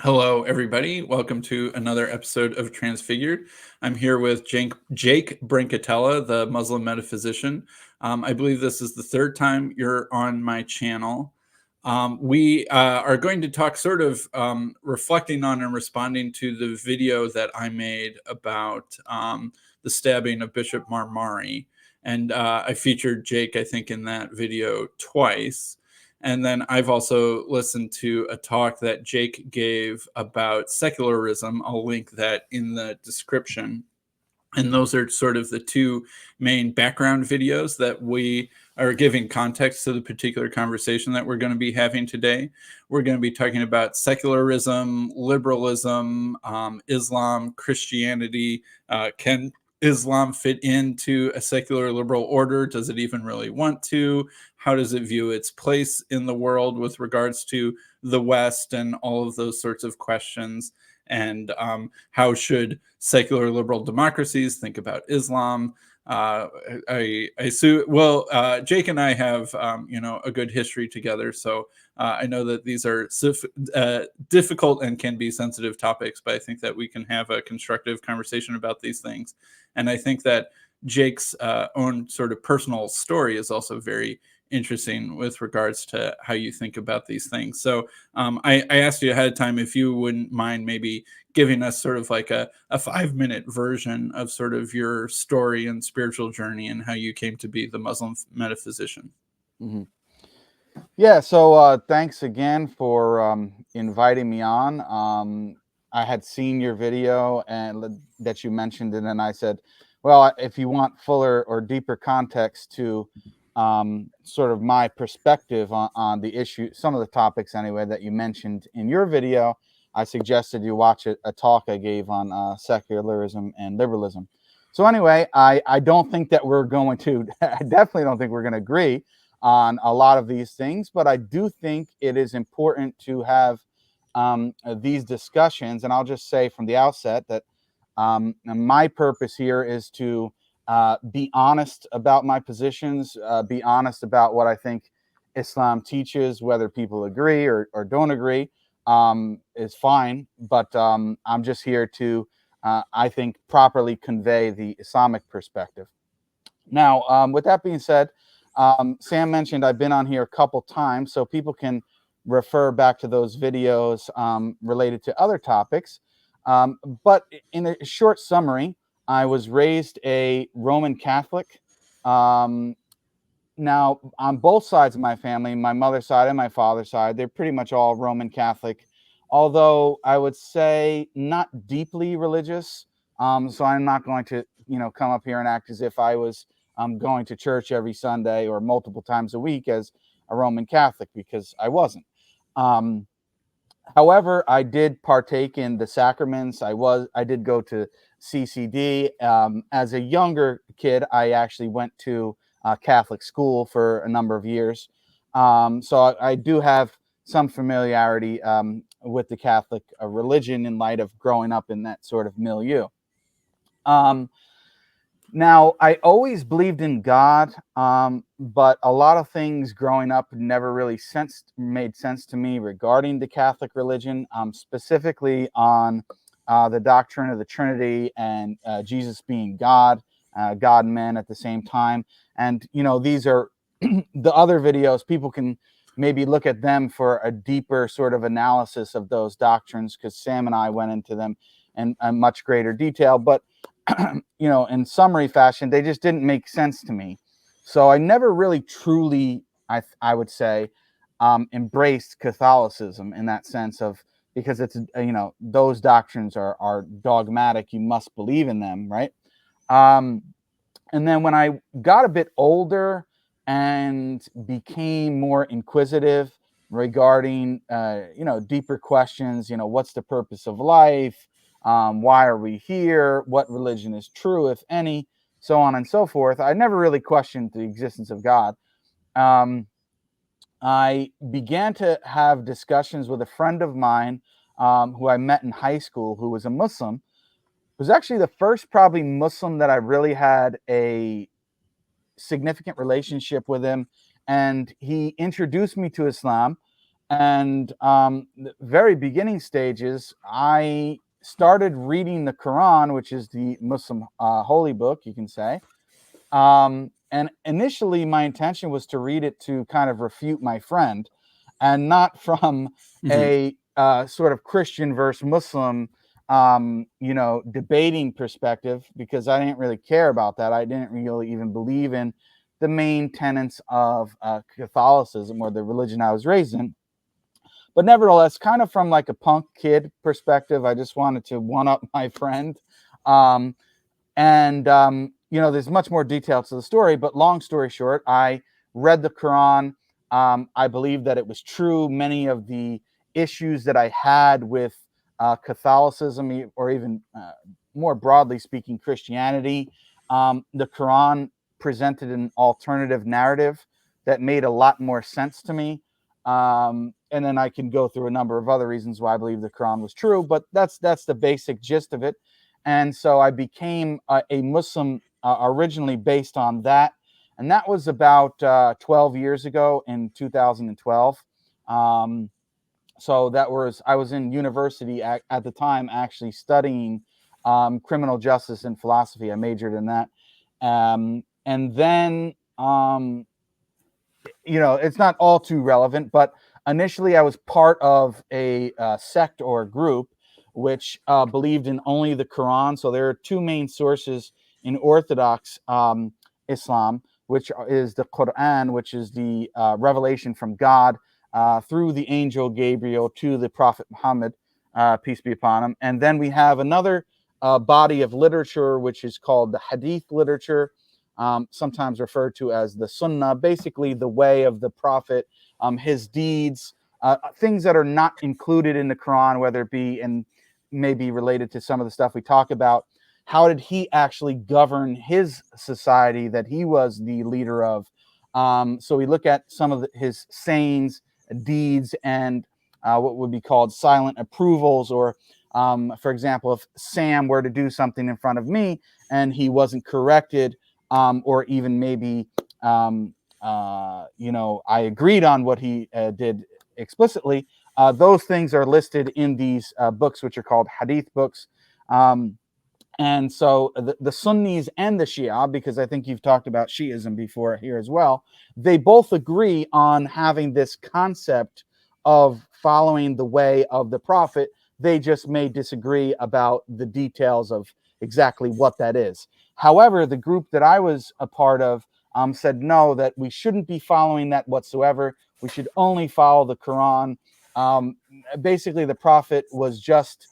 Hello, everybody. Welcome to another episode of Transfigured. I'm here with Jake Brancatella, the Muslim Metaphysician. I believe this is the third time you're on my channel. We are going to talk sort of reflecting on and responding to the video that I made about the stabbing of Bishop Marmari. And I featured Jake, I think, in that video twice. And then I've also listened to a talk that Jake gave about secularism. I'll link that in the description. And those are sort of the two main background videos that we are giving context to the particular conversation that we're going to be having today. We're going to be talking about secularism, liberalism, Islam, Christianity. Can Islam fit into a secular liberal order? Does it even really want to? How does it view its place in the world with regards to the West and all of those sorts of questions? And how should secular liberal democracies think about Islam? Jake and I have a good history together, so I know that these are difficult and can be sensitive topics, but I think that we can have a constructive conversation about these things. And I think that Jake's own sort of personal story is also very interesting with regards to how you think about these things. So I asked you ahead of time if you wouldn't mind maybe giving us sort of like a 5-minute version of sort of your story and spiritual journey and how you came to be the Muslim metaphysician. Mm-hmm. Yeah, so thanks again for inviting me on. I had seen your video and that you mentioned it, and I said, well, if you want fuller or deeper context to sort of my perspective on the issue, some of the topics anyway that you mentioned in your video, I suggested you watch a talk I gave on secularism and liberalism. So anyway, I don't think that we're going to, I definitely don't think we're going to agree on a lot of these things, but I do think it is important to have these discussions. And I'll just say from the outset that my purpose here is to be honest about my positions, be honest about what I think Islam teaches. Whether people agree or don't agree is fine, but I'm just here to, I think, properly convey the Islamic perspective. Now, with that being said, Sam mentioned I've been on here a couple times, so people can refer back to those videos related to other topics. But in a short summary, I was raised a Roman Catholic. Now, on both sides of my family, my mother's side and my father's side, they're pretty much all Roman Catholic, although I would say not deeply religious. So I'm not going to, come up here and act as if I was going to church every Sunday or multiple times a week as a Roman Catholic, because I wasn't. However, I did partake in the sacraments. I did go to CCD. As a younger kid, I actually went to Catholic school for a number of years. So I do have some familiarity with the Catholic religion in light of growing up in that sort of milieu. Now, I always believed in God, but a lot of things growing up never really made sense to me regarding the Catholic religion, specifically on the doctrine of the Trinity and Jesus being God, God and man at the same time. And, these are the other videos. People can maybe look at them for a deeper sort of analysis of those doctrines, because Sam and I went into them in much greater detail. But in summary fashion, they just didn't make sense to me. So I never really truly, I would say, embraced Catholicism in that sense of, because it's, those doctrines are dogmatic. You must believe in them, right? And then when I got a bit older and became more inquisitive regarding, deeper questions, what's the purpose of life? Why are we here? What religion is true, if any? So on and so forth. I never really questioned the existence of God. I began to have discussions with a friend of mine who I met in high school, who was a Muslim. It was actually the first probably Muslim that I really had a significant relationship with him. And he introduced me to Islam. And the very beginning stages, I started reading the Quran, which is the Muslim holy book, you can say. And initially, my intention was to read it to kind of refute my friend, and not from a sort of Christian versus Muslim, debating perspective, because I didn't really care about that. I didn't really even believe in the main tenets of Catholicism, or the religion I was raised in. But nevertheless, kind of from like a punk kid perspective, I just wanted to one up my friend. Um, there's much more detail to the story, but long story short, I read the Quran. I believe that it was true. Many of the issues that I had with Catholicism, or even more broadly speaking, Christianity, the Quran presented an alternative narrative that made a lot more sense to me. And then I can go through a number of other reasons why I believe the Quran was true, but that's the basic gist of it. And so I became a Muslim originally based on that. And that was about 12 years ago in 2012. So I was in university at the time, actually studying criminal justice and philosophy. I majored in that. And then, it's not all too relevant, but initially I was part of a sect or group which believed in only the Quran. So there are two main sources in Orthodox Islam, which is the Quran, which is the revelation from God through the angel Gabriel to the Prophet Muhammad, peace be upon him. And then we have another body of literature, which is called the Hadith literature, sometimes referred to as the Sunnah, basically the way of the Prophet, his deeds, things that are not included in the Quran, whether it be in maybe related to some of the stuff we talk about. How did he actually govern his society that he was the leader of? So we look at some of his sayings, deeds, and what would be called silent approvals, or for example, if Sam were to do something in front of me and he wasn't corrected, or even maybe I agreed on what he did explicitly, those things are listed in these books, which are called hadith books. And so the Sunnis and the Shia, because I think you've talked about Shiism before here as well, they both agree on having this concept of following the way of the Prophet. They just may disagree about the details of exactly what that is. However, the group that I was a part of said no, that we shouldn't be following that whatsoever. We should only follow the Quran. Basically, the Prophet was just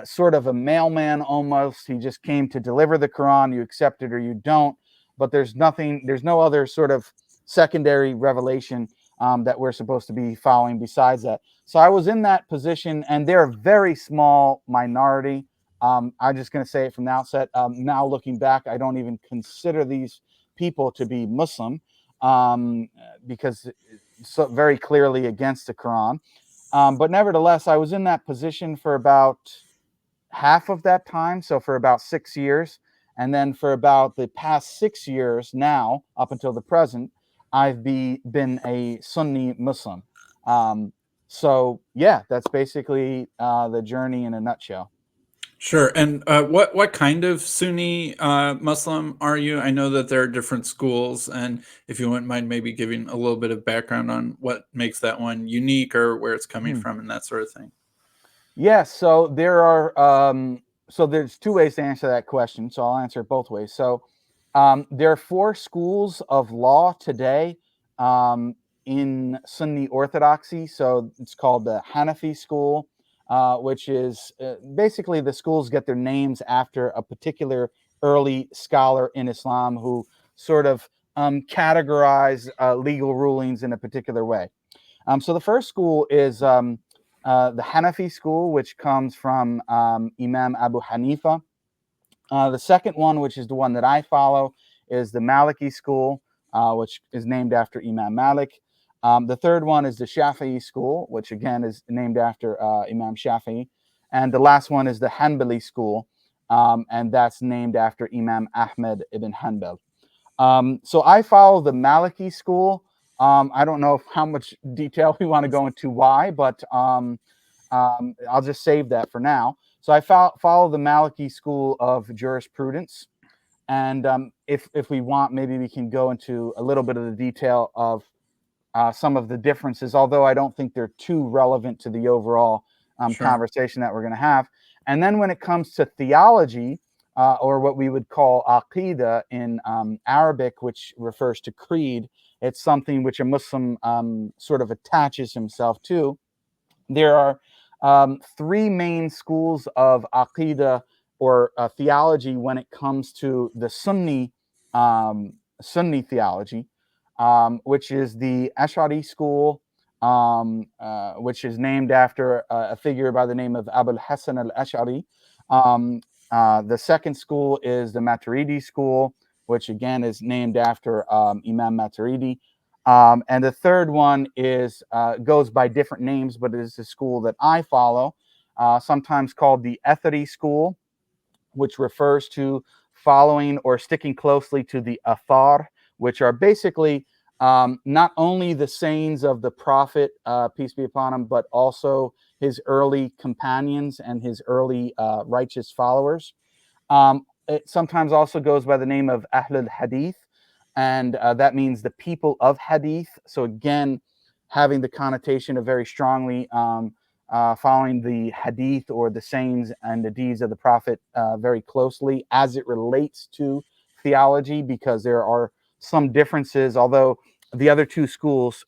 sort of a mailman almost. He just came to deliver the Quran. You accept it or you don't. But there's no other sort of secondary revelation that we're supposed to be following besides that. So I was in that position, and they're a very small minority. I'm just going to say it from the outset. Now looking back, I don't even consider these people to be Muslim, because it's so very clearly against the Quran. But nevertheless, I was in that position for about half of that time, so for about 6 years. And then for about the past 6 years now, up until the present, I've been a Sunni Muslim. So yeah, that's basically the journey in a nutshell. Sure. And what kind of Sunni Muslim are you? I know that there are different schools, and if you wouldn't mind maybe giving a little bit of background on what makes that one unique, or where it's coming Hmm. from, and that sort of thing. Yeah, so there's two ways to answer that question. So I'll answer it both ways. So there are four schools of law today in Sunni Orthodoxy. So it's called the Hanafi school, which is basically the schools get their names after a particular early scholar in Islam who sort of categorize legal rulings in a particular way. So the first school is the Hanafi school, which comes from Imam Abu Hanifa. The second one, which is the one that I follow, is the Maliki school, which is named after Imam Malik. The third one is the Shafi'i school, which again is named after Imam Shafi'i. And the last one is the Hanbali school, and that's named after Imam Ahmed ibn Hanbal. So I follow the Maliki school, I don't know how much detail we want to go into why, but I'll just save that for now. So I follow the Maliki school of jurisprudence. And if we want, maybe we can go into a little bit of the detail of some of the differences, although I don't think they're too relevant to the overall Sure. conversation that we're going to have. And then when it comes to theology, or what we would call aqidah in Arabic, which refers to creed, it's something which a Muslim sort of attaches himself to. There are three main schools of aqidah or theology when it comes to the Sunni theology, which is the Ash'ari school, which is named after a figure by the name of Abul Hasan al-Ash'ari. The second school is the Maturidi school, which again is named after Imam Maturidi. And the third one is goes by different names, but it is the school that I follow, sometimes called the Athari school, which refers to following or sticking closely to the Athar, which are basically not only the sayings of the Prophet, peace be upon him, but also his early companions and his early righteous followers. It sometimes also goes by the name of Ahl al-Hadith, and that means the people of Hadith. So again, having the connotation of very strongly following the Hadith or the sayings and the deeds of the Prophet very closely as it relates to theology, because there are some differences, although the other two schools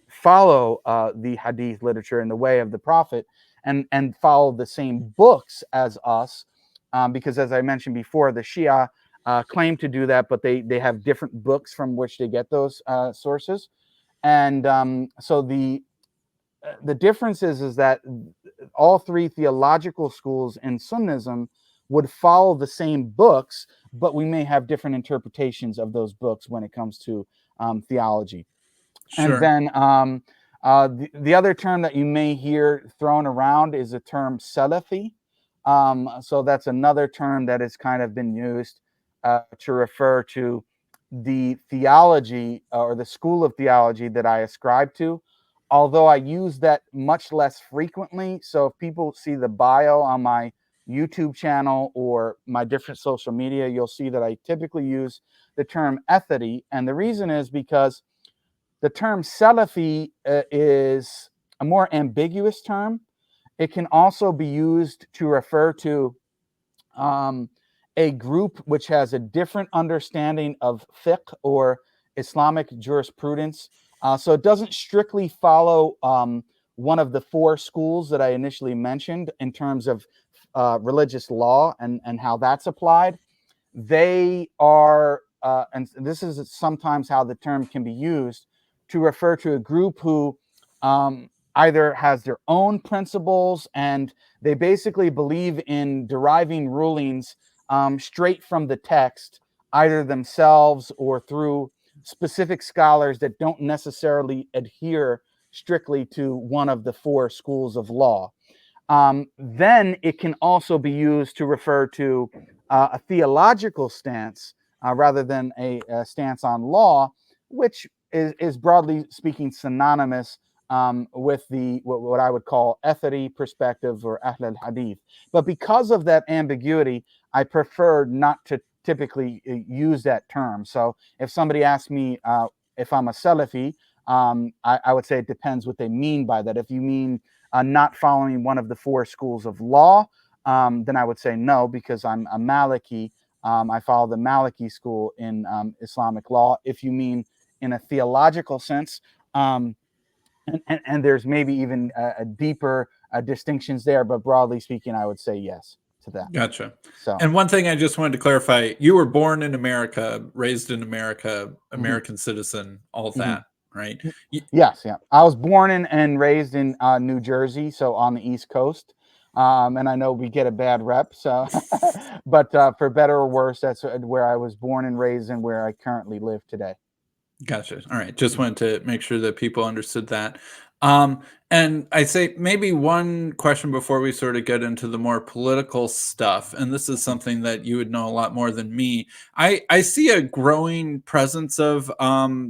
follow the Hadith literature in the way of the Prophet and follow the same books as us. Because as I mentioned before, the Shia claim to do that, but they have different books from which they get those sources. And so the difference is that all three theological schools in Sunnism would follow the same books, but we may have different interpretations of those books when it comes to theology. Sure. And then the other term that you may hear thrown around is the term Salafi. So that's another term that has kind of been used to refer to the theology or the school of theology that I ascribe to, although I use that much less frequently. So if people see the bio on my YouTube channel or my different social media, you'll see that I typically use the term ethity. And the reason is because the term Salafi is a more ambiguous term. It can also be used to refer to a group which has a different understanding of fiqh or Islamic jurisprudence. So it doesn't strictly follow one of the four schools that I initially mentioned in terms of religious law and how that's applied. They are, and this is sometimes how the term can be used to refer to a group who either has their own principles and they basically believe in deriving rulings straight from the text, either themselves or through specific scholars that don't necessarily adhere strictly to one of the four schools of law. Then it can also be used to refer to a theological stance rather than a stance on law, which is broadly speaking synonymous with the what I would call ethari perspective or Ahl al-Hadith. But because of that ambiguity, I prefer not to typically use that term. So if somebody asks me if I'm a Salafi, I would say it depends what they mean by that. If you mean not following one of the four schools of law, then I would say no, because I'm a Maliki. I follow the Maliki school in Islamic law. If you mean in a theological sense, and there's maybe even a deeper distinctions there, but broadly speaking, I would say yes to that. Gotcha. So, And one thing I just wanted to clarify, you were born in America, raised in America, American citizen, all of that, right? yes, yeah. I was born in and raised in New Jersey, so on the East Coast. And I know we get a bad rep, so but for better or worse, that's where I was born and raised and where I currently live today. Gotcha. All right. Just wanted to make sure that people understood that. And I say maybe one question before we sort of get into the more political stuff, and this is something that you would know a lot more than me. I see a growing presence of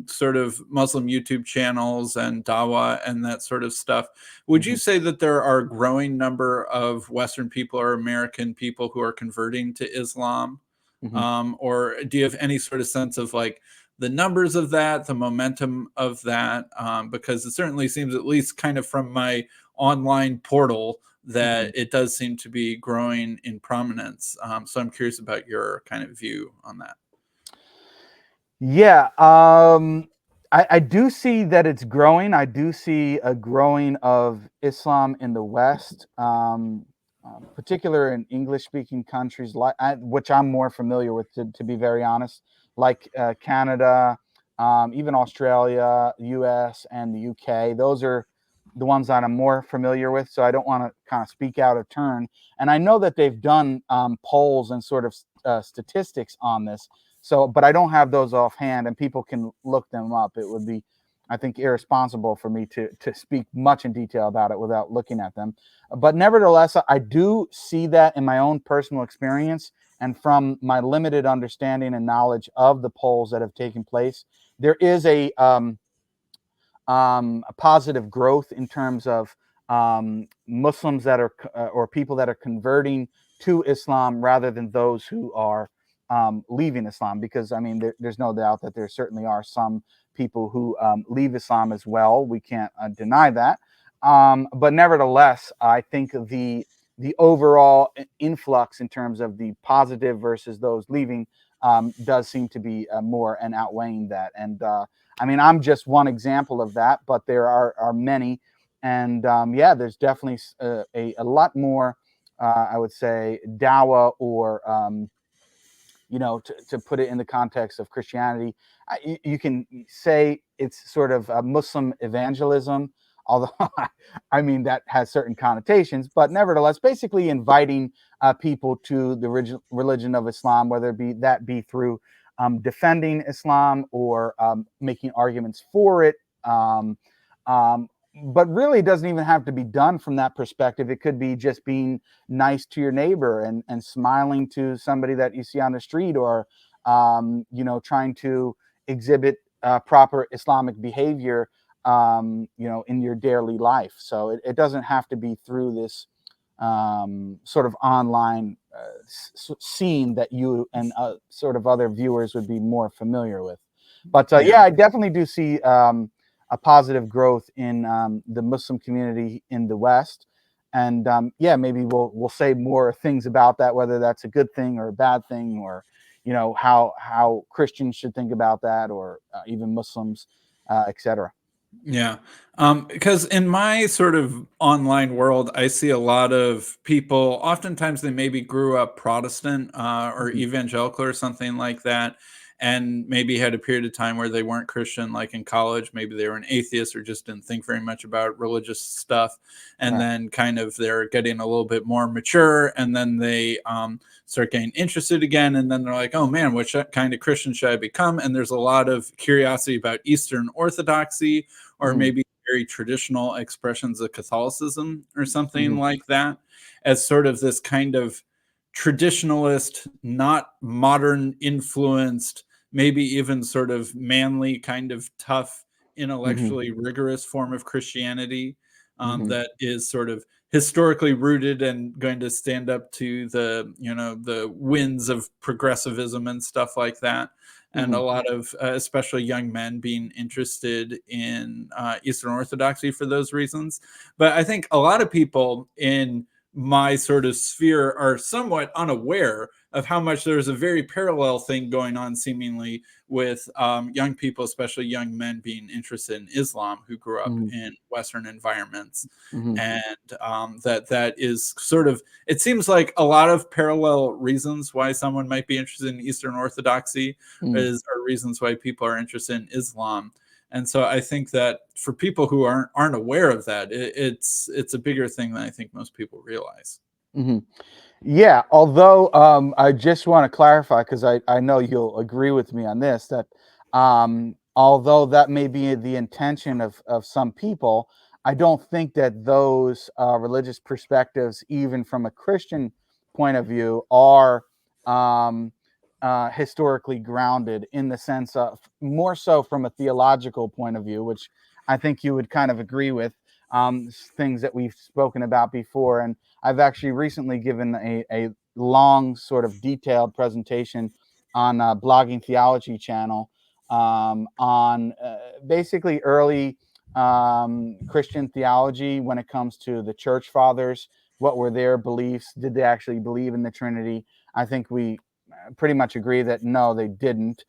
sort of Muslim YouTube channels and Dawa and that sort of stuff. Would you Mhm, say that there are a growing number of Western people or American people who are converting to Islam? mhm. Or do you have any sort of sense of like the numbers of that, the momentum of that? Because it certainly seems, at least kind of from my online portal, that Mhm. it does seem to be growing in prominence. So I'm curious about your kind of view on that. Yeah, I do see that it's growing. I do see a growing of Islam in the West, particular in English-speaking countries, like which I'm more familiar with, to be very honest, like Canada, even Australia, U.S., and the U.K. Those are the ones that I'm more familiar with. So I don't want to kind of speak out of turn. And I know that they've done polls and sort of statistics on this. So, but I don't have those offhand, and people can look them up. It would be, I think, irresponsible for me to speak much in detail about it without looking at them. But nevertheless, I do see that in my own personal experience and from my limited understanding and knowledge of the polls that have taken place. There is a positive growth in terms of Muslims that are or people that are converting to Islam rather than those who are leaving Islam. Because I mean, there's no doubt that there certainly are some people who leave Islam as well. We can't deny that. But nevertheless, I think the overall influx in terms of the positive versus those leaving does seem to be more and outweighing that. And I mean, I'm just one example of that, but there are many. And yeah, there's definitely a lot more, I would say, dawa or, to put it in the context of Christianity, you can say it's sort of Muslim evangelism, although I mean, that has certain connotations, but nevertheless, basically inviting people to the religion of Islam, whether it be through defending Islam or making arguments for it. Um, um, but really, it doesn't even have to be done from that perspective. It could be just being nice to your neighbor and smiling to somebody that you see on the street, or trying to exhibit proper Islamic behavior in your daily life. So it doesn't have to be through this sort of online scene that you and sort of other viewers would be more familiar with. But Yeah. yeah, I definitely do see a positive growth in the Muslim community in the West. And yeah, maybe we'll say more things about that, whether that's a good thing or a bad thing, or how Christians should think about that, or even Muslims, etc. Yeah. Because in my sort of online world, I see a lot of people, oftentimes they maybe grew up Protestant or Mhm, evangelical or something like that, and maybe had a period of time where they weren't Christian, like in college. Maybe they were an atheist or just didn't think very much about religious stuff. And right. then kind of they're getting a little bit more mature, and then they start getting interested again. And then they're like, oh man, what kind of Christian should I become? And there's a lot of curiosity about Eastern Orthodoxy, or Mhm, maybe very traditional expressions of Catholicism or something mhm, like that, as sort of this kind of traditionalist, not modern influenced, maybe even sort of manly, kind of tough, mhm, intellectually rigorous form of Christianity, mhm, that is sort of historically rooted and going to stand up to the winds of progressivism and stuff like that. And a mhm, lot of especially young men being interested in Eastern Orthodoxy for those reasons. But I think a lot of people in my sort of sphere are somewhat unaware of how much there's a very parallel thing going on, seemingly, with young people, especially young men, being interested in Islam who grew up mhm, in Western environments. mhm, And that is sort of, it seems like a lot of parallel reasons why someone might be interested in Eastern Orthodoxy mhm, are reasons why people are interested in Islam. And so I think that for people who aren't aware of that, it's a bigger thing than I think most people realize. mhm. Yeah, although I just want to clarify, because I know you'll agree with me on this, that although that may be the intention of some people, I don't think that those religious perspectives, even from a Christian point of view, are historically grounded, in the sense of more so from a theological point of view, which I think you would kind of agree with, things that we've spoken about before. And I've actually recently given a long, sort of detailed presentation on Blogging Theology channel on basically early Christian theology when it comes to the church fathers. What were their beliefs? Did they actually believe in the Trinity? I think we pretty much agree that no, they didn't.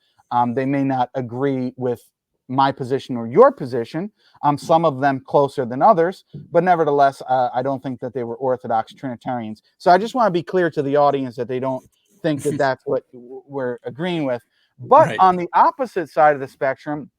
They may not agree with my position or your position, some of them closer than others, but nevertheless, I don't think that they were Orthodox Trinitarians. So I just want to be clear to the audience that they don't think that that's what we're agreeing with. But Right. on the opposite side of the spectrum,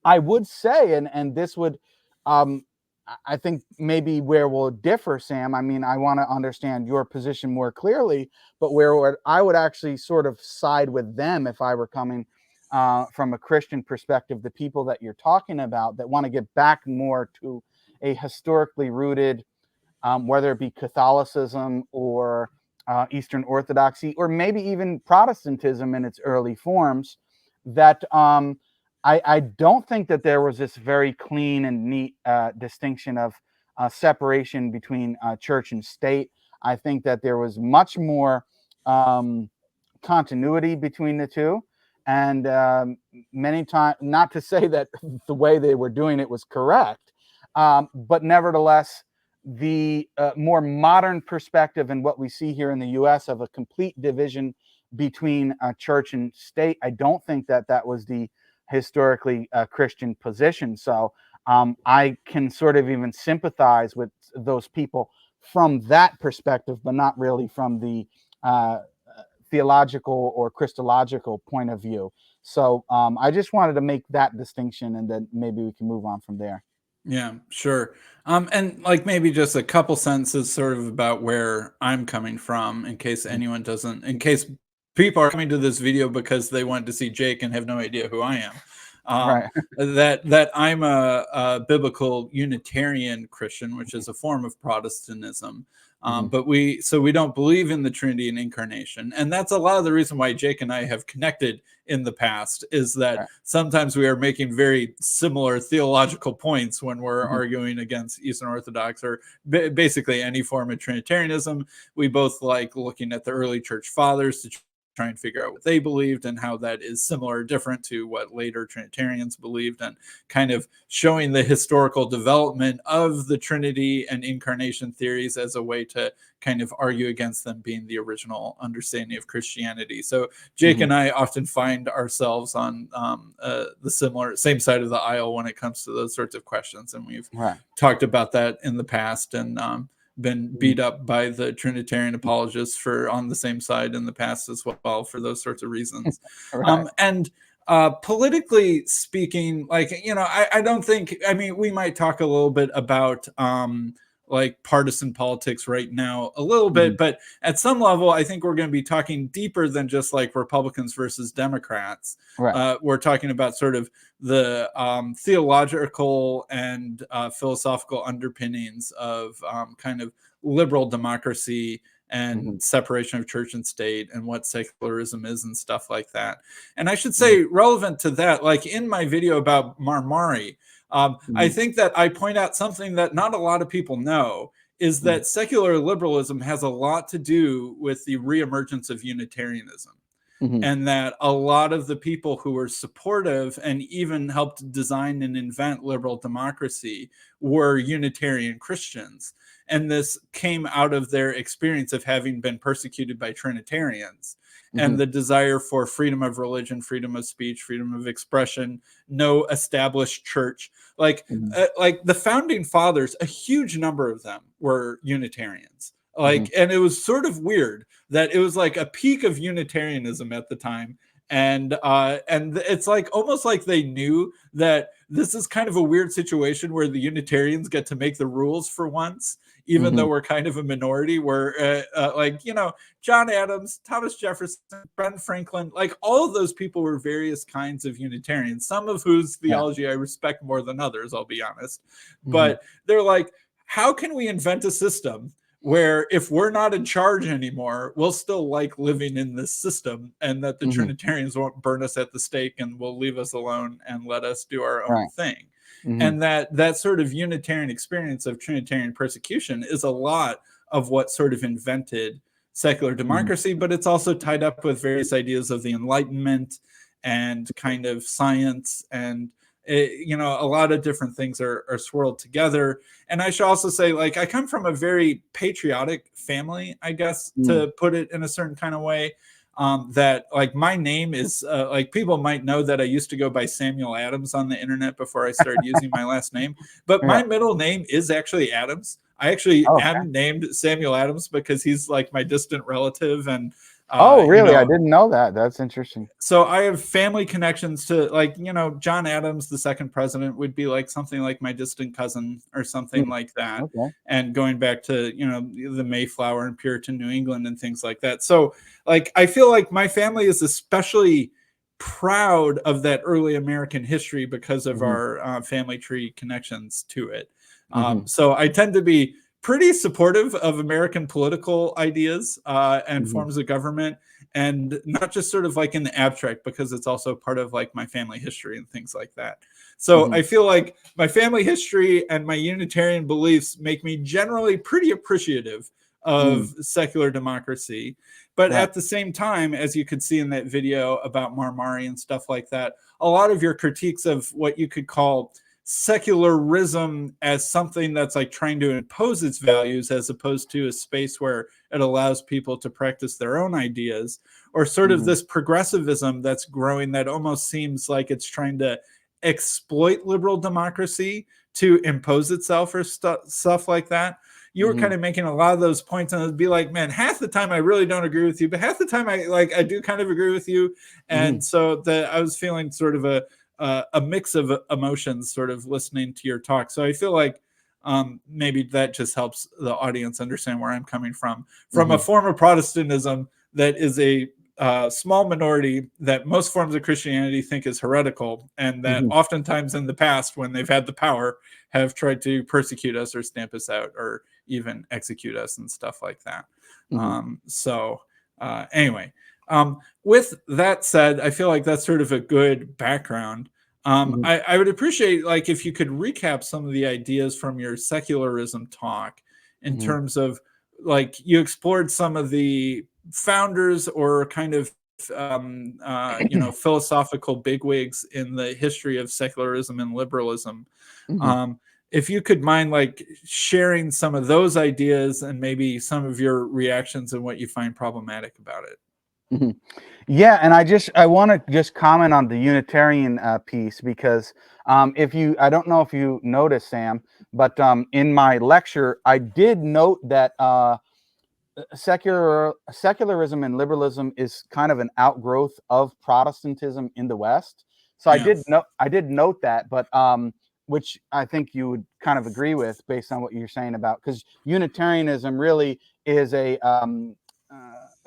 I would say, and this would, I think maybe where we'll differ, Sam. I mean, I want to understand your position more clearly, but where I would actually sort of side with them if I were coming from a Christian perspective, the people that you're talking about that want to get back more to a historically rooted, whether it be Catholicism or Eastern Orthodoxy, or maybe even Protestantism in its early forms, that I don't think that there was this very clean and neat distinction of separation between church and state. I think that there was much more continuity between the two. And many times, not to say that the way they were doing it was correct, but nevertheless, the more modern perspective and what we see here in the US of a complete division between church and state, I don't think that that was the historically Christian position. So I can sort of even sympathize with those people from that perspective, but not really from the theological or Christological point of view. So I just wanted to make that distinction, and then maybe we can move on from there. Yeah, sure. And like maybe just a couple sentences sort of about where I'm coming from in case anyone doesn't, in case people are coming to this video because they want to see Jake and have no idea who I am. Right. That I'm a biblical Unitarian Christian, which is a form of Protestantism. But we don't believe in the Trinity and incarnation, and that's a lot of the reason why Jake and I have connected in the past, is that Right. sometimes we are making very similar theological points when we're arguing against Eastern Orthodox or basically any form of Trinitarianism. We both like looking at the early church fathers to try and figure out what they believed and how that is similar or different to what later Trinitarians believed, and kind of showing the historical development of the Trinity and incarnation theories as a way to kind of argue against them being the original understanding of Christianity. So Jake and I often find ourselves on the same side of the aisle when it comes to those sorts of questions, and we've talked about that in the past, and been beat up by the Trinitarian apologists for on the same side in the past as well for those sorts of reasons. And politically speaking, like, you know, I don't think, I mean, we might talk a little bit about like partisan politics right now a little bit, but at some level, I think we're going to be talking deeper than just like Republicans versus Democrats. We're talking about sort of the theological and philosophical underpinnings of kind of liberal democracy and separation of church and state, and what secularism is and stuff like that. And I should say, relevant to that, like in my video about Marmari, I think that I point out something that not a lot of people know, is that secular liberalism has a lot to do with the reemergence of Unitarianism. And that a lot of the people who were supportive and even helped design and invent liberal democracy were Unitarian Christians. And this came out of their experience of having been persecuted by Trinitarians, and the desire for freedom of religion, freedom of speech, freedom of expression, no established church. Like the founding fathers, a huge number of them were Unitarians. Like, and it was sort of weird that it was like a peak of Unitarianism at the time. And it's like almost like they knew that this is kind of a weird situation where the Unitarians get to make the rules for once, even though we're kind of a minority. We're like, John Adams, Thomas Jefferson, Ben Franklin, like all of those people were various kinds of Unitarians, some of whose theology I respect more than others, I'll be honest. But they're like, how can we invent a system where if we're not in charge anymore, we'll still like living in this system, and that the Trinitarians won't burn us at the stake and will leave us alone and let us do our own thing. And that sort of Unitarian experience of Trinitarian persecution is a lot of what sort of invented secular democracy, but it's also tied up with various ideas of the Enlightenment and kind of science, and a lot of different things are swirled together. And I should also say, like, I come from a very patriotic family, I guess, to put it in a certain kind of way. That, like, my name is like, people might know that I used to go by Samuel Adams on the internet before I started using my last name, but my middle name is actually Adams. I actually am named Samuel Adams because he's like my distant relative. And really? I didn't know that. That's interesting. So I have family connections to, like, John Adams, the second president, would be like something like my distant cousin or something like that. And going back to, the Mayflower and Puritan New England and things like that. So, like, I feel like my family is especially proud of that early American history because of our family tree connections to it. So I tend to be pretty supportive of American political ideas and forms of government, and not just sort of like in the abstract, because it's also part of like my family history and things like that. So I feel like my family history and my Unitarian beliefs make me generally pretty appreciative of secular democracy. But at the same time, as you could see in that video about Marmari and stuff like that, a lot of your critiques of what you could call secularism as something that's like trying to impose its values, as opposed to a space where it allows people to practice their own ideas, or sort of this progressivism that's growing that almost seems like it's trying to exploit liberal democracy to impose itself, or stuff like that. You were kind of making a lot of those points, and it'd be like, man, half the time I really don't agree with you, but half the time I do kind of agree with you. And so I was feeling sort of a mix of emotions sort of listening to your talk. So I feel like maybe that just helps the audience understand where I'm coming from a form of Protestantism that is a small minority that most forms of Christianity think is heretical, and that oftentimes in the past, when they've had the power, have tried to persecute us or stamp us out or even execute us and stuff like that. Anyway, with that said, I feel like that's sort of a good background. I would appreciate, like, if you could recap some of the ideas from your secularism talk in terms of, like, you explored some of the founders or kind of philosophical bigwigs in the history of secularism and liberalism. If you could mind, like, sharing some of those ideas and maybe some of your reactions and what you find problematic about it. Yeah, and I want to just comment on the Unitarian piece, because I don't know if you noticed, Sam, but in my lecture I did note that secularism and liberalism is kind of an outgrowth of Protestantism in the West. So I did note that, but which I think you would kind of agree with based on what you're saying about, because Unitarianism really is a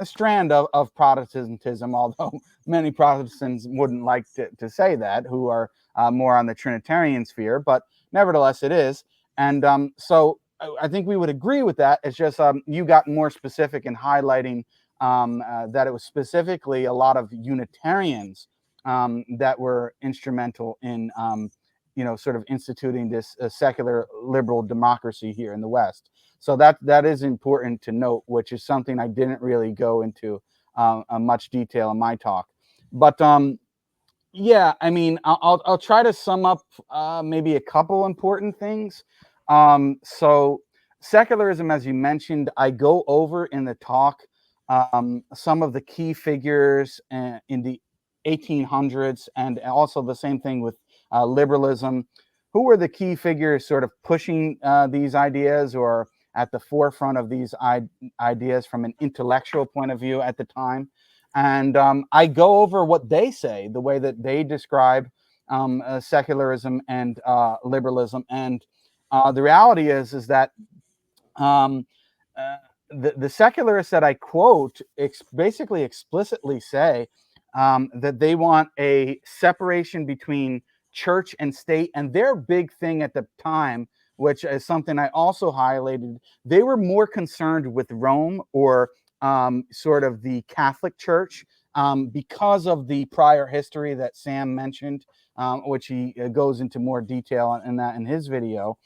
strand of Protestantism, although many Protestants wouldn't like to say that, who are more on the Trinitarian sphere, but nevertheless it is. And so I think we would agree with that. It's just you got more specific in highlighting that it was specifically a lot of Unitarians that were instrumental in sort of instituting this secular liberal democracy here in the West. So that is important to note, which is something I didn't really go into much detail in my talk. But yeah, I mean, I'll try to sum up maybe a couple important things. So secularism, as you mentioned, I go over in the talk some of the key figures in the 1800s, and also the same thing with liberalism. Who were the key figures sort of pushing these ideas, or at the forefront of these ideas from an intellectual point of view at the time? And I go over what they say, the way that they describe secularism and liberalism. And the reality is that Um, the secularists that I quote basically explicitly say that they want a separation between church and state. And their big thing at the time, which is something I also highlighted, they were more concerned with Rome, or sort of the Catholic Church, because of the prior history that Sam mentioned, which he goes into more detail in that in his video.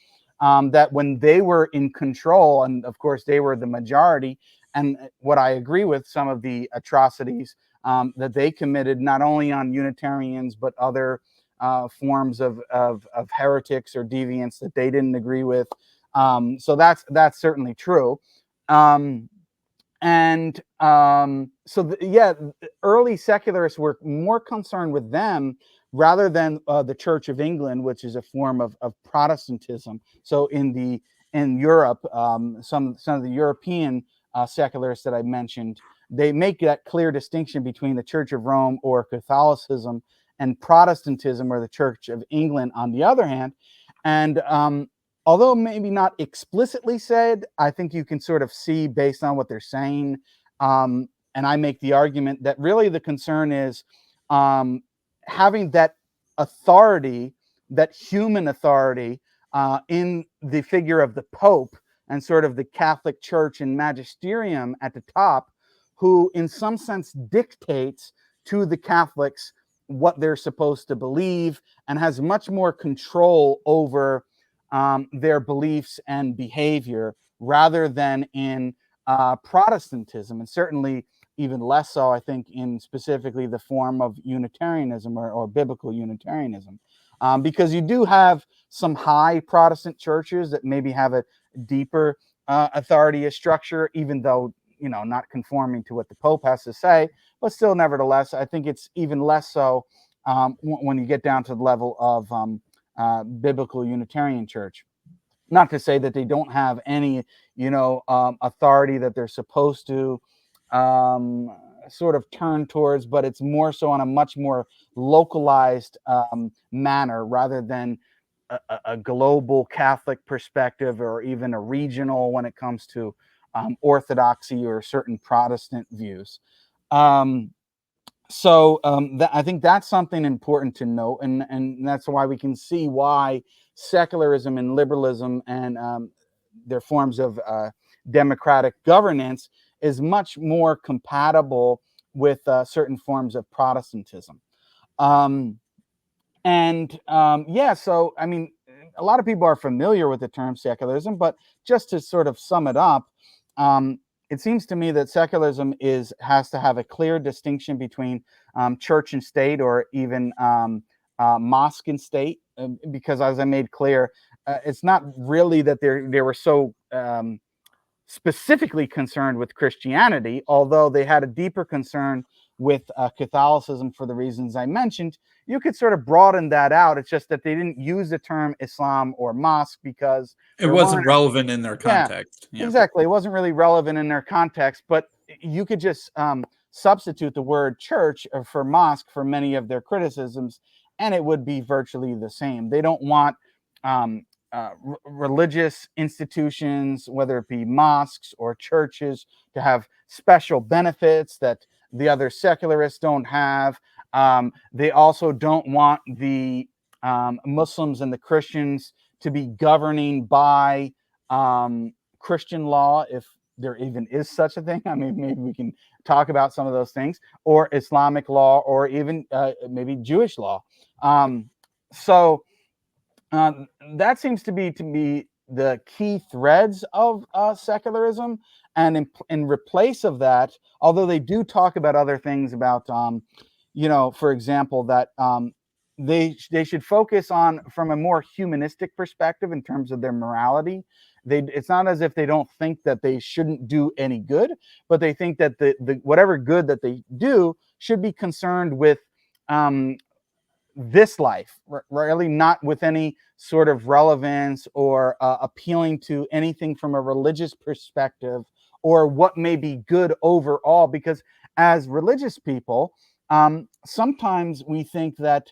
That when they were in control, and of course they were the majority, and what I agree with, some of the atrocities that they committed, not only on Unitarians, but other forms of heretics or deviants that they didn't agree with. So that's certainly true. Early secularists were more concerned with them rather than the Church of England, which is a form of Protestantism. So in Europe, some of the European secularists that I mentioned, they make that clear distinction between the Church of Rome, or Catholicism, and Protestantism, or the Church of England, on the other hand. And although maybe not explicitly said, I think you can sort of see based on what they're saying. And I make the argument that really the concern is having that authority, that human authority, in the figure of the Pope, and sort of the Catholic Church and magisterium at the top, who in some sense dictates to the Catholics what they're supposed to believe, and has much more control over their beliefs and behavior, rather than in Protestantism, and certainly even less so, I think, in specifically the form of Unitarianism, or biblical Unitarianism. Because you do have some high Protestant churches that maybe have a deeper authority structure, even though, not conforming to what the Pope has to say, but still, nevertheless, I think it's even less so when you get down to the level of biblical Unitarian church. Not to say that they don't have any, authority that they're supposed to sort of turn towards, but it's more so on a much more localized manner, rather than a global Catholic perspective, or even a regional when it comes to orthodoxy or certain Protestant views. I think that's something important to note, and that's why we can see why secularism and liberalism, and their forms of democratic governance, is much more compatible with certain forms of Protestantism. So I mean, a lot of people are familiar with the term secularism, but just to sort of sum it up, it seems to me that secularism has to have a clear distinction between church and state, or even mosque and state, because, as I made clear, it's not really that they were so specifically concerned with Christianity, although they had a deeper concern with Catholicism for the reasons I mentioned. You could sort of broaden that out. It's just that they didn't use the term Islam or mosque because it wasn't relevant in their context. Yeah, exactly. It wasn't really relevant in their context, but you could just substitute the word church for mosque for many of their criticisms, and it would be virtually the same. They don't want religious institutions, whether it be mosques or churches, to have special benefits that the other secularists don't have. They also don't want the Muslims and the Christians to be governing by Christian law, if there even is such a thing. I mean, maybe we can talk about some of those things, or Islamic law, or even maybe Jewish law. That seems to be the key threads of secularism. And in replace of that, although they do talk about other things about, for example, that they should focus on from a more humanistic perspective in terms of their morality. It's not as if they don't think that they shouldn't do any good, but they think that the whatever good that they do should be concerned with this life, really not with any sort of relevance, or appealing to anything from a religious perspective, or what may be good overall. Because as religious people, sometimes we think that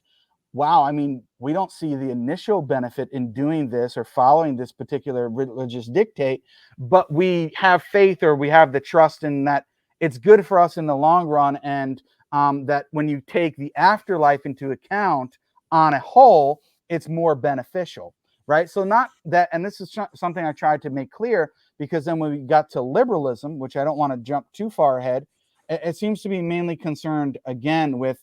wow, I mean, we don't see the initial benefit in doing this or following this particular religious dictate, but we have faith, or we have the trust in that it's good for us in the long run, and that when you take the afterlife into account on a whole, it's more beneficial, right? So not that, and this is something I tried to make clear, because then when we got to liberalism, which I don't want to jump too far ahead, it seems to be mainly concerned again with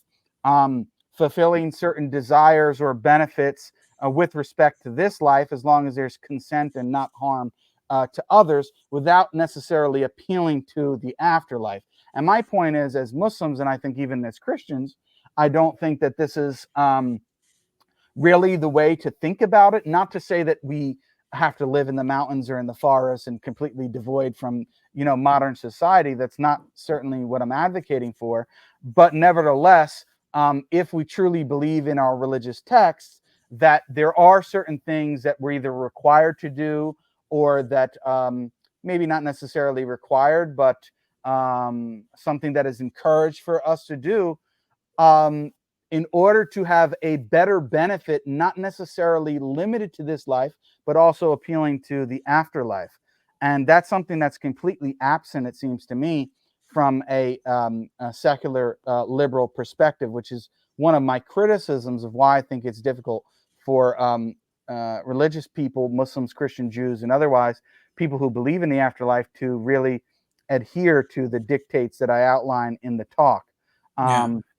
fulfilling certain desires or benefits with respect to this life, as long as there's consent and not harm to others, without necessarily appealing to the afterlife. And my point is, as Muslims, and I think even as Christians, I don't think that this is really the way to think about it. Not to say that we have to live in the mountains or in the forest and completely devoid from, you know, modern society. That's not certainly what I'm advocating for. But nevertheless, if we truly believe in our religious texts, that there are certain things that we're either required to do, or that maybe not necessarily required, but something that is encouraged for us to do, in order to have a better benefit, not necessarily limited to this life, but also appealing to the afterlife. And that's something that's completely absent, it seems to me, from a secular liberal perspective, which is one of my criticisms of why I think it's difficult for religious people, Muslims, Christians, Jews, and otherwise, people who believe in the afterlife, to really adhere to the dictates that I outline in the talk.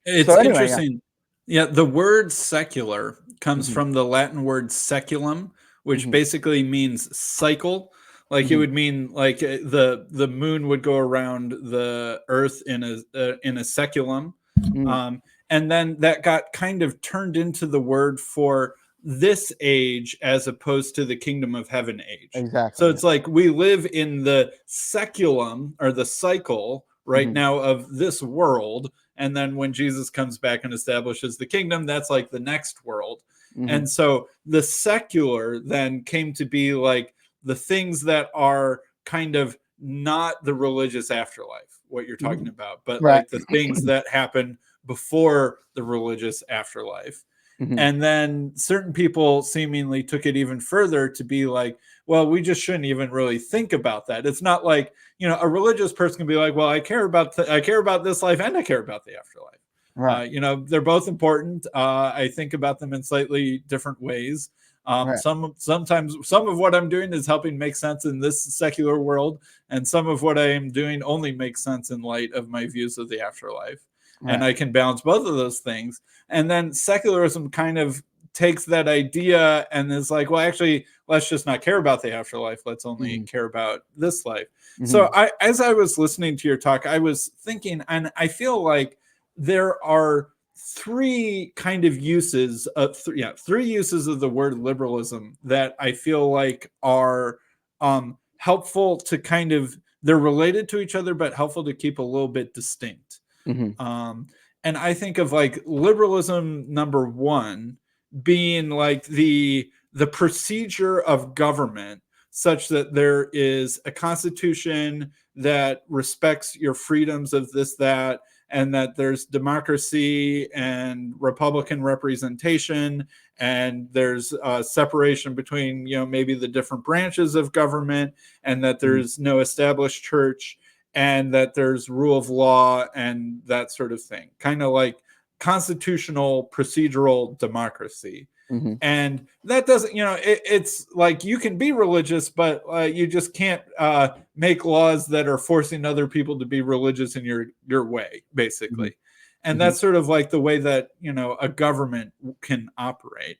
It's So anyway, interesting. Yeah, the word secular comes Mhm. from the Latin word seculum, which Mhm. basically means cycle. Like it Mhm. would mean like the moon would go around the earth in a seculum. Mhm. And then that got kind of turned into the word for this age as opposed to the kingdom of heaven age. So Exactly. Yeah. it's like we live in the seculum, or the cycle right Mhm. now, of this world, and then when Jesus comes back and establishes the kingdom, that's like the next world. Mhm. And so the secular then came to be like the things that are kind of not the religious afterlife, what you're talking Mhm. about, but Right. like the things that happen before the religious afterlife. Mhm. And then certain people seemingly took it even further to be like, well, we just shouldn't even really think about that. It's not like, you know, a religious person can be like, well, I care about this life and I care about the afterlife. Right. You know, they're both important. I think about them in slightly different ways. Right. Sometimes some of what I'm doing is helping make sense in this secular world, and some of what I am doing only makes sense in light of my views of the afterlife. And Right. I can balance both of those things. And then secularism kind of takes that idea and is like, well, actually, let's just not care about the afterlife. Let's only Mhm. care about this life. So Mhm. as I was listening to your talk, I was thinking, and I feel like there are three kind of uses of three uses of the word liberalism that I feel like are helpful to kind of, they're related to each other, but helpful to keep a little bit distinct. Mhm. Um, and I think of like liberalism number one being like the procedure of government, such that there is a constitution that respects your freedoms of this, that, and that there's democracy and Republican representation, and there's a separation between, you know, maybe the different branches of government, and that Mhm. there's no established church, and that there's rule of law and that sort of thing, kind of like constitutional procedural democracy. Mhm. And that doesn't, you know, it's like you can be religious, but you just can't make laws that are forcing other people to be religious in your way, Mhm. basically. And Mhm. that's sort of like the way that, you know, a government can operate.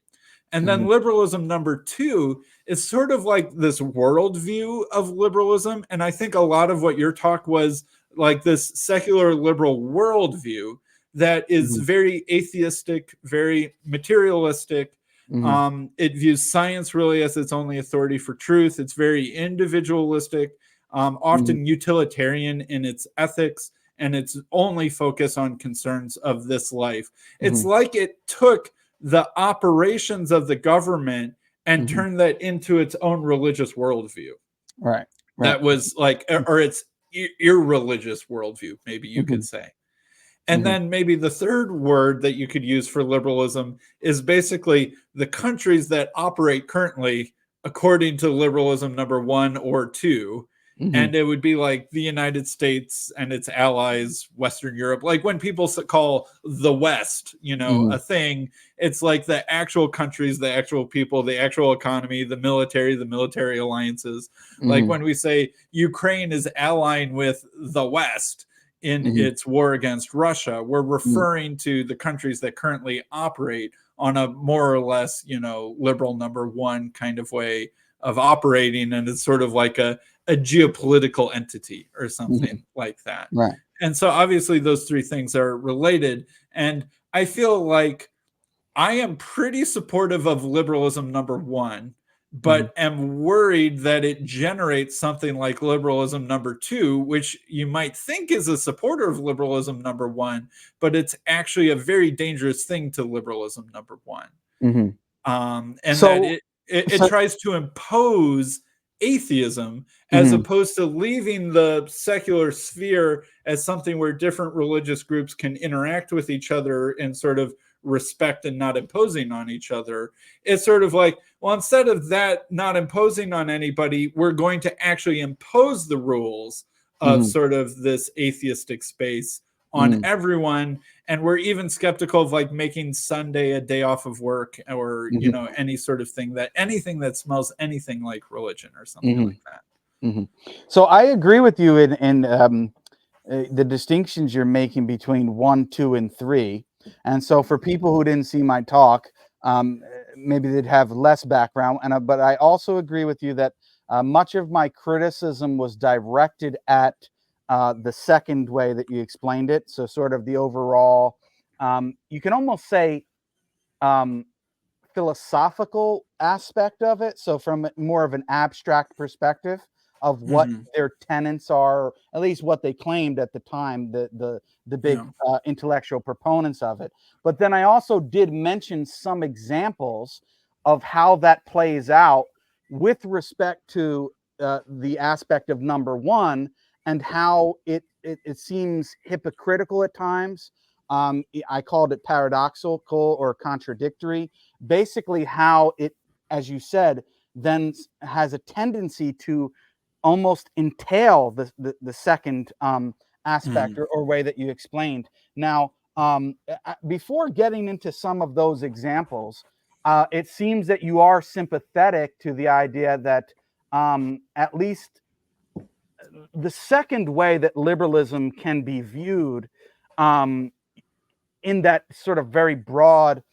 And then Mhm. liberalism number two is sort of like this worldview of liberalism. And I think a lot of what your talk was like this secular liberal worldview that is Mhm. very atheistic, very materialistic. Mhm. It views science really as its only authority for truth. It's very individualistic, Mhm. often utilitarian in its ethics, and its only focus on concerns of this life. It's Mhm. like it took the operations of the government and Mhm. turn that into its own religious worldview. Right. Right. That was like, or its irreligious worldview, maybe you could Mhm. say. And then maybe the third word that you could use for liberalism is basically the countries that operate currently according to liberalism number 1 or 2. And it would be like the United States and its allies, Western Europe. Like when people call the West, a thing, it's like the actual countries, the actual people, the actual economy, the military alliances. Like when we say Ukraine is allying with the West in its war against Russia, we're referring to the countries that currently operate on a more or less, liberal number 1 kind of way of operating. And it's sort of like a geopolitical entity or something like that. Right. And so obviously those 3 things are related. And I feel like I am pretty supportive of liberalism number 1, but am worried that it generates something like liberalism number 2, which you might think is a supporter of liberalism number 1, but it's actually a very dangerous thing to liberalism number 1. And So, that it tries to impose atheism as opposed to leaving the secular sphere as something where different religious groups can interact with each other in sort of respect and not imposing on each other. It's sort of like, well, instead of that not imposing on anybody, we're going to actually impose the rules of sort of this atheistic space on everyone. And we're even skeptical of like making Sunday a day off of work or, any sort of thing anything that smells anything like religion or something like that. So I agree with you in the distinctions you're making between 1, 2, and 3. And so for people who didn't see my talk, maybe they'd have less background. But I also agree with you that much of my criticism was directed at the second way that you explained it. So sort of the overall, you can almost say philosophical aspect of it. So from more of an abstract perspective of what their tenets are, or at least what they claimed at the time, the big intellectual proponents of it. But then I also did mention some examples of how that plays out with respect to the aspect of number 1 and how it seems hypocritical at times. I called it paradoxical or contradictory. Basically, how it, as you said, then has a tendency to almost entail the second aspect or way that you explained. Now, before getting into some of those examples, it seems that you are sympathetic to the idea that at least the second way that liberalism can be viewed in that sort of very broad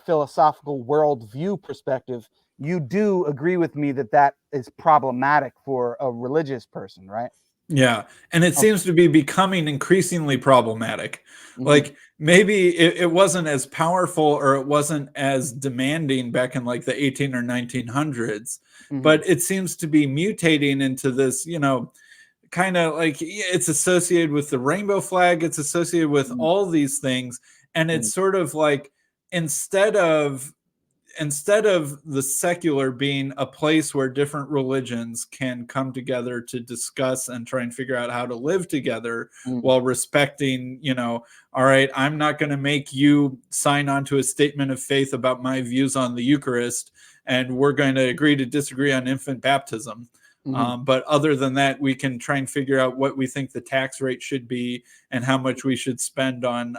philosophical worldview perspective, you do agree with me that that is problematic for a religious person, right? Yeah. And it seems to be becoming increasingly problematic. Like maybe it wasn't as powerful or it wasn't as demanding back in like the 18 or 1900s, but it seems to be mutating into this, kind of like it's associated with the rainbow flag. It's associated with all these things. And it's sort of like, instead of the secular being a place where different religions can come together to discuss and try and figure out how to live together while respecting, all right, I'm not going to make you sign on to a statement of faith about my views on the Eucharist, and we're going to agree to disagree on infant baptism. But other than that, we can try and figure out what we think the tax rate should be and how much we should spend on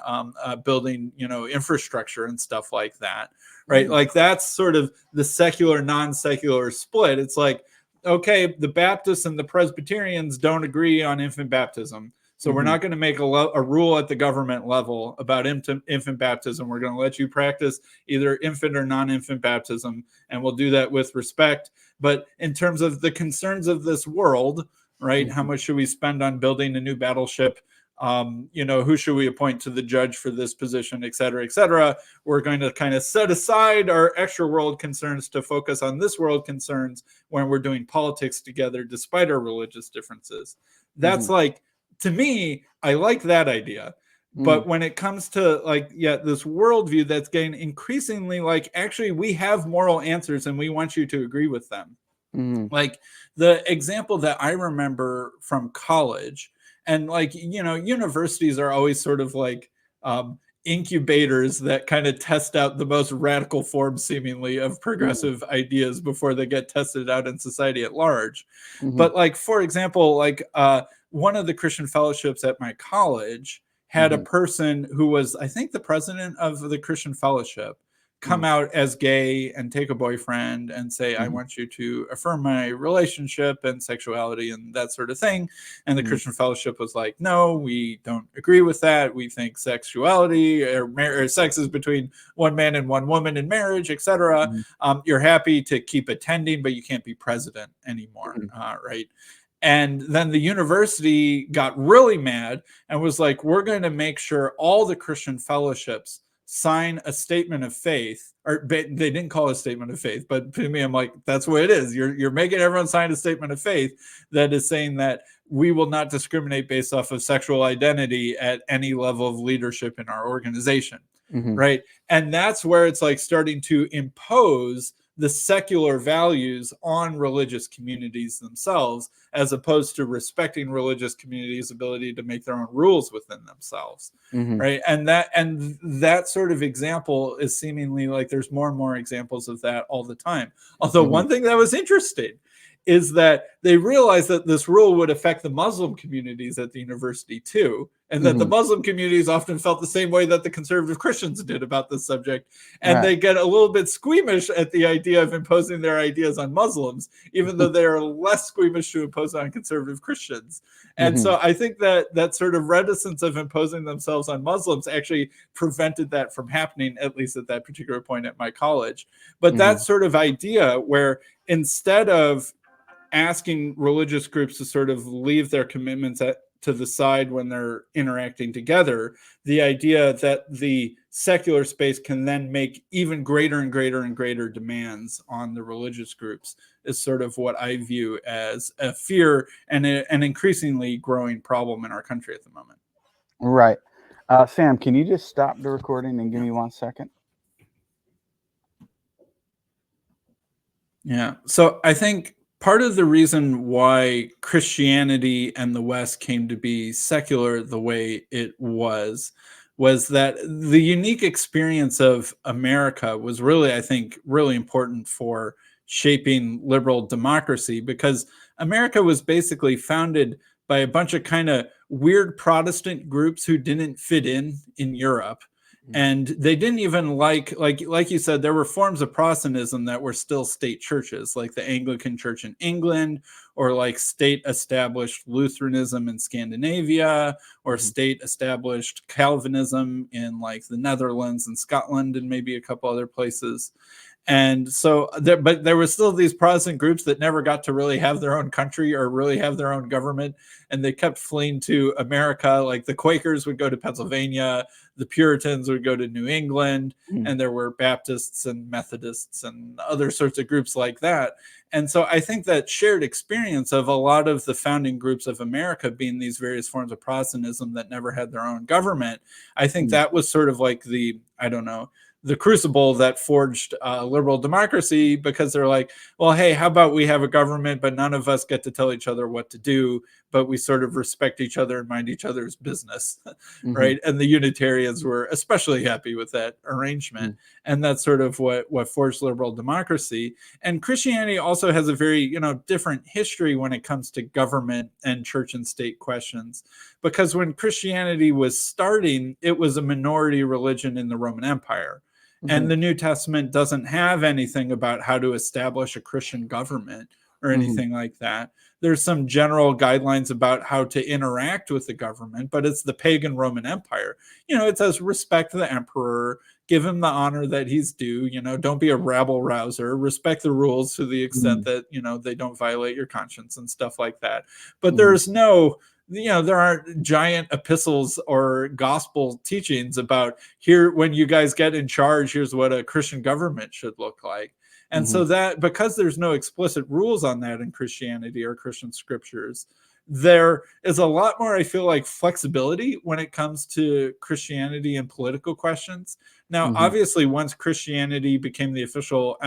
building, infrastructure and stuff like that. Right. Like that's sort of the secular, non-secular split. It's like, okay, the Baptists and the Presbyterians don't agree on infant baptism. So we're not going to make a rule at the government level about infant baptism. We're going to let you practice either infant or non-infant baptism, and we'll do that with respect. But in terms of the concerns of this world, right, how much should we spend on building a new battleship? Who should we appoint to the judge for this position, et cetera, et cetera. We're going to kind of set aside our extra world concerns to focus on this world concerns when we're doing politics together, despite our religious differences. That's like, to me, I like that idea. But when it comes to this worldview that's getting increasingly like, actually, we have moral answers and we want you to agree with them. Like the example that I remember from college, And like, you know, universities are always sort of like incubators that kind of test out the most radical forms seemingly of progressive ideas before they get tested out in society at large. Mhm. But like, for example, like one of the Christian fellowships at my college had a Mhm. person who was, I think, the president of the Christian fellowship come Mhm. out as gay and take a boyfriend and say, I Mhm. want you to affirm my relationship and sexuality and that sort of thing. And the Mhm. Christian fellowship was like, no, we don't agree with that. We think sexuality or sex is between one man and one woman in marriage, etc. Mhm. You're happy to keep attending, but you can't be president anymore, Mhm. right? And then the university got really mad and was like, we're going to make sure all the Christian fellowships sign a statement of faith. Or they didn't call it a statement of faith, but to me, I'm like, that's what it is. You're making everyone sign a statement of faith that is saying that we will not discriminate based off of sexual identity at any level of leadership in our organization. Mhm. Right. And that's where it's like starting to impose the secular values on religious communities themselves, as opposed to respecting religious communities' ability to make their own rules within themselves. Mhm. Right. And that sort of example is seemingly like there's more and more examples of that all the time. Although Mhm. one thing that was interesting is that they realized that this rule would affect the Muslim communities at the university too, and that the Mhm. Muslim communities often felt the same way that the conservative Christians did about this subject. And Right. they get a little bit squeamish at the idea of imposing their ideas on Muslims, even though they are less squeamish to impose on conservative Christians. And Mhm. so I think that that sort of reticence of imposing themselves on Muslims actually prevented that from happening, at least at that particular point at my college. But that Mhm. sort of idea where instead of asking religious groups to sort of leave their commitments to the side when they're interacting together, the idea that the secular space can then make even greater and greater and greater demands on the religious groups is sort of what I view as a fear and an increasingly growing problem in our country at the moment. Right. Sam, can you just stop the recording and give Yeah. me 1 second? Yeah. So I think part of the reason why Christianity and the West came to be secular the way it was that the unique experience of America was really, I think, really important for shaping liberal democracy, because America was basically founded by a bunch of kind of weird Protestant groups who didn't fit in Europe, Mhm. and they didn't even like you said, there were forms of Protestantism that were still state churches, like the Anglican Church in England, or like state established Lutheranism in Scandinavia, or Mhm. state established Calvinism in like the Netherlands and Scotland and maybe a couple other places. And so but there were still these Protestant groups that never got to really have their own country or really have their own government, and they kept fleeing to America. Like the Quakers would go to Pennsylvania, the Puritans would go to New England, Mhm. and there were Baptists and Methodists and other sorts of groups like that. And so I think that shared experience of a lot of the founding groups of America being these various forms of Protestantism that never had their own government, I think Mhm. that was sort of like the, I don't know, the crucible that forged liberal democracy, because they're like, well, hey, how about we have a government, but none of us get to tell each other what to do, but we sort of respect each other and mind each other's business, Mhm. right? And the Unitarians were especially happy with that arrangement, Mhm. and that's sort of what forged liberal democracy. And Christianity also has a very different history when it comes to government and church and state questions, because when Christianity was starting, it was a minority religion in the Roman Empire. And Mhm. the New Testament doesn't have anything about how to establish a Christian government or Mhm. anything like that. There's some general guidelines about how to interact with the government, but it's the pagan Roman Empire. It says respect the emperor, give him the honor that he's due, don't be a rabble rouser, respect the rules to the extent Mhm. that, they don't violate your conscience and stuff like that. But Mhm. there's no, there aren't giant epistles or gospel teachings about, here, when you guys get in charge, here's what a Christian government should look like. And so Mhm. that, because there's no explicit rules on that in Christianity or Christian scriptures, there is a lot more, I feel like, flexibility when it comes to Christianity and political questions. Now, Mhm. obviously, once Christianity became the official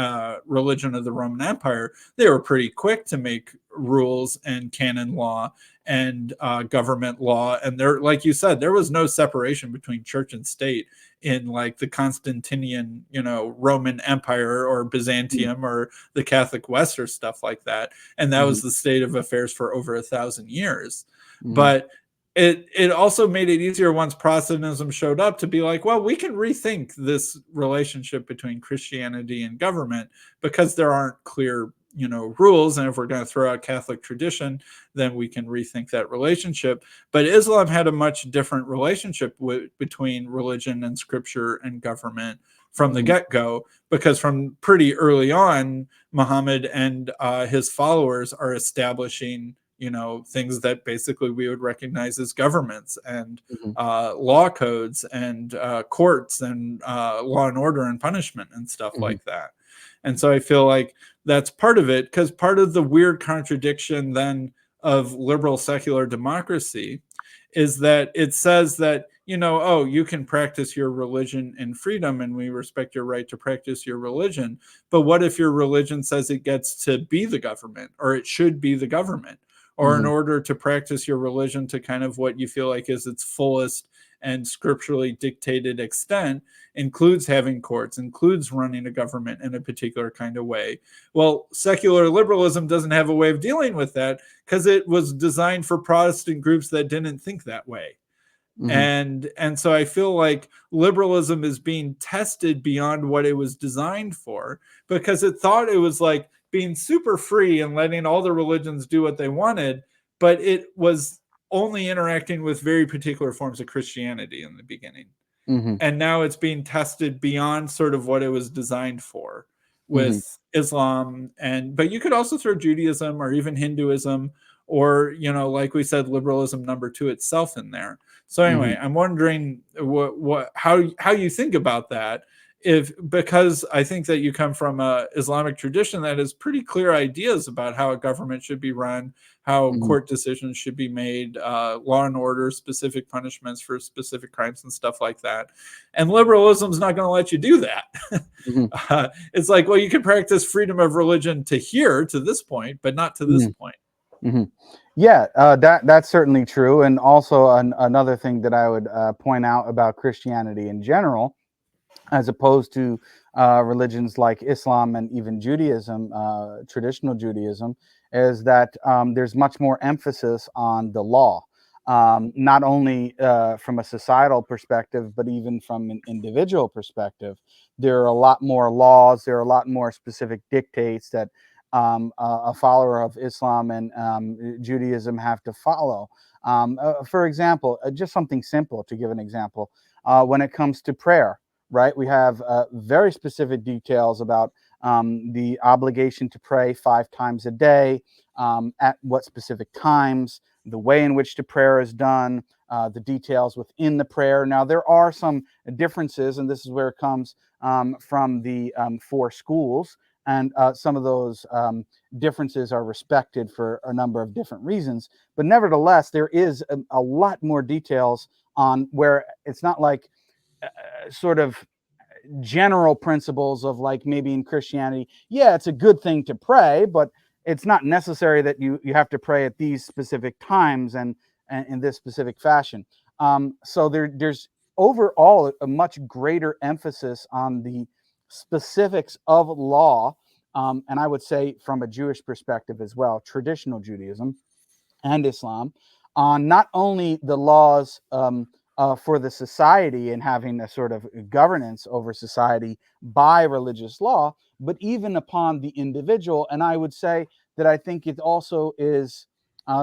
religion of the Roman Empire, they were pretty quick to make rules and canon law and government law. And there, like you said, there was no separation between church and state in like the Constantinian, Roman Empire or Byzantium or the Catholic West or stuff like that. And that was the state of affairs for over 1,000 years. But it also made it easier once Protestantism showed up to be like, well, we can rethink this relationship between Christianity and government because there aren't clear rules, and if we're going to throw out Catholic tradition, then we can rethink that relationship. But Islam had a much different relationship between religion and scripture and government from the get-go, because from pretty early on, Muhammad and his followers are establishing things that basically we would recognize as governments and law codes and courts and law and order and punishment and stuff like that. And so I feel like that's part of it, because part of the weird contradiction then of liberal secular democracy is that it says that, oh, you can practice your religion in freedom and we respect your right to practice your religion. But what if your religion says it gets to be the government, or it should be the government? Or in order to practice your religion to kind of what you feel like is its fullest and scripturally dictated extent includes having courts, includes running a government in a particular kind of way. Well, secular liberalism doesn't have a way of dealing with that because it was designed for Protestant groups that didn't think that way. And so I feel like liberalism is being tested beyond what it was designed for, because it thought it was like being super free and letting all the religions do what they wanted, but it was only interacting with very particular forms of Christianity in the beginning. And now it's being tested beyond sort of what it was designed for with Islam. But you could also throw Judaism or even Hinduism, or, like we said, liberalism number 2 itself in there. So anyway, I'm wondering how you think about that, because I think that you come from a Islamic tradition that has pretty clear ideas about how a government should be run, how court decisions should be made, law and order, specific punishments for specific crimes and stuff like that. And liberalism is not going to let you do that. It's like, well, you can practice freedom of religion to this point, but not to this point. Yeah, that's certainly true. And also another thing that I would point out about Christianity in general, as opposed to religions like Islam and even Judaism, traditional Judaism, is that there's much more emphasis on the law, not only from a societal perspective, but even from an individual perspective. There are a lot more laws, there are a lot more specific dictates that a follower of Islam and Judaism have to follow. For example, just something simple to give an example, when it comes to prayer, right? We have very specific details about the obligation to pray 5 times a day, at what specific times, the way in which the prayer is done, the details within the prayer. Now, there are some differences, and this is where it comes from the 4 schools. And some of those differences are respected for a number of different reasons. But nevertheless, there is a lot more details on where it's not like sort of general principles of like maybe in Christianity, yeah, it's a good thing to pray, but it's not necessary that you have to pray at these specific times and in this specific fashion. So there's overall a much greater emphasis on the specifics of law, and I would say from a Jewish perspective as well, traditional Judaism and Islam, on not only the laws for the society and having a sort of governance over society by religious law, but even upon the individual. And I would say that I think it also is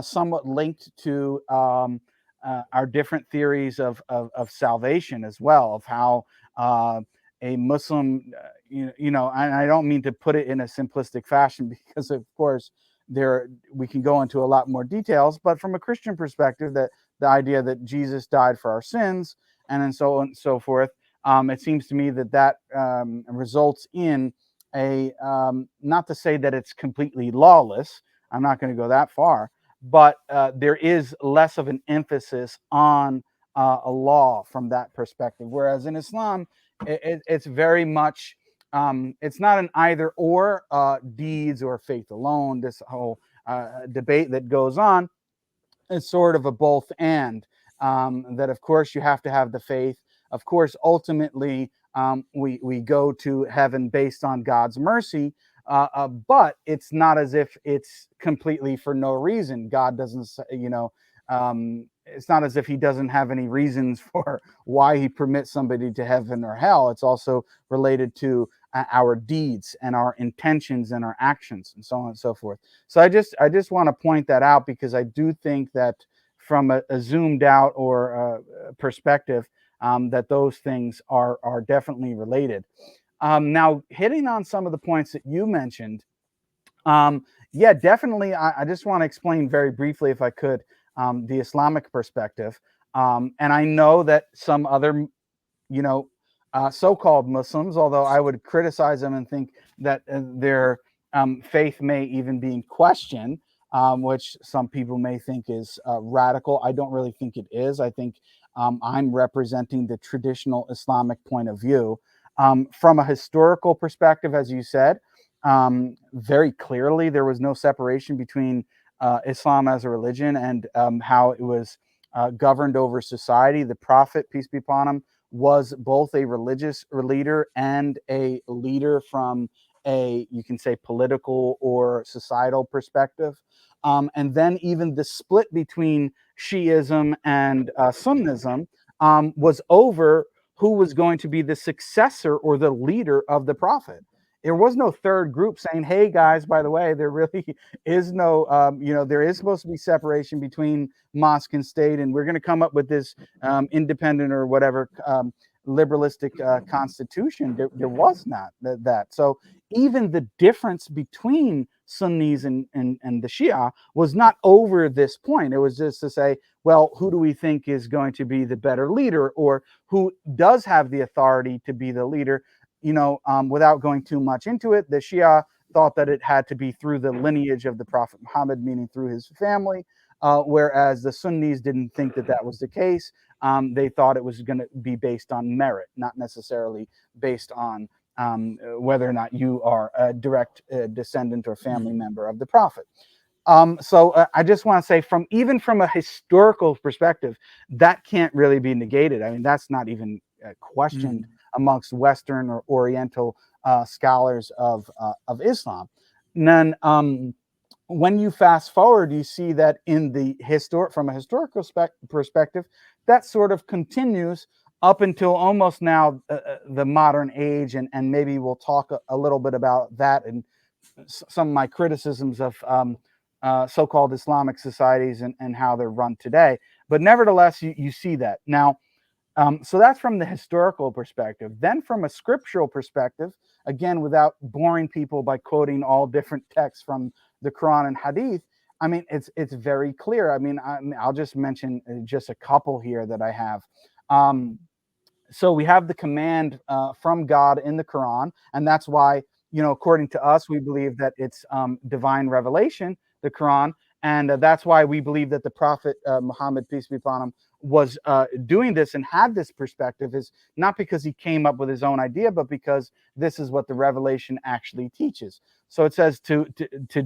somewhat linked to our different theories of salvation as well, of how a Muslim, and I don't mean to put it in a simplistic fashion, because of course we can go into a lot more details, but from a Christian perspective, that the idea that Jesus died for our sins and so on and so forth, it seems to me that results in a not to say that it's completely lawless, I'm not going to go that far, but there is less of an emphasis on a law from that perspective, whereas in Islam it's very much it's not an either or, deeds or faith alone, this whole debate that goes on. is sort of a both and, that of course you have to have the faith. Of course, ultimately, we go to heaven based on God's mercy, but it's not as if it's completely for no reason. God doesn't, it's not as if he doesn't have any reasons for why he permits somebody to heaven or hell. It's also related to our deeds and our intentions and our actions and so on and so forth. So I just want to point that out, because I do think that from a zoomed out or perspective, that those things are definitely related. Now, hitting on some of the points that you mentioned, yeah, definitely. I just want to explain very briefly, if I could, the Islamic perspective. And I know that some other, you know, so-called Muslims, although I would criticize them and think that their faith may even be in question, which some people may think is radical. I don't really think it is. I think I'm representing the traditional Islamic point of view. From a historical perspective, as you said, very clearly there was no separation between Islam as a religion and how it was governed over society. The Prophet, peace be upon him, was both a religious leader and a leader from a, you can say, political or societal perspective. And then even the split between Shiism and Sunnism was over who was going to be the successor or the leader of the Prophet. There was no third group saying, hey guys, by the way, there really is no, there is supposed to be separation between mosque and state, and we're going to come up with this independent or whatever liberalistic constitution. There was not that. So even the difference between Sunnis and the Shia was not over this point. It was just to say, well, who do we think is going to be the better leader, or who does have the authority to be the leader? Without going too much into it, the Shia thought that it had to be through the lineage of the Prophet Muhammad, meaning through his family, whereas the Sunnis didn't think that that was the case. They thought it was going to be based on merit, not necessarily based on whether or not you are a direct descendant or family member of the Prophet. So I just want to say, even from a historical perspective, that can't really be negated. I mean, that's not even questioned amongst Western or Oriental scholars of Islam. And then when you fast forward, you see that in the from a historical perspective, that sort of continues up until almost now the modern age, and maybe we'll talk a little bit about that and some of my criticisms of so-called Islamic societies and how they're run today. But nevertheless, you see that. Now, so that's from the historical perspective. Then from a scriptural perspective, again, without boring people by quoting all different texts from the Quran and Hadith, I mean, it's very clear. I mean, I'll just mention just a couple here that I have. So we have the command from God in the Quran, and that's why, according to us, we believe that it's divine revelation, the Quran, and that's why we believe that the Prophet Muhammad, peace be upon him, was doing this and had this perspective, is not because he came up with his own idea, but because this is what the revelation actually teaches. So it says to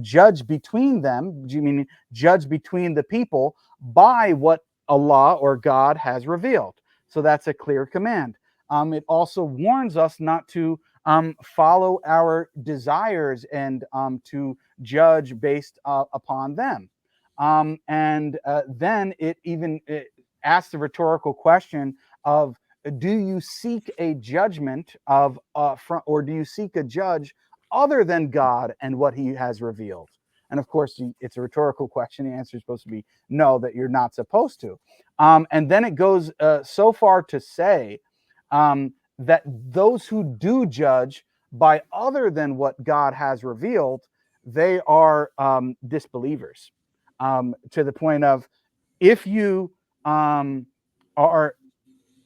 judge between them, meaning judge between the people by what Allah or God has revealed. So that's a clear command. It also warns us not to follow our desires and to judge based upon them. And then it even asks the rhetorical question of, do you seek a judgment or do you seek a judge other than God and what he has revealed? And of course, it's a rhetorical question. The answer is supposed to be no, that you're not supposed to. And then it goes so far to say that those who do judge by other than what God has revealed, they are disbelievers, to the point of, if you are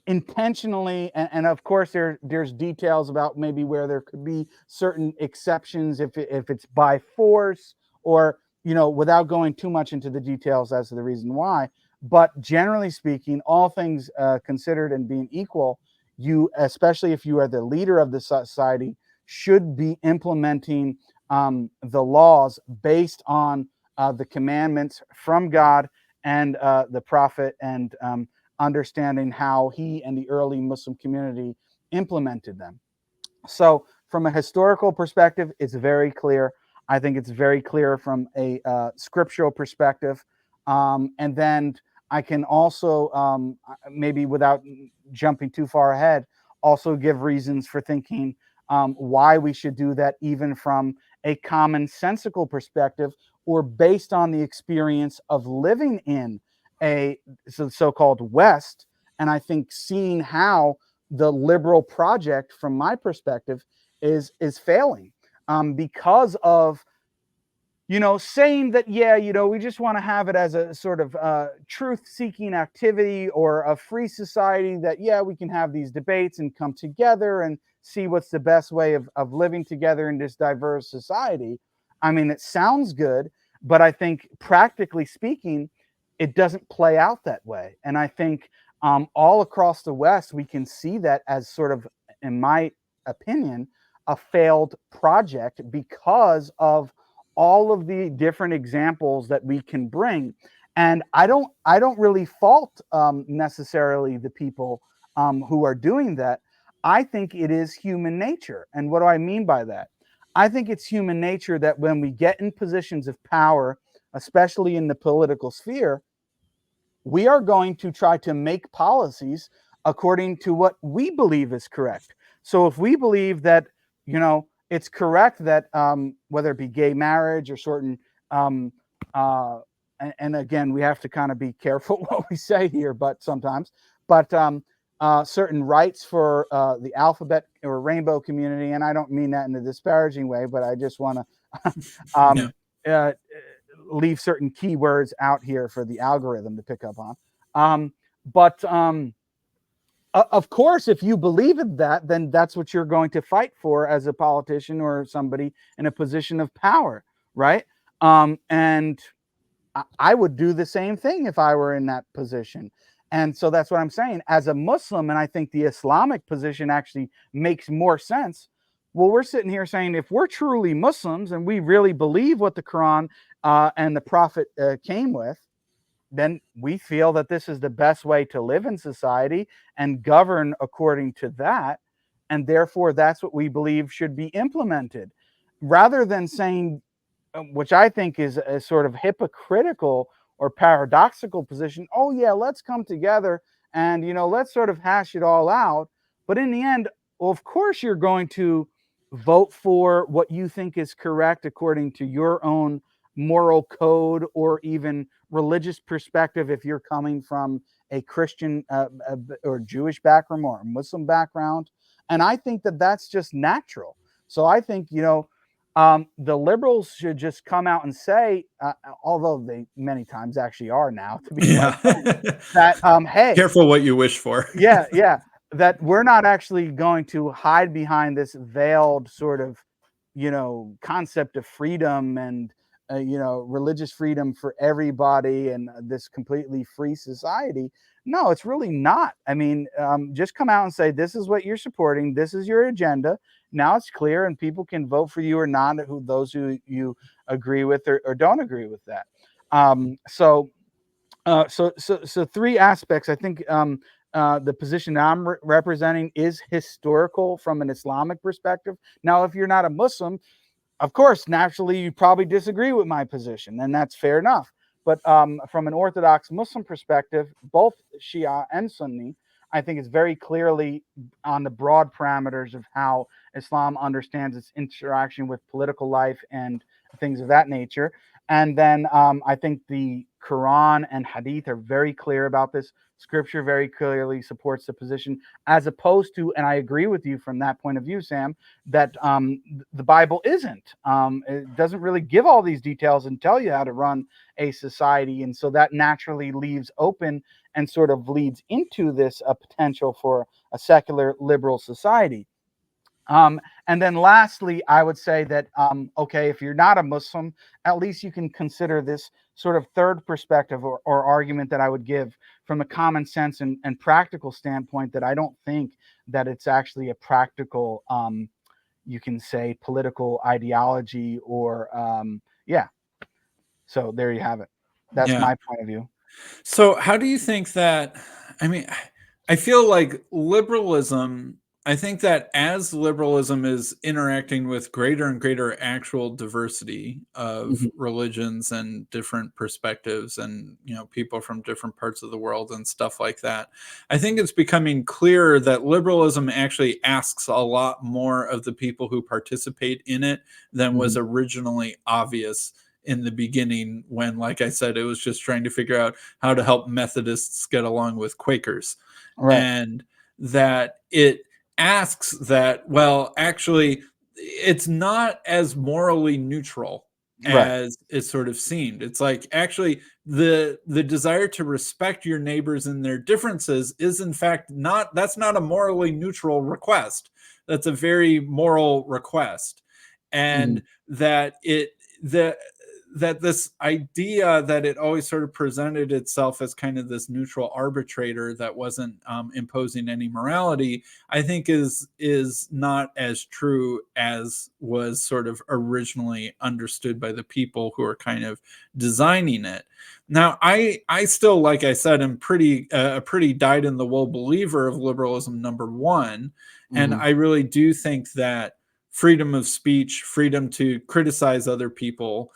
intentionally, and of course there's details about maybe where there could be certain exceptions if it's by force, or without going too much into the details as to the reason why, but generally speaking, all things considered and being equal, you, especially if you are the leader of the society, should be implementing the laws based on the commandments from God and the Prophet, and understanding how he and the early Muslim community implemented them. So from a historical perspective, it's very clear. I think it's very clear from a scriptural perspective. And then I can also, maybe without jumping too far ahead, also give reasons for thinking why we should do that, even from a commonsensical perspective, or based on the experience of living in a so-called West. And I think seeing how the liberal project, from my perspective, is failing because of, saying that, yeah, we just want to have it as a sort of truth-seeking activity, or a free society, that, yeah, we can have these debates and come together and see what's the best way of living together in this diverse society. I mean, it sounds good, but I think practically speaking, it doesn't play out that way. And I think all across the West, we can see that as sort of, in my opinion, a failed project, because of all of the different examples that we can bring. And I don't really fault necessarily the people who are doing that. I think it is human nature. And what do I mean by that? I think it's human nature that when we get in positions of power, especially in the political sphere, we are going to try to make policies according to what we believe is correct. So if we believe that, it's correct that whether it be gay marriage or certain, um, and again, we have to kind of be careful what we say here, but sometimes, but certain rights for the alphabet or rainbow community, and I don't mean that in a disparaging way, but I just want to leave certain keywords out here for the algorithm to pick up on. But of course, if you believe in that, then that's what you're going to fight for as a politician or somebody in a position of power, right? And I would do the same thing if I were in that position. And so that's what I'm saying. As a Muslim, and I think the Islamic position actually makes more sense. Well, we're sitting here saying, if we're truly Muslims and we really believe what the Quran and the Prophet came with, then we feel that this is the best way to live in society and govern according to that. And therefore, that's what we believe should be implemented. Rather than saying, which I think is a sort of hypocritical or paradoxical position, oh, yeah, let's come together and, let's sort of hash it all out. But in the end, well, of course, you're going to vote for what you think is correct according to your own moral code, or even religious perspective, if you're coming from a Christian or Jewish background or a Muslim background. And I think that that's just natural. So I think, the liberals should just come out and say, although they many times actually are now, to be quite frank, that, hey, careful what you wish for. yeah, that we're not actually going to hide behind this veiled sort of, concept of freedom and, religious freedom for everybody, and this completely free society. No, it's really not. I mean, just come out and say, this is what you're supporting. This is your agenda. Now it's clear, and people can vote for you or not, those who you agree with or don't agree with that. So three aspects. I think the position that I'm representing is historical from an Islamic perspective. Now, if you're not a Muslim, of course, naturally, you probably disagree with my position, and that's fair enough. But from an Orthodox Muslim perspective, both Shia and Sunni, I think it's very clearly on the broad parameters of how Islam understands its interaction with political life and things of that nature. And then I think the Quran and Hadith are very clear about this. Scripture very clearly supports the position, as opposed to, and I agree with you from that point of view, Sam, that the Bible isn't. It doesn't really give all these details and tell you how to run a society. And so that naturally leaves open and sort of leads into this potential for a secular liberal society. And then lastly, I would say that, okay, if you're not a Muslim, at least you can consider this sort of third perspective or argument that I would give from a common sense and practical standpoint, that I don't think that it's actually a practical, you can say, political ideology or, yeah. So there you have it. That's my point of view. So, how do you think that? I mean, I feel like liberalism, I think that as liberalism is interacting with greater and greater actual diversity of Mhm. religions and different perspectives and, people from different parts of the world and stuff like that, I think it's becoming clearer that liberalism actually asks a lot more of the people who participate in it than was Mhm. originally obvious in the beginning when, like I said, it was just trying to figure out how to help Methodists get along with Quakers. Right. And that it asks that, well, actually, it's not as morally neutral Right. as it sort of seemed. It's like actually the desire to respect your neighbors and their differences is in fact not that's not a morally neutral request. That's a very moral request. Mhm. And that it the that this idea that it always sort of presented itself as kind of this neutral arbitrator that wasn't imposing any morality, I think is not as true as was sort of originally understood by the people who are kind of designing it. Now, I still, like I said, am a pretty dyed in the wool believer of liberalism number one, and Mhm. I really do think that freedom of speech, freedom to criticize other people,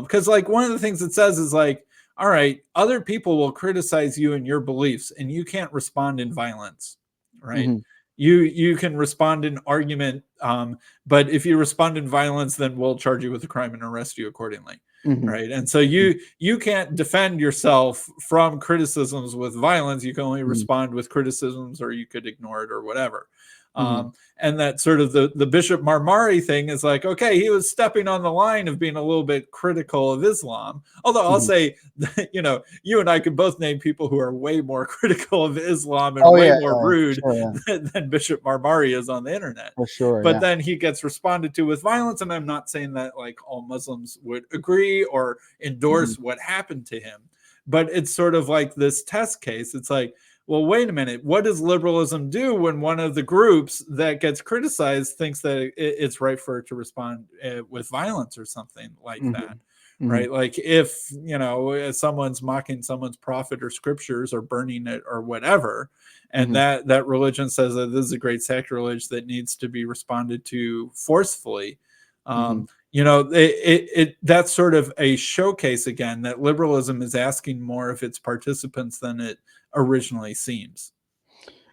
because like one of the things it says is like, all right, other people will criticize you and your beliefs, and you can't respond in violence, right? Mhm. You can respond in argument, but if you respond in violence, then we'll charge you with a crime and arrest you accordingly, Mhm. right? And so Mhm. you can't defend yourself from criticisms with violence. You can only Mhm. respond with criticisms, or you could ignore it or whatever. Mhm. And that sort of the Bishop Marmari thing is like, okay, he was stepping on the line of being a little bit critical of Islam. Although I'll Mhm. say, you and I could both name people who are way more critical of Islam and Oh way yeah, more yeah, for rude sure, yeah, than Bishop Marmari is on the internet. for sure, But yeah. then he gets responded to with violence. And I'm not saying that like all Muslims would agree or Mhm. endorse what happened to him, but it's sort of like this test case. It's like, well, wait a minute. What does liberalism do when one of the groups that gets criticized thinks that it's right for it to respond with violence or something like that? Mhm. Mhm. Right. Like if, someone's mocking someone's prophet or scriptures or burning it or whatever, and Mhm. that religion says that this is a great sacrilege that needs to be responded to forcefully. Mhm. That's sort of a showcase again that liberalism is asking more of its participants than it originally seems.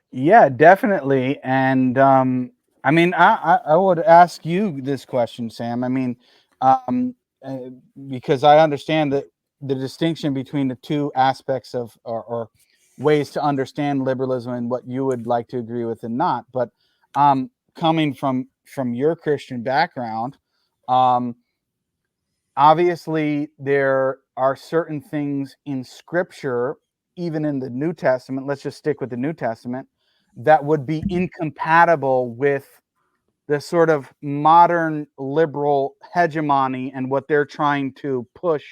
Yeah, definitely. And I mean, I would ask you this question, Sam. I mean, um, uh, because I understand that the distinction between the two aspects of or ways to understand liberalism and what you would like to agree with and not. But coming from your Christian background, um, obviously there are certain things in Scripture, even in the New Testament. Let's just stick with the New Testament, that would be incompatible with the sort of modern liberal hegemony and what they're trying to push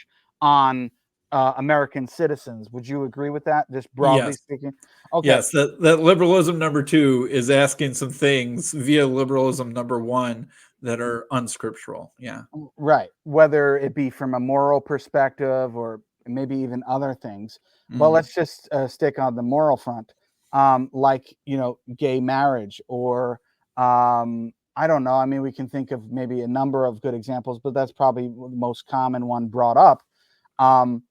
on American citizens. Would you agree with that, just broadly Yes. speaking? Okay. Yes, that liberalism number two is asking some things via liberalism number one that are unscriptural. Yeah. Right. Whether it be from a moral perspective or maybe even other things. But Mm. let's just stick on the moral front, like, gay marriage or I don't know. I mean, we can think of maybe a number of good examples, but that's probably the most common one brought up. Um,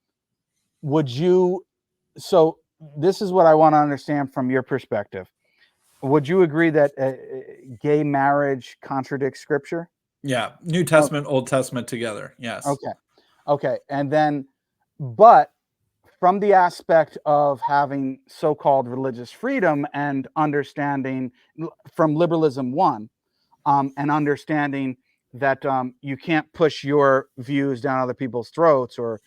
would you? So, this is what I want to understand from your perspective. Would you agree that gay marriage contradicts scripture? Yeah. New Oh, Testament, Old Testament together. Yes. okay. Okay. And then, but from the aspect of having so-called religious freedom and understanding from liberalism one, and understanding that you can't push your views down other people's throats or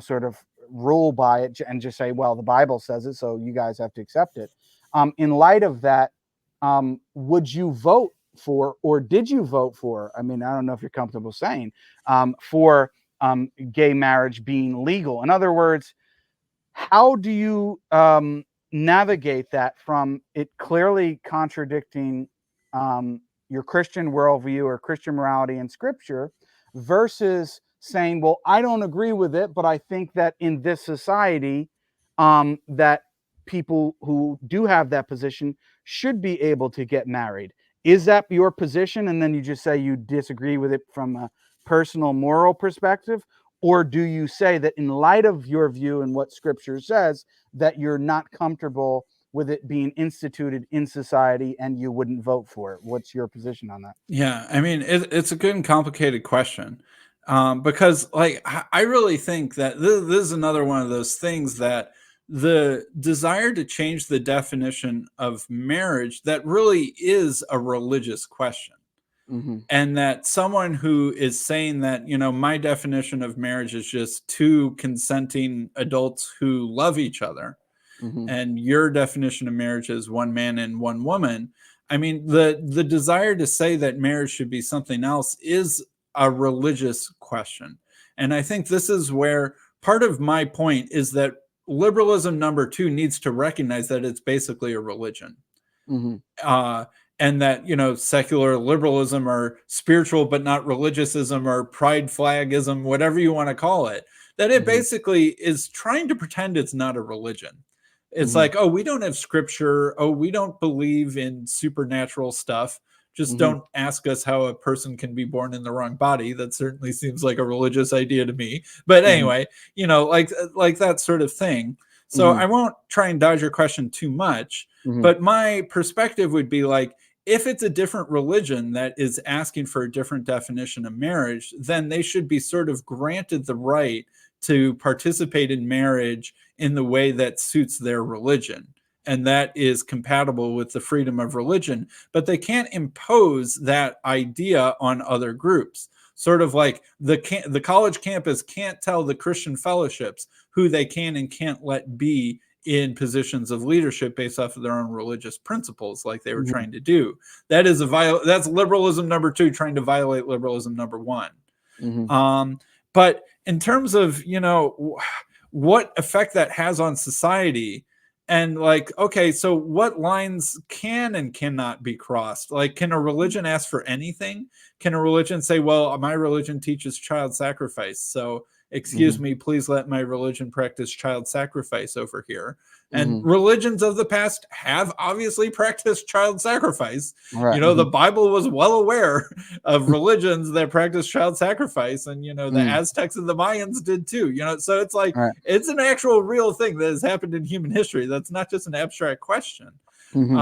sort of rule by it and just say, well, the Bible says it, so you guys have to accept it. In light of that, would you vote for, or did you vote for, I mean, I don't know if you're comfortable saying, for gay marriage being legal? In other words, how do you navigate that from it clearly contradicting your Christian worldview or Christian morality in Scripture versus saying, well, I don't agree with it, but I think that in this society, that people who do have that position should be able to get married. Is that your position? And then you just say you disagree with it from a personal moral perspective? Or do you say that in light of your view and what scripture says, that you're not comfortable with it being instituted in society and you wouldn't vote for it? What's your position on that? Yeah, I mean, it's a good and complicated question, because, like, I really think that this is another one of those things that the desire to change the definition of marriage that really is a religious question, Mm-hmm. and that someone who is saying that, my definition of marriage is just two consenting adults who love each other, Mm-hmm. and your definition of marriage is one man and one woman. I mean, the desire to say that marriage should be something else is a religious question. And I think this is where part of my point is that liberalism number two needs to recognize that it's basically a religion. Mm-hmm. uh, and that, secular liberalism or spiritual but not religiousism or pride flagism, whatever you want to call it, that it Mm-hmm. basically is trying to pretend it's not a religion. It's Mm-hmm. like, oh, we don't have scripture. Oh, we don't believe in supernatural stuff. Just Mm-hmm. don't ask us how a person can be born in the wrong body. That certainly seems like a religious idea to me. But Mm-hmm. anyway, like that sort of thing. So Mm-hmm. I won't try and dodge your question too much, Mm-hmm. but my perspective would be like, if it's a different religion that is asking for a different definition of marriage, then they should be sort of granted the right to participate in marriage in the way that suits their religion. And that is compatible with the freedom of religion. But they can't impose that idea on other groups. Sort of like the college campus can't tell the Christian fellowships who they can and can't let be in positions of leadership based off of their own religious principles, like they were Mm-hmm. trying to do. That's liberalism number two, trying to violate liberalism number one. Mm-hmm. But in terms of, what effect that has on society, and like, okay, so what lines can and cannot be crossed? Like, can a religion ask for anything? Can a religion say, well, my religion teaches child sacrifice, so excuse Mm-hmm. me, please let my religion practice child sacrifice over here? And Mm-hmm. religions of the past have obviously practiced child sacrifice. Right. The Mm-hmm. Bible was well aware of religions that practice child sacrifice, and the Mm. Aztecs and the Mayans did too. So it's like, Right. it's an actual real thing that has happened in human history. That's not just an abstract question. Mm-hmm.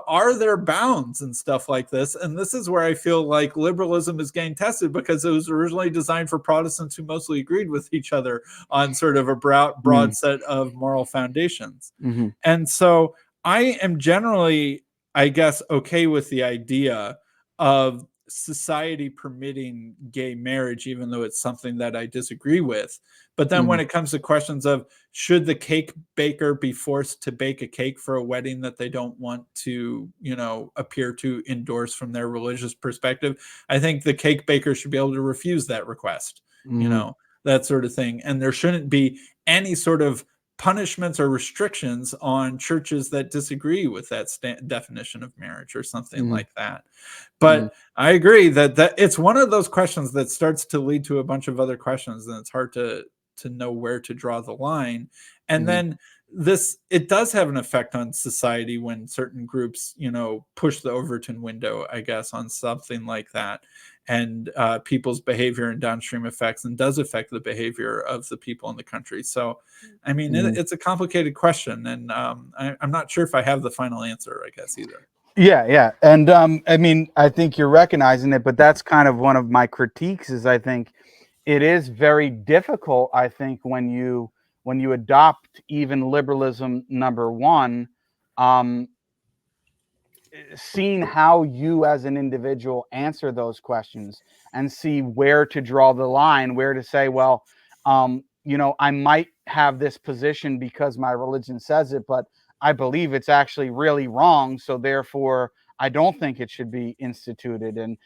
Are there bounds and stuff like this? And this is where I feel like liberalism is getting tested, because it was originally designed for Protestants who mostly agreed with each other on sort of a broad set of moral foundations. Mm-hmm. And so I am generally, I guess, okay with the idea of society permitting gay marriage, even though it's something that I disagree with. But then when Mm-hmm. it comes to questions of, should the cake baker be forced to bake a cake for a wedding that they don't want to, appear to endorse from their religious perspective, I think the cake baker should be able to refuse that request, Mm-hmm. that sort of thing. And there shouldn't be any sort of punishments or restrictions on churches that disagree with that definition of marriage or something Mm-hmm. like that. Mm-hmm. But I agree that it's one of those questions that starts to lead to a bunch of other questions, and it's hard to know where to draw the line. And Mm-hmm. then it does have an effect on society when certain groups, push the Overton window, I guess, on something like that, and people's behavior and downstream effects, and does affect the behavior of the people in the country. So, I mean, Mm-hmm. it's a complicated question, and I'm not sure if I have the final answer, I guess, either. Yeah. And I mean, I think you're recognizing it, but that's kind of one of my critiques is I think it is very difficult, I think, when you adopt even liberalism number one, um, seeing how you as an individual answer those questions and see where to draw the line, where to say, well, I might have this position because my religion says it, but I believe it's actually really wrong. So therefore, I don't think it should be instituted. And,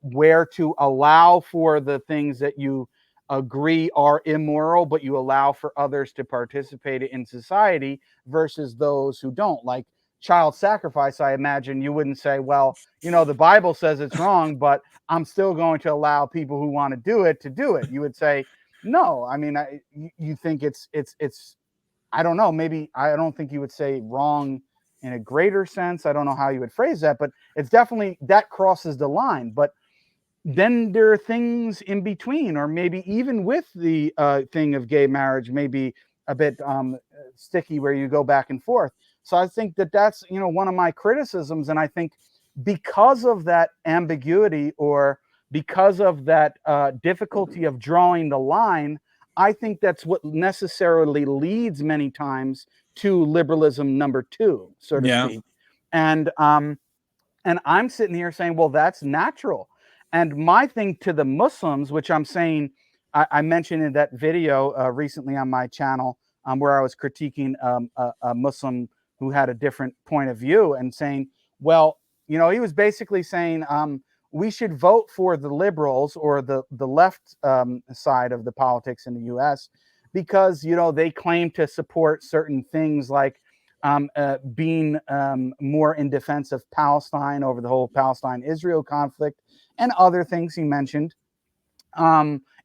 where to allow for the things that you agree are immoral, but you allow for others to participate in society versus those who don't. Like child sacrifice, I imagine you wouldn't say, well, the Bible says it's wrong, but I'm still going to allow people who want to do it to do it. You would say, no. I mean, you think it's I don't know, maybe I don't think you would say wrong in a greater sense. I don't know how you would phrase that, but it's definitely that crosses the line. But then there are things in between, or maybe even with the thing of gay marriage, maybe a bit sticky where you go back and forth. So I think that that's, one of my criticisms. And I think because of that ambiguity, or because of that difficulty of drawing the line, I think that's what necessarily leads many times to liberalism number two, so to Yeah. speak. And I'm sitting here saying, well, that's natural. And my thing to the Muslims, which I'm saying, I mentioned in that video recently on my channel, where I was critiquing a Muslim who had a different point of view, and saying, well, he was basically saying we should vote for the liberals, or the left side of the politics in the US, because, they claim to support certain things like being more in defense of Palestine over the whole Palestine-Israel conflict, and other things he mentioned,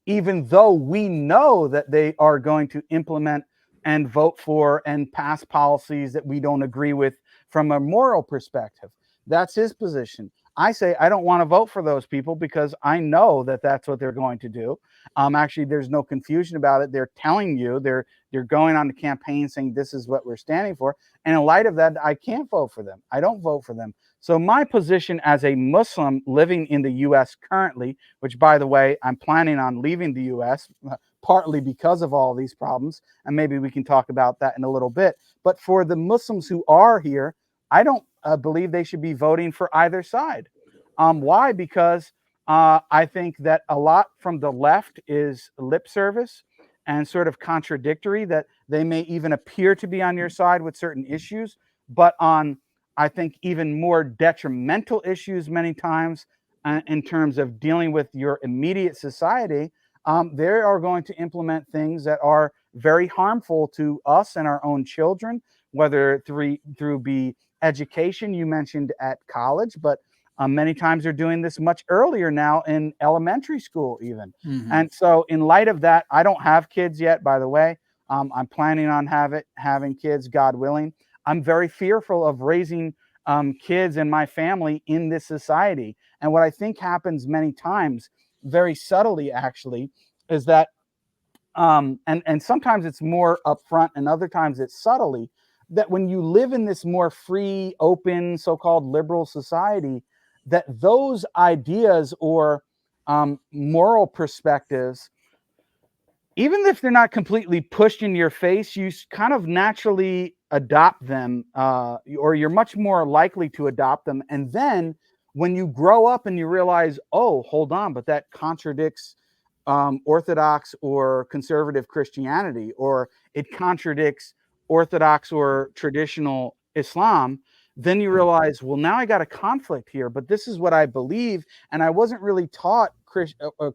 even though we know that they are going to implement and vote for and pass policies that we don't agree with from a moral perspective. That's his position. I say I don't want to vote for those people because I know that that's what they're going to do. Actually, there's no confusion about it. They're telling you, they're going on the campaign saying this is what we're standing for. And in light of that, I can't vote for them. I don't vote for them. So my position as a Muslim living in the US currently, which, by the way, I'm planning on leaving the US partly because of all these problems, and maybe we can talk about that in a little bit. But for the Muslims who are here, I don't believe they should be voting for either side. Why? Because I think that a lot from the left is lip service and sort of contradictory, that they may even appear to be on your side with certain issues, but on, I think, even more detrimental issues many times in terms of dealing with your immediate society, they are going to implement things that are very harmful to us and our own children, whether through be education, you mentioned at college, but many times they're doing this much earlier now in elementary school even. Mm-hmm. And so in light of that, I don't have kids yet, by the way. I'm planning on having kids, God willing. I'm very fearful of raising kids and my family in this society. And what I think happens many times, very subtly actually, is that, and sometimes it's more upfront and other times it's subtly, that when you live in this more free, open, so-called liberal society, that those ideas or moral perspectives, even if they're not completely pushed in your face, you kind of naturally adopt them, or you're much more likely to adopt them. And then when you grow up and you realize, oh, hold on, but that contradicts Orthodox or conservative Christianity, or it contradicts Orthodox or traditional Islam, then you realize, well, now I got a conflict here, but this is what I believe, and I wasn't really taught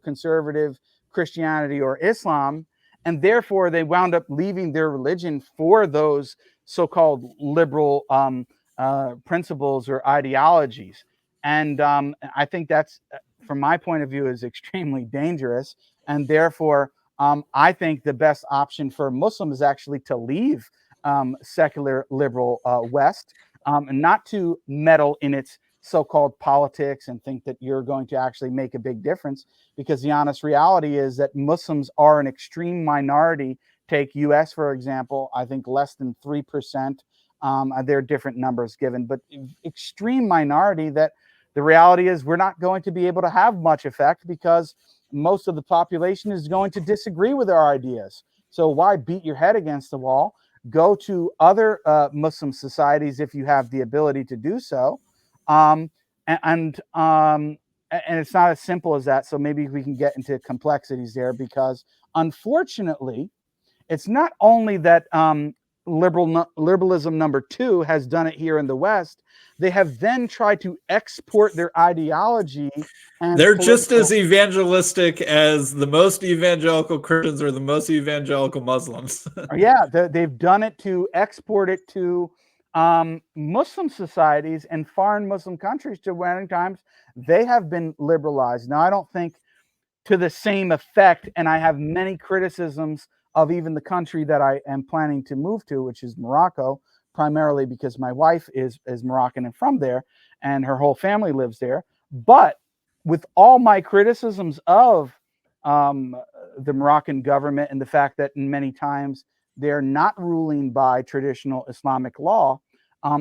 conservative Christianity or Islam, and therefore they wound up leaving their religion for those so-called liberal principles or ideologies. And I think that's, from my point of view, is extremely dangerous. And therefore, I think the best option for Muslims is actually to leave secular liberal West, and not to meddle in its so-called politics and think that you're going to actually make a big difference, because the honest reality is that Muslims are an extreme minority. Take US, for example, I think less than 3%. There are different numbers given, but extreme minority, that the reality is we're not going to be able to have much effect because most of the population is going to disagree with our ideas. So why beat your head against the wall? Go to other Muslim societies if you have the ability to do so. And it's not as simple as that. So maybe we can get into complexities there, because unfortunately, it's not only that liberalism number two has done it here in the West. They have then tried to export their ideology. And they're just as evangelistic as the most evangelical Christians or the most evangelical Muslims. Yeah, they've done it to export it to Muslim societies and foreign Muslim countries, to many times they have been liberalized. Now, I don't think to the same effect, and I have many criticisms of even the country that I am planning to move to, which is Morocco, primarily because my wife is Moroccan and from there, and her whole family lives there. But with all my criticisms of the Moroccan government and the fact that many times they're not ruling by traditional Islamic law,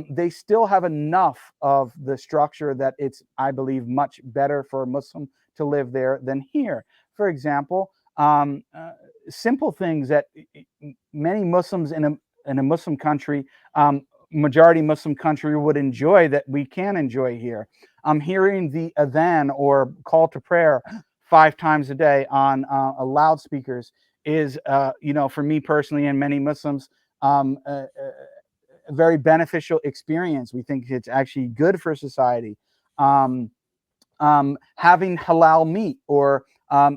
they still have enough of the structure that it's, I believe, much better for a Muslim to live there than here. For example, simple things that many Muslims in a Muslim country, majority Muslim country, would enjoy that we can enjoy here. Hearing the adhan or call to prayer 5 times a day on loudspeakers is, for me personally and many Muslims, a very beneficial experience. We think it's actually good for society. Having halal meat or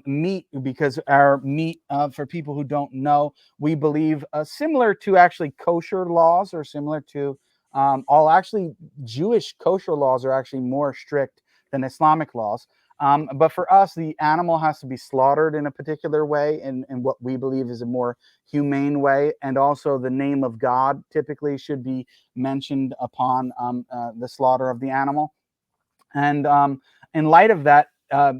meat, because our meat, for people who don't know, we believe similar to actually kosher laws, or similar to all actually Jewish kosher laws are actually more strict than Islamic laws. But for us, the animal has to be slaughtered in a particular way, in what we believe is a more humane way. And also the name of God typically should be mentioned upon the slaughter of the animal. And in light of that,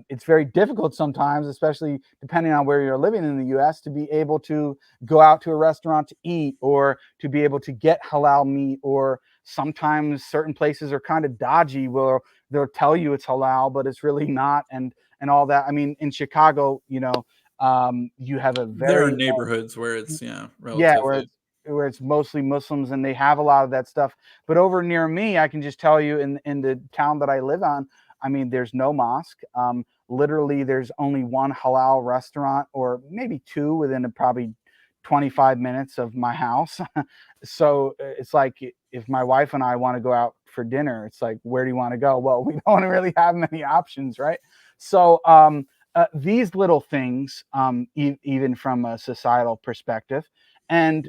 it's very difficult sometimes, especially depending on where you're living in the US, to be able to go out to a restaurant to eat, or to be able to get halal meat. Or sometimes certain places are kind of dodgy, where they'll tell you it's halal, but it's really not, and all that. I mean, in Chicago, you have a There are very neighborhoods where it's yeah, relatively. where it's mostly Muslims, and they have a lot of that stuff. But over near me, I can just tell you, in the town that I live on, I mean, there's no mosque. Literally, there's only one halal restaurant, or maybe 2, within probably 25 minutes of my house. So it's like, if my wife and I want to go out for dinner, it's like, where do you want to go? Well, we don't really have many options, right? So these little things, even from a societal perspective, and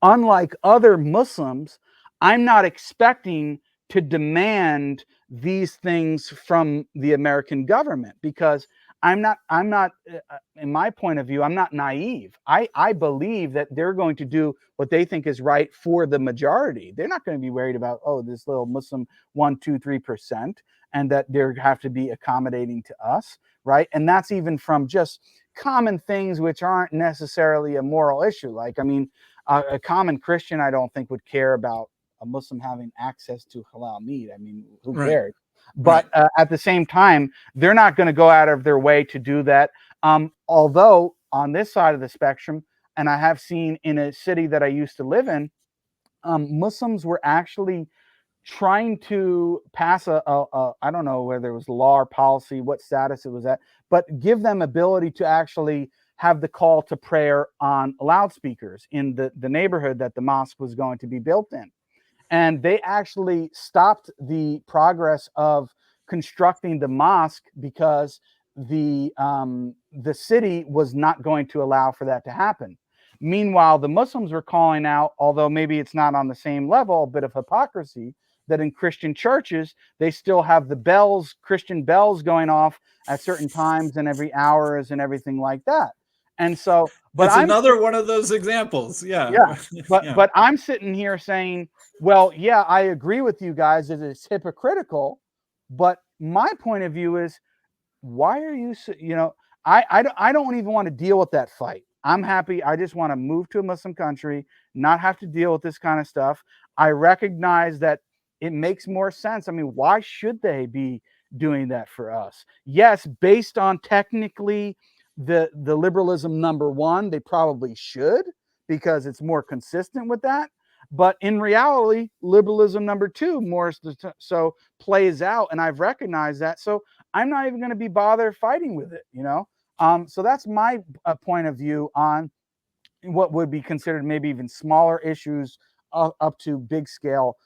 unlike other Muslims, I'm not expecting to demand these things from the American government, because I'm not in my point of view, I'm not naive. I believe that they're going to do what they think is right for the majority. They're not going to be worried about, oh, this little Muslim 1, 2, 3%, and that they have to be accommodating to us, right? And that's even from just common things which aren't necessarily a moral issue. Like, I mean, a common Christian, I don't think, would care about a Muslim having access to halal meat. I mean, who Right. cares? But Right. at the same time, they're not going to go out of their way to do that. Although on this side of the spectrum, and I have seen in a city that I used to live in, Muslims were actually trying to pass I don't know whether it was law or policy, what status it was at, but give them ability to actually have the call to prayer on loudspeakers in the neighborhood that the mosque was going to be built in. And they actually stopped the progress of constructing the mosque because the city was not going to allow for that to happen. Meanwhile, the Muslims were calling out, although maybe it's not on the same level, a bit of hypocrisy, that in Christian churches, they still have the bells, Christian bells, going off at certain times and every hours and everything like that. And so, but It's I'm another one of those examples. Yeah. yeah, Yeah. but I'm sitting here saying, well, yeah, I agree with you guys that it's hypocritical, but my point of view is, why are you, I don't even want to deal with that fight. I'm happy. I just want to move to a Muslim country, not have to deal with this kind of stuff. I recognize that it makes more sense. I mean, why should they be doing that for us? Yes, based on technically the liberalism number 1, they probably should, because it's more consistent with that. But in reality, liberalism number 2 more so plays out, and I've recognized that. So I'm not even going to be bothered fighting with it, So that's my point of view on what would be considered maybe even smaller issues, up to big scale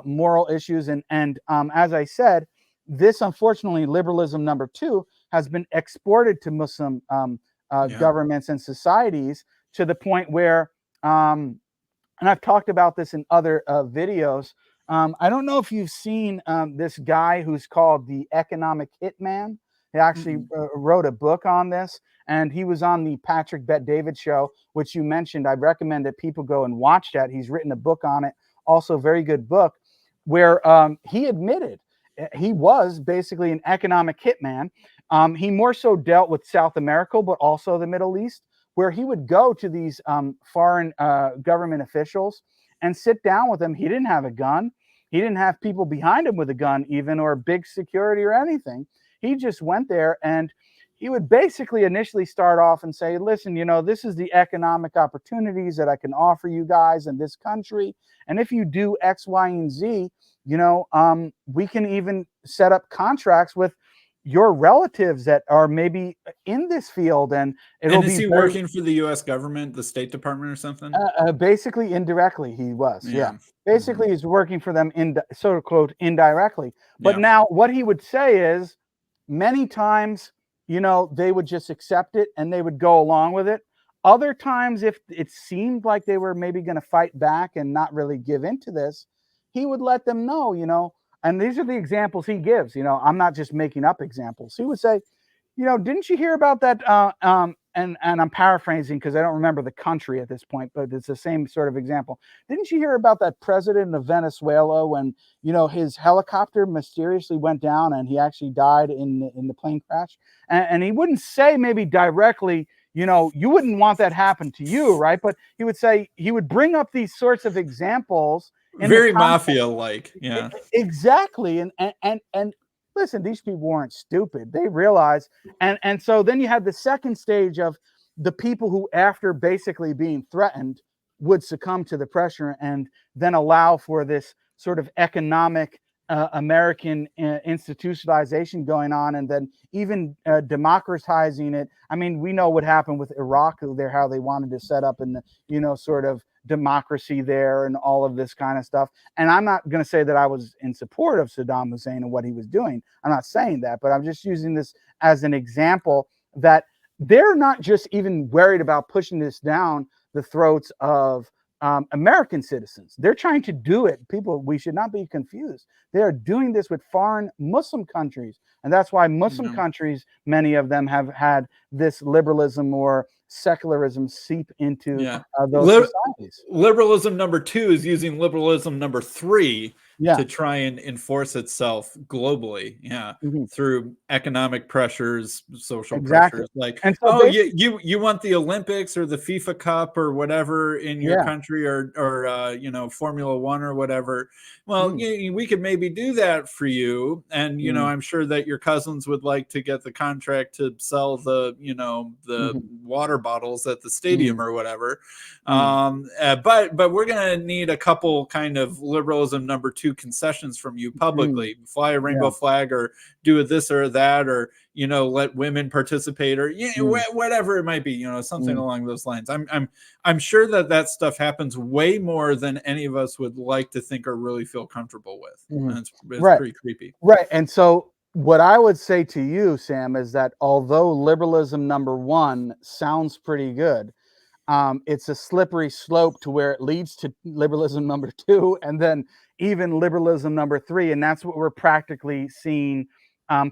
moral issues. And as I said, this, unfortunately, liberalism number 2 has been exported to Muslim Yeah. governments and societies, to the point where, and I've talked about this in other videos. I don't know if you've seen this guy who's called the economic hitman. He actually wrote a book on this, and he was on the Patrick Bet-David show, which you mentioned. I recommend that people go and watch that. He's written a book on it, also very good book, where he admitted he was basically an economic hitman. He more so dealt with South America, but also the Middle East, where he would go to these foreign government officials and sit down with them. He didn't have a gun. He didn't have people behind him with a gun even, or big security or anything. He just went there, and he would basically initially start off and say, listen, you know, this is the economic opportunities that I can offer you guys in this country. And if you do X, Y, and Z, you know, we can even set up contracts with your relatives that are maybe in this field, and it'll be. Is he working for the U.S. government, the State Department, or something? Basically, indirectly, he was. Yeah. Basically, he's working for them so quote indirectly. But now, what he would say is, many times, you know, they would just accept it and they would go along with it. Other times, if it seemed like they were maybe going to fight back and not really give into this, he would let them know, you know. And these are the examples he gives. You know, I'm not just making up examples. He would say, you know, didn't you hear about that? And I'm paraphrasing because I don't remember the country at this point, but it's the same sort of example. Didn't you hear about that president of Venezuela when, you know, his helicopter mysteriously went down and he actually died in the plane crash? And he wouldn't say maybe directly, you know, you wouldn't want that happen to you, right? But he would say, he would bring up these sorts of examples. Very mafia-like, yeah. Exactly. And listen, these people weren't stupid. They realized, and so then you had the second stage of the people who, after basically being threatened, would succumb to the pressure and then allow for this sort of economic American institutionalization going on, and then even democratizing it. I mean, we know what happened with Iraq there, how they wanted to set up in you know, sort of democracy there and all of this kind of stuff. And I'm not going to say that I was in support of Saddam Hussein and what he was doing. I'm not saying that, but I'm just using this as an example that they're not just even worried about pushing this down the throats of American citizens. They're trying to do it. People, we should not be confused. They are doing this with foreign Muslim countries. And that's why Muslim countries, many of them have had this liberalism or secularism seep into those societies. Liberalism number 2 is using liberalism number 3 to try and enforce itself globally, through economic pressures, social pressures. Like, and so you want the Olympics or the FIFA Cup or whatever in your country, or you know, Formula 1 or whatever. Well, we could maybe do that for you, and you know, I'm sure that your cousins would like to get the contract to sell the, you know, the water bottles at the stadium or whatever. But we're gonna need a couple kind of liberalism number 2 concessions from you publicly. Fly a rainbow flag, or do this or that, or, you know, let women participate, or whatever it might be, you know, something along those lines. I'm sure that stuff happens way more than any of us would like to think or really feel comfortable with. And it's pretty creepy. Right. And so what I would say to you, Sam, is that although liberalism number 1 sounds pretty good, it's a slippery slope to where it leads to liberalism number 2, and then even liberalism number 3. And that's what we're practically seeing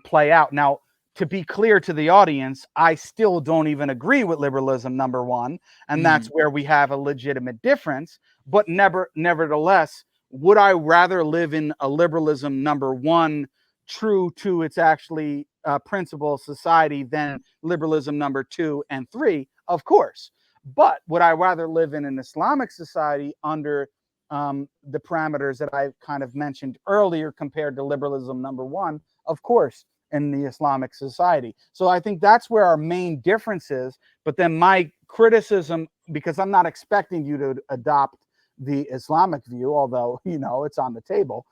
play out. Now, to be clear to the audience, I still don't even agree with liberalism number 1. And that's where we have a legitimate difference. But nevertheless, would I rather live in a liberalism number 1, true to its actually principle society, than liberalism number 2 and 3? Of course. But would I rather live in an Islamic society under the parameters that I kind of mentioned earlier compared to liberalism number 1? Of course, in the Islamic society. So I think that's where our main difference is. But then my criticism, because I'm not expecting you to adopt the Islamic view, although, you know, it's on the table.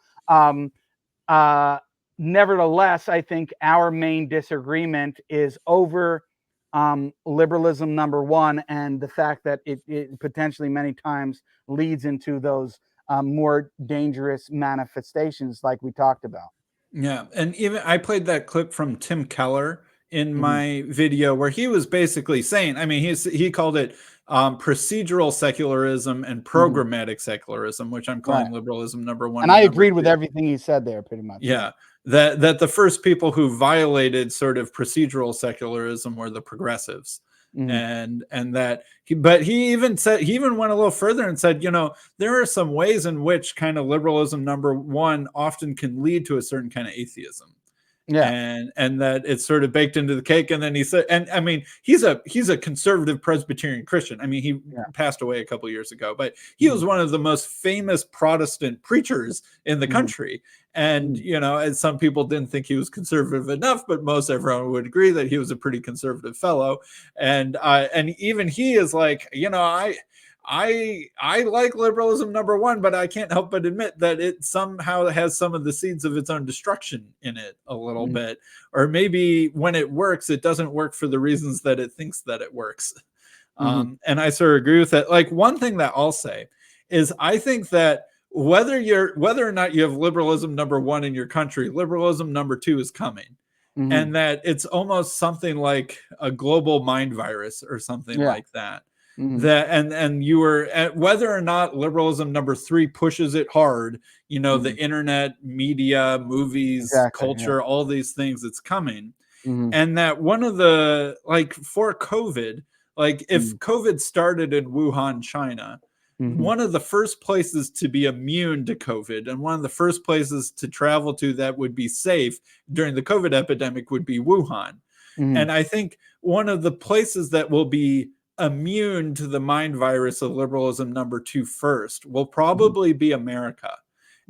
Nevertheless, I think our main disagreement is over liberalism number 1, and the fact that it potentially many times leads into those more dangerous manifestations like we talked about. Yeah. And even I played that clip from Tim Keller in my video where he was basically saying, I mean, he called it procedural secularism and programmatic secularism, which I'm calling liberalism number one. And I agreed with everything he said there, pretty much. Yeah, that the first people who violated sort of procedural secularism were the progressives. And that he even went a little further and said, you know, there are some ways in which kind of liberalism number one often can lead to a certain kind of atheism. And that it's sort of baked into the cake. And then he said, and I mean, he's a conservative Presbyterian Christian. I mean, he passed away a couple years ago, but he was one of the most famous Protestant preachers in the country. And, you know, and some people didn't think he was conservative enough, but most everyone would agree that he was a pretty conservative fellow. And even he is like, you know, I like liberalism number one, but I can't help but admit that it somehow has some of the seeds of its own destruction in it a little bit. Or maybe when it works, it doesn't work for the reasons that it thinks that it works. And I sort of agree with that. Like, one thing that I'll say is I think that whether or not you have liberalism number one in your country, liberalism number two is coming. And that it's almost something like a global mind virus or something like that. That and you were at whether or not liberalism number three pushes it hard, you know, the internet, media, movies, culture, all these things, it's coming. And that one of the, like, for COVID, like if COVID started in Wuhan, China, one of the first places to be immune to COVID and one of the first places to travel to that would be safe during the COVID epidemic would be Wuhan. And I think one of the places that will be immune to the mind virus of liberalism number two first will probably be America.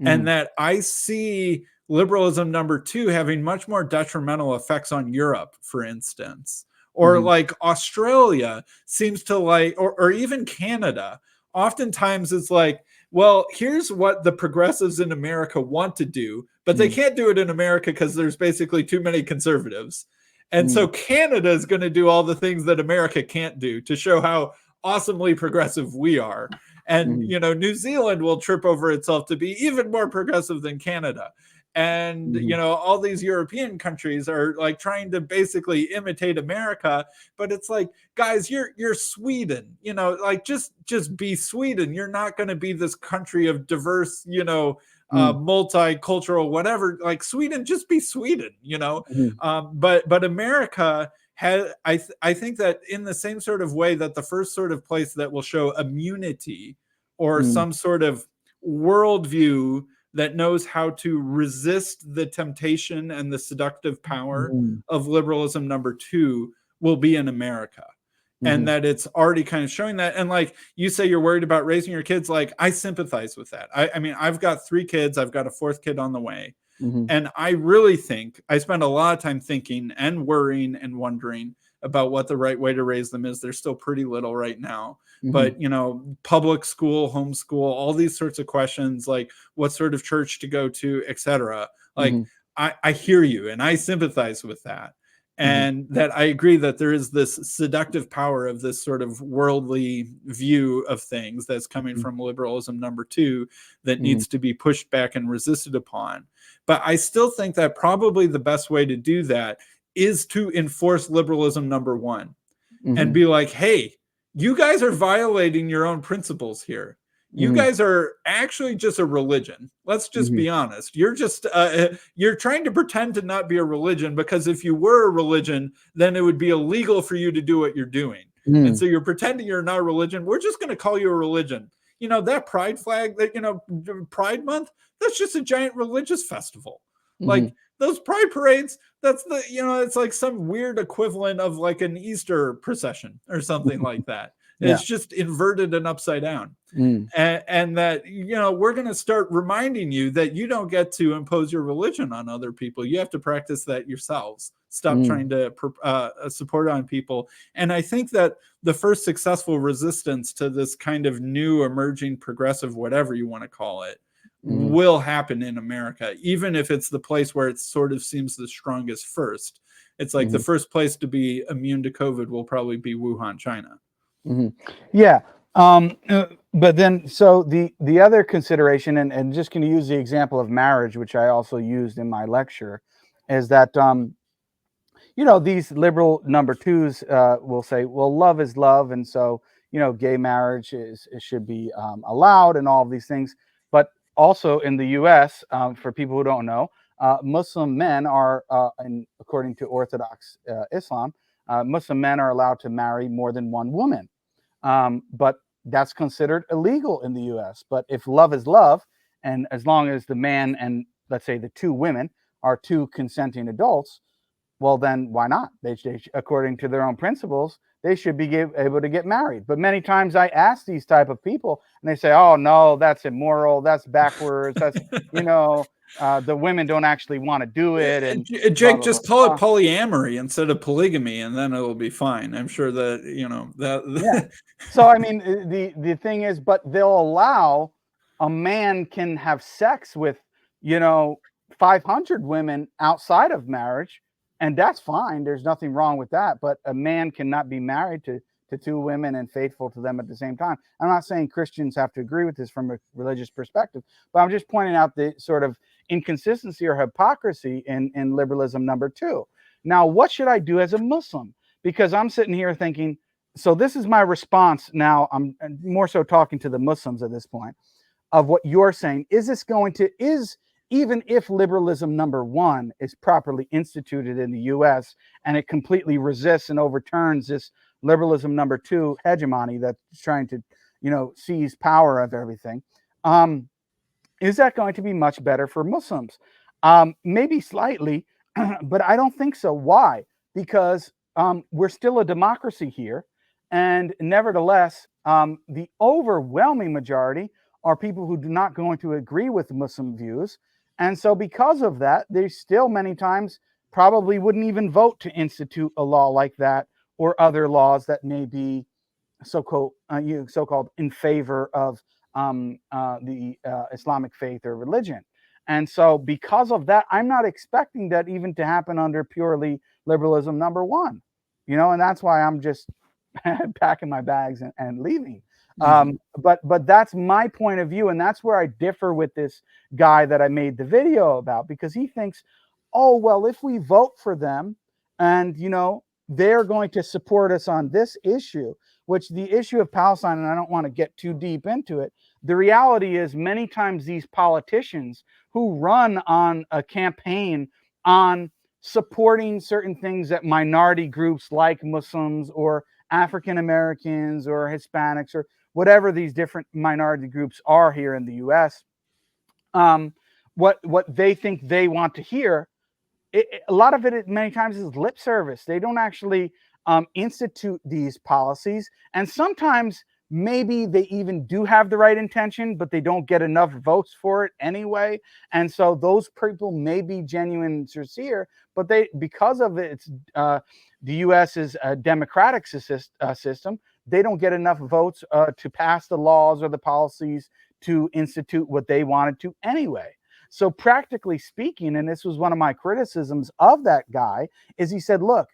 And that I see liberalism number two having much more detrimental effects on Europe, for instance, or like Australia seems to like, or even Canada. Oftentimes it's like, well, here's what the progressives in America want to do, but they can't do it in America because there's basically too many conservatives. And so Canada is going to do all the things that America can't do to show how awesomely progressive we are. And, you know, New Zealand will trip over itself to be even more progressive than Canada. And, you know, all these European countries are like trying to basically imitate America. But it's like, guys, you're Sweden, you know, like just be Sweden. You're not going to be this country of diverse, you know, multicultural, whatever, like Sweden, just be Sweden, you know. But America has, I think that in the same sort of way that the first sort of place that will show immunity or some sort of worldview that knows how to resist the temptation and the seductive power of liberalism number two will be in America. And that it's already kind of showing that. And like you say, you're worried about raising your kids. Like, I sympathize with that. I mean, I've got 3 kids. I've got a 4th kid on the way. And I really think I spend a lot of time thinking and worrying and wondering about what the right way to raise them is. They're still pretty little right now. But, you know, public school, homeschool, all these sorts of questions, like what sort of church to go to, etc. Like, I hear you and I sympathize with that. And that I agree that there is this seductive power of this sort of worldly view of things that's coming from liberalism number two that needs to be pushed back and resisted upon. But I still think that probably the best way to do that is to enforce liberalism number one and be like, hey, you guys are violating your own principles here. You guys are actually just a religion. Let's just be honest. You're just you're trying to pretend to not be a religion, because if you were a religion, then it would be illegal for you to do what you're doing. And so you're pretending you're not a religion. We're just going to call you a religion. You know, that pride flag, that, you know, Pride Month, that's just a giant religious festival. Like those pride parades, that's the, you know, it's like some weird equivalent of like an Easter procession or something like that. It's just inverted and upside down. And that, you know, we're going to start reminding you that you don't get to impose your religion on other people. You have to practice that yourselves. Stop trying to support on people. And I think that the first successful resistance to this kind of new emerging progressive, whatever you want to call it, will happen in America, even if it's the place where it sort of seems the strongest first. It's like the first place to be immune to COVID will probably be Wuhan, China. Yeah. But then, so the other consideration, and just going to use the example of marriage, which I also used in my lecture, is that, you know, these liberal number twos will say, well, love is love, and so, you know, gay marriage should be allowed, and all of these things. But also in the U.S., for people who don't know, Muslim men are, and according to Orthodox Islam, Muslim men are allowed to marry more than one woman. But that's considered illegal in the U.S. But if love is love, and as long as the man and, let's say, the two women are two consenting adults, well, then why not? They according to their own principles, they should be able to get married. But many times I ask these type of people, and they say, "Oh no, that's immoral. That's backwards. That's, you know, the women don't actually want to do it." And blah Jake, blah blah. just call it polyamory instead of polygamy, and then it'll be fine. I'm sure that, you know, Yeah. that. So I mean, the thing is, but they'll allow a man can have sex with, you know, 500 women outside of marriage, and that's fine. There's nothing wrong with that. But a man cannot be married to two women and faithful to them at the same time. I'm not saying Christians have to agree with this from a religious perspective, but I'm just pointing out the sort of inconsistency or hypocrisy in liberalism number two. Now, what should I do as a Muslim? Because I'm sitting here thinking, so this is my response now. I'm more so talking to the Muslims at this point of what you're saying. Is this going to, even if liberalism number one is properly instituted in the US and it completely resists and overturns this liberalism number two hegemony that's trying to, you know, seize power of everything, is that going to be much better for Muslims? Maybe slightly, but I don't think so. Why? Because we're still a democracy here. And nevertheless, the overwhelming majority are people who do not going to agree with Muslim views. And so because of that, they still many times probably wouldn't even vote to institute a law like that or other laws that may be so-called in favor of the Islamic faith or religion. And so because of that, I'm not expecting that even to happen under purely liberalism number one, you know, and that's why I'm just packing my bags and leaving. But that's my point of view, and that's where I differ with this guy that I made the video about, because he thinks, oh well, if we vote for them, and you know, they're going to support us on this issue, which the issue of Palestine, and I don't want to get too deep into it. The reality is many times these politicians who run on a campaign on supporting certain things that minority groups like Muslims or African Americans or Hispanics or whatever these different minority groups are here in the US, what they think they want to hear, a lot of it many times is lip service. They don't actually institute these policies, and sometimes maybe they even do have the right intention, but they don't get enough votes for it anyway. And so those people may be genuine and sincere, but they, because of its the U.S. is a democratic system, they don't get enough votes to pass the laws or the policies to institute what they wanted to anyway. So practically speaking, and this was one of my criticisms of that guy, is he said, look,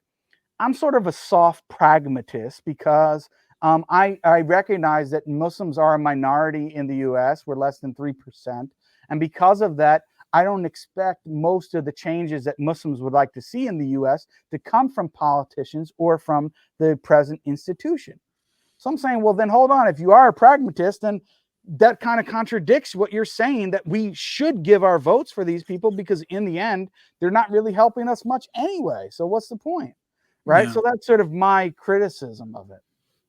I'm sort of a soft pragmatist because I recognize that Muslims are a minority in the US. We're less than 3%. And because of that, I don't expect most of the changes that Muslims would like to see in the US to come from politicians or from the present institution. So I'm saying, well, then hold on. If you are a pragmatist, then that kind of contradicts what you're saying, that we should give our votes for these people because in the end, they're not really helping us much anyway. So what's the point? Right. Yeah. So that's sort of my criticism of it.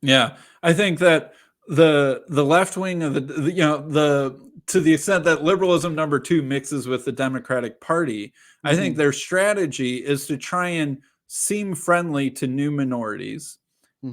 Yeah, I think that the left wing of the you know, the to the extent that liberalism number two mixes with the Democratic Party, I think their strategy is to try and seem friendly to new minorities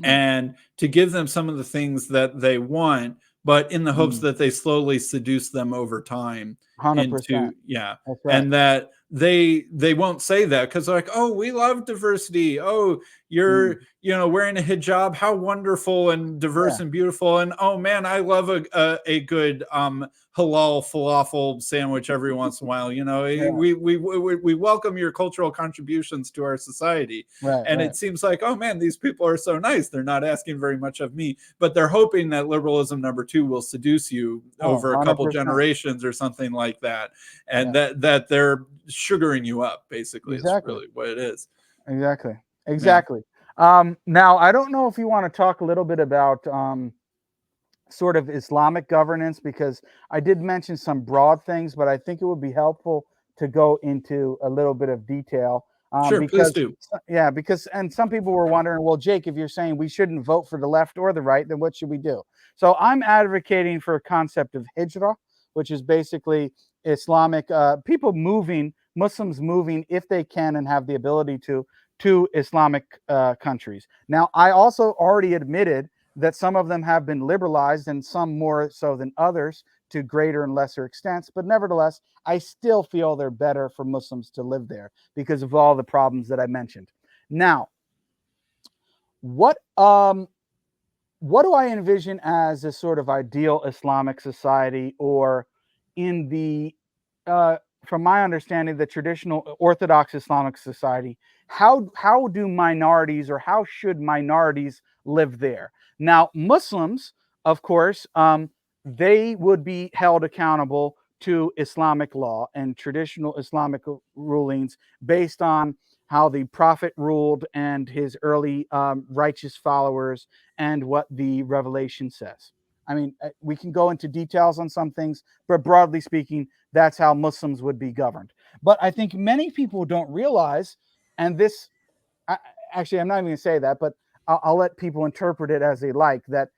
and to give them some of the things that they want, but in the hopes that they slowly seduce them over time 100%. into, yeah, That's right. and that they won't say that because like, oh, we love diversity, oh, you're you know, wearing a hijab, how wonderful and diverse and beautiful, and oh man, I love a good halal falafel sandwich every once in a while, you know. We welcome your cultural contributions to our society. And it seems like, oh man, these people are so nice, they're not asking very much of me, but they're hoping that liberalism number two will seduce you over a couple 100%. generations or something like that, and that they're sugaring you up, basically. Is really what it is. Exactly. Now, I don't know if you want to talk a little bit about sort of Islamic governance, because I did mention some broad things, but I think it would be helpful to go into a little bit of detail. Sure, please do. Yeah, and some people were wondering, well, Jake, if you're saying we shouldn't vote for the left or the right, then what should we do? So I'm advocating for a concept of hijrah, which is basically Islamic people moving, Muslims moving, if they can and have the ability to Islamic countries. Now, I also already admitted that some of them have been liberalized and some more so than others to greater and lesser extents. But nevertheless, I still feel they're better for Muslims to live there because of all the problems that I mentioned. Now, what do I envision as a sort of ideal Islamic society, or in the from my understanding, the traditional Orthodox Islamic society? How do minorities, or how should minorities live there? Now, Muslims, of course, they would be held accountable to Islamic law and traditional Islamic rulings based on how the Prophet ruled and his early righteous followers, and what the Revelation says. I mean, we can go into details on some things, but broadly speaking, that's how Muslims would be governed. But I think many people don't realize, and this, actually, I'm not even going to say that, but I'll let people interpret it as they like, that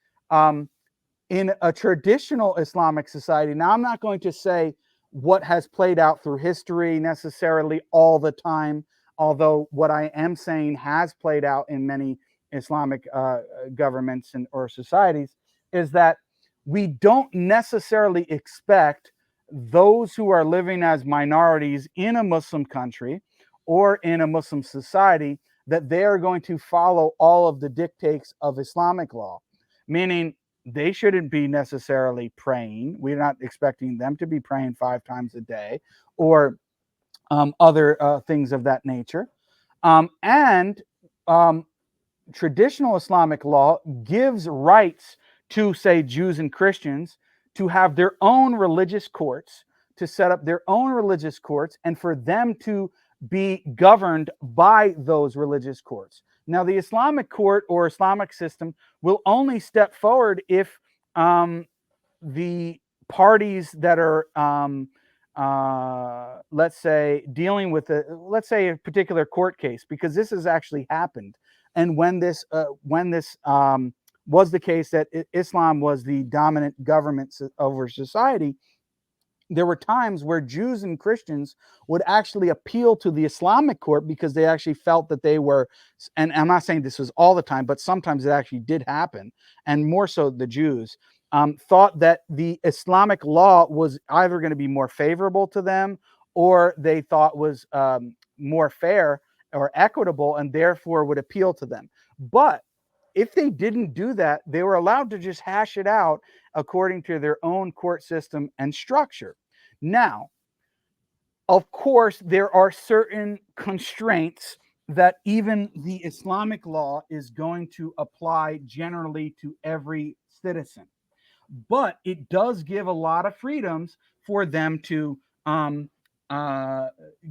in a traditional Islamic society, now I'm not going to say what has played out through history necessarily all the time, although what I am saying has played out in many Islamic governments or societies, is that we don't necessarily expect those who are living as minorities in a Muslim country or in a Muslim society that they are going to follow all of the dictates of Islamic law, meaning they shouldn't be necessarily praying. We're not expecting them to be praying 5 times a day, or other things of that nature. And traditional Islamic law gives rights to, say, Jews and Christians to have their own religious courts, to set up their own religious courts, and for them to be governed by those religious courts. Now, the Islamic court or Islamic system will only step forward if the parties that are, let's say, dealing with let's say a particular court case, because this has actually happened. And when this was the case that Islam was the dominant government over society, there were times where Jews and Christians would actually appeal to the Islamic court because they actually felt that they were, and I'm not saying this was all the time, but sometimes it actually did happen, and more so the Jews, thought that the Islamic law was either going to be more favorable to them, or they thought was more fair or equitable, and therefore would appeal to them. But if they didn't do that, they were allowed to just hash it out according to their own court system and structure. Now, of course, there are certain constraints that even the Islamic law is going to apply generally to every citizen. But it does give a lot of freedoms for them to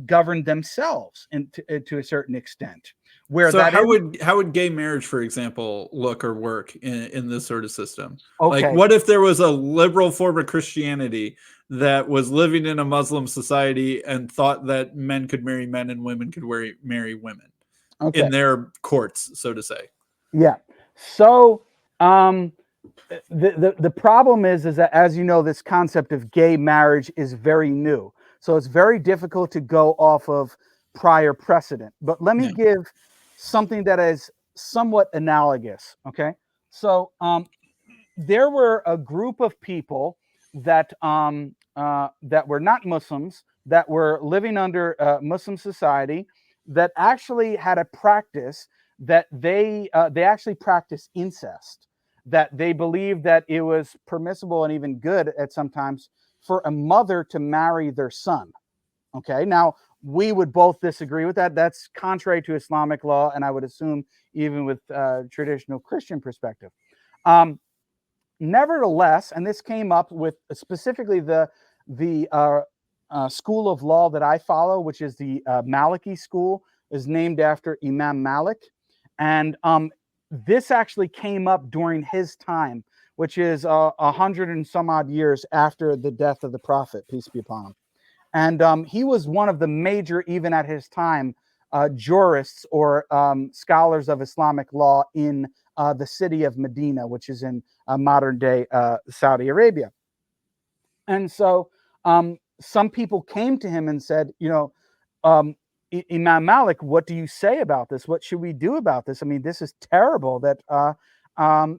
govern themselves, and to a certain extent. Where So that how would gay marriage, for example, look or work in this sort of system? Okay. Like, what if there was a liberal form of Christianity that was living in a Muslim society and thought that men could marry men and women could marry women in their courts, so to say? Yeah. So the problem is that, as you know, this concept of gay marriage is very new. So it's very difficult to go off of prior precedent. But let me give something that is somewhat analogous. Okay. So there were a group of people that that were not Muslims, that were living under Muslim society, that actually had a practice that they actually practiced incest, that they believed that it was permissible and even good at sometimes for a mother to marry their son. Okay, now we would both disagree with that. That's contrary to Islamic law, and I would assume even with traditional Christian perspective. Nevertheless, and this came up with specifically the school of law that I follow, which is the Maliki school. is named after Imam Malik. And this actually came up during his time, which is 100 and some odd years after the death of the Prophet, peace be upon him. And he was one of the major, even at his time, jurists or scholars of Islamic law in the city of Medina, which is in modern day Saudi Arabia. And so some people came to him and said, Imam Malik, what do you say about this? What should we do about this? I mean, this is terrible that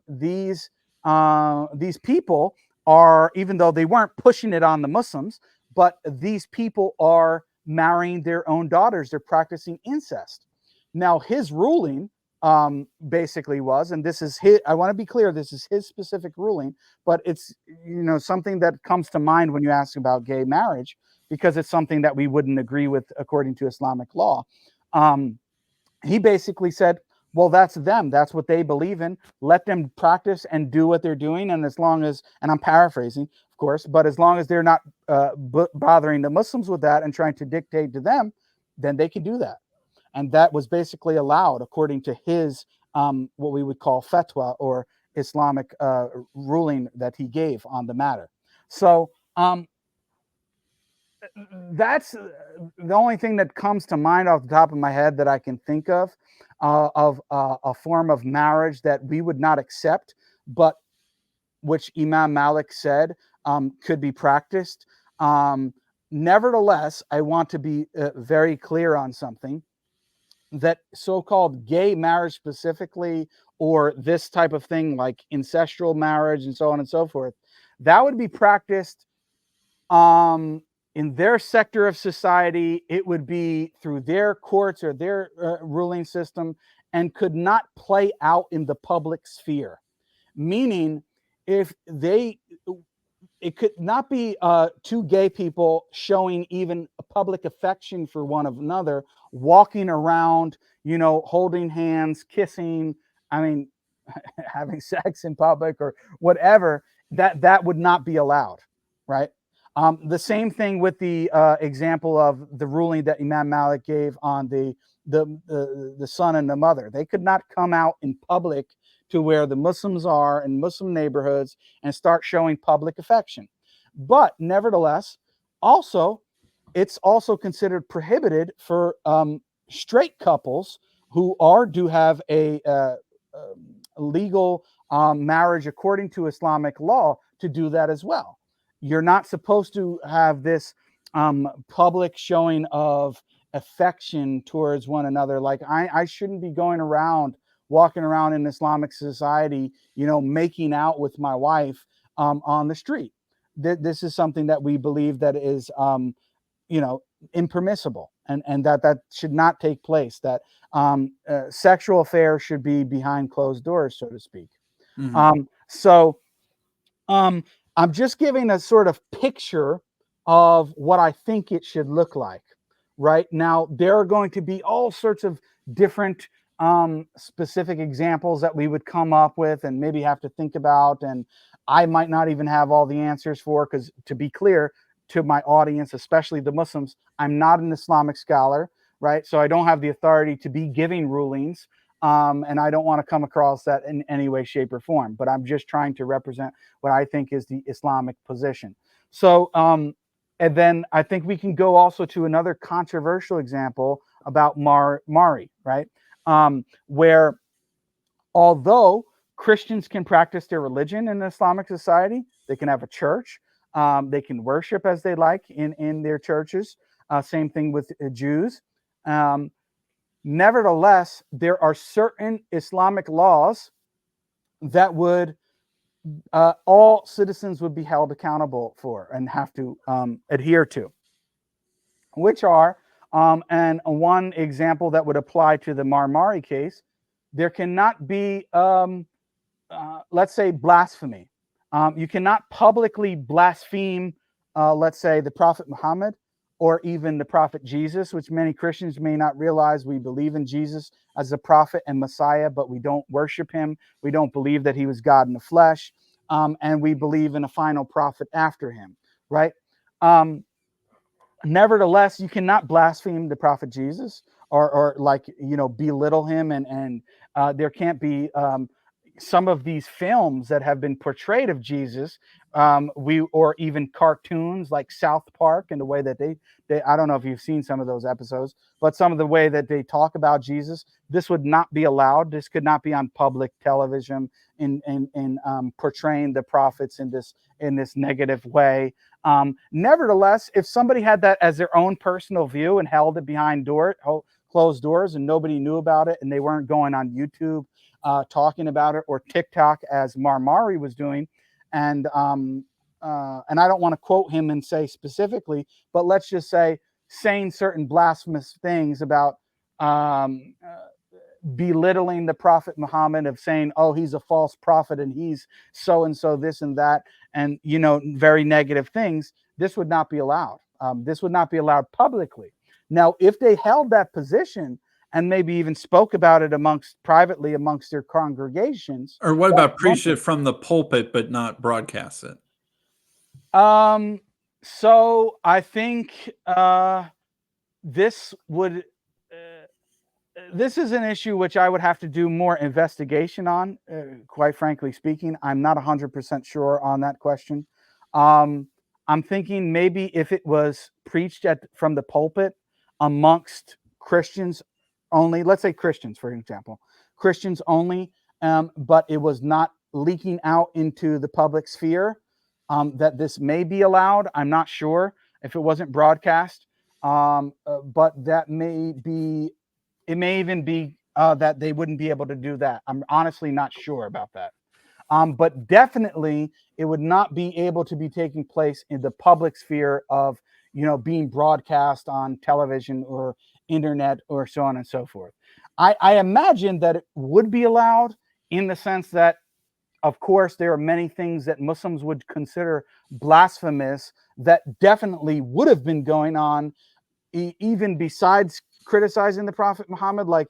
these people are, even though they weren't pushing it on the Muslims, but these people are marrying their own daughters. They're practicing incest. Now, his ruling basically was, and this is his, I want to be clear, this is his specific ruling, but it's, something that comes to mind when you ask about gay marriage, because it's something that we wouldn't agree with according to Islamic law. He basically said, well, that's them. That's what they believe in. Let them practice and do what they're doing. And as long as, and I'm paraphrasing, of course, but as long as they're not bothering the Muslims with that and trying to dictate to them, then they can do that. And that was basically allowed according to his, what we would call fatwa, or Islamic ruling that he gave on the matter. So that's the only thing that comes to mind off the top of my head that I can think of a form of marriage that we would not accept, but which Imam Malik said could be practiced. Nevertheless, I want to be very clear on something, that so-called gay marriage specifically, or this type of thing like ancestral marriage and so on and so forth, that would be practiced in their sector of society. It would be through their courts or their ruling system, and could not play out in the public sphere. Meaning, if it could not be two gay people showing even a public affection for one another, walking around, holding hands, kissing, I mean, having sex in public or whatever, that would not be allowed, right? The same thing with the example of the ruling that Imam Malik gave on the son and the mother. They could not come out in public to where the Muslims are in Muslim neighborhoods and start showing public affection. But nevertheless, also, it's also considered prohibited for straight couples who do have a legal marriage according to Islamic law to do that as well. You're not supposed to have this public showing of affection towards one another. Like I shouldn't be walking around in Islamic society, making out with my wife on the street. This is something that we believe that is, impermissible, and that should not take place. That sexual affairs should be behind closed doors, so to speak. Mm-hmm. I'm just giving a sort of picture of what I think it should look like. Right now, there are going to be all sorts of different specific examples that we would come up with and maybe have to think about, and I might not even have all the answers for, because to be clear to my audience, especially the Muslims, I'm not an Islamic scholar, right? So I don't have the authority to be giving rulings, and I don't want to come across that in any way, shape, or form, but I'm just trying to represent what I think is the Islamic position. So and then I think we can go also to another controversial example about Mari, right? Where although Christians can practice their religion in an Islamic society, they can have a church, they can worship as they like in their churches. Same thing with Jews. Nevertheless, there are certain Islamic laws that would all citizens would be held accountable for and have to adhere to, which are, and one example that would apply to the Marmari case, there cannot be, let's say, blasphemy. You cannot publicly blaspheme, let's say, the Prophet Muhammad or even the Prophet Jesus, which many Christians may not realize. We believe in Jesus as a prophet and Messiah, but we don't worship him. We don't believe that he was God in the flesh. And we believe in a final prophet after him, right? Nevertheless, you cannot blaspheme the Prophet Jesus or like, you know, belittle him, and there can't be some of these films that have been portrayed of Jesus, or even cartoons like South Park, and the way that they I don't know if you've seen some of those episodes, but some of the way that they talk about Jesus, this would not be allowed. This could not be on public television in portraying the prophets in this negative way. Nevertheless, if somebody had that as their own personal view and held it behind closed doors, and nobody knew about it, and they weren't going on YouTube talking about it, or TikTok as Marmari was doing, and I don't want to quote him and say specifically, but let's just say saying certain blasphemous things about belittling the Prophet Muhammad, of saying, oh, he's a false prophet and he's so and so, this and that, and, you know, very negative things. This would not be allowed. This would not be allowed publicly. Now, if they held that position and maybe even spoke about it privately amongst their congregations, or what about preach it from the pulpit but not broadcast it? So I think this would. This is an issue which I would have to do more investigation on. Quite frankly speaking, I'm not 100% sure on that question. I'm thinking maybe if it was preached from the pulpit amongst Christians only, let's say Christians, for example, Christians only, but it was not leaking out into the public sphere, that this may be allowed. I'm not sure if it wasn't broadcast, but that may be. It may even be that they wouldn't be able to do that. I'm honestly not sure about that. But definitely, it would not be able to be taking place in the public sphere of, you know, being broadcast on television or internet or so on and so forth. I imagine that it would be allowed, in the sense that, of course, there are many things that Muslims would consider blasphemous that definitely would have been going on, even besides criticizing the Prophet Muhammad, like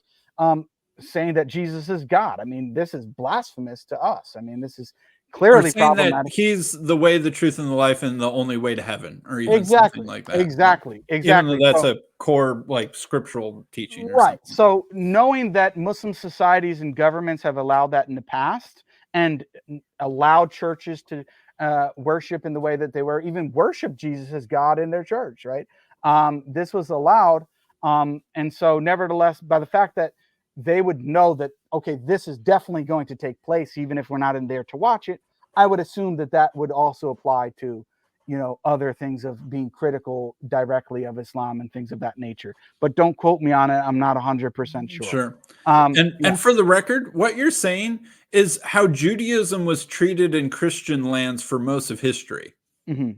saying that Jesus is God. I mean, this is blasphemous to us. I mean, this is clearly problematic. That he's the way, the truth, and the life, and the only way to heaven, or even Exactly, something like that. exactly. Even though that's a core, like, scriptural teaching, right? So knowing that Muslim societies and governments have allowed that in the past, and allowed churches to worship in the way that they were, even worship Jesus as God in their church, right? This was allowed. And so nevertheless, by the fact that they would know that, okay, this is definitely going to take place, even if we're not in there to watch it, I would assume that that would also apply to, you know, other things of being critical directly of Islam and things of that nature. But don't quote me on it. I'm not 100% sure. Sure. And for the record, what you're saying is how Judaism was treated in Christian lands for most of history. Mm-hmm.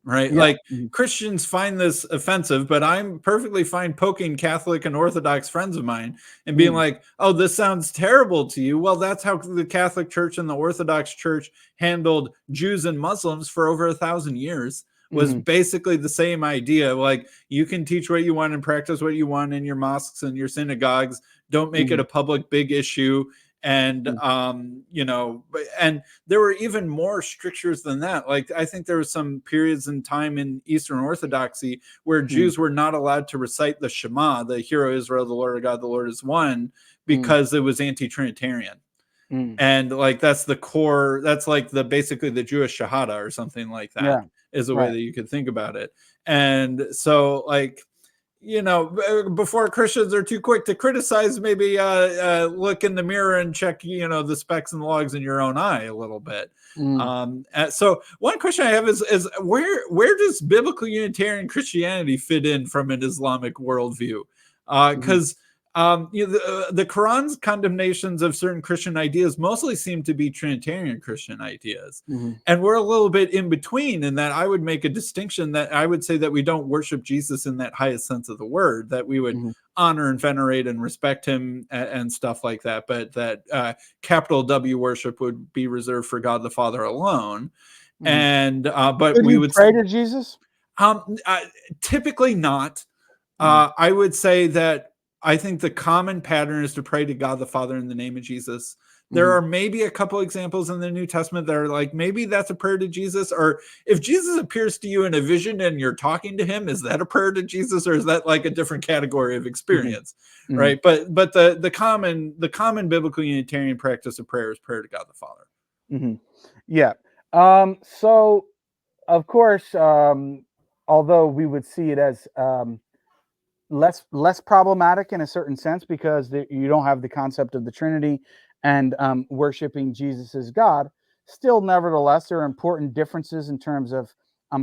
Right? Yeah. Like, Christians find this offensive, but I'm perfectly fine poking Catholic and Orthodox friends of mine and being like, oh, this sounds terrible to you. Well, that's how the Catholic Church and the Orthodox Church handled Jews and Muslims for over 1,000 years. Was basically the same idea. Like, you can teach what you want and practice what you want in your mosques and your synagogues. Don't make it a public big issue. And you know, and there were even more strictures than that. Like, I think there were some periods in time in Eastern Orthodoxy where Jews were not allowed to recite the Shema, the Hear, O Israel, the Lord our God, the Lord is one, because it was anti-Trinitarian. And like, that's the core, that's like the basically the Jewish Shahada or something like that, is the way that you could think about it. And so, like, you know, before Christians are too quick to criticize, maybe look in the mirror and check, you know, the specks and logs in your own eye a little bit. So one question I have is where does biblical Unitarian Christianity fit in from an Islamic worldview? Because you know, the Quran's condemnations of certain Christian ideas mostly seem to be Trinitarian Christian ideas. And we're a little bit in between, in that I would make a distinction that I would say that we don't worship Jesus in that highest sense of the word, that we would honor and venerate and respect him and stuff like that. But that capital W worship would be reserved for God the Father alone. And but we would pray to Jesus. Typically not. I would say that I think the common pattern is to pray to God the Father in the name of Jesus. There are maybe a couple examples in the New Testament that are like, maybe that's a prayer to Jesus. Or if Jesus appears to you in a vision and you're talking to him, is that a prayer to Jesus, or is that like a different category of experience? Right. But the common biblical Unitarian practice of prayer is prayer to God the Father. Yeah. So of course, although we would see it as less problematic in a certain sense, because you don't have the concept of the Trinity and worshiping Jesus as God, still, nevertheless, there are important differences in terms of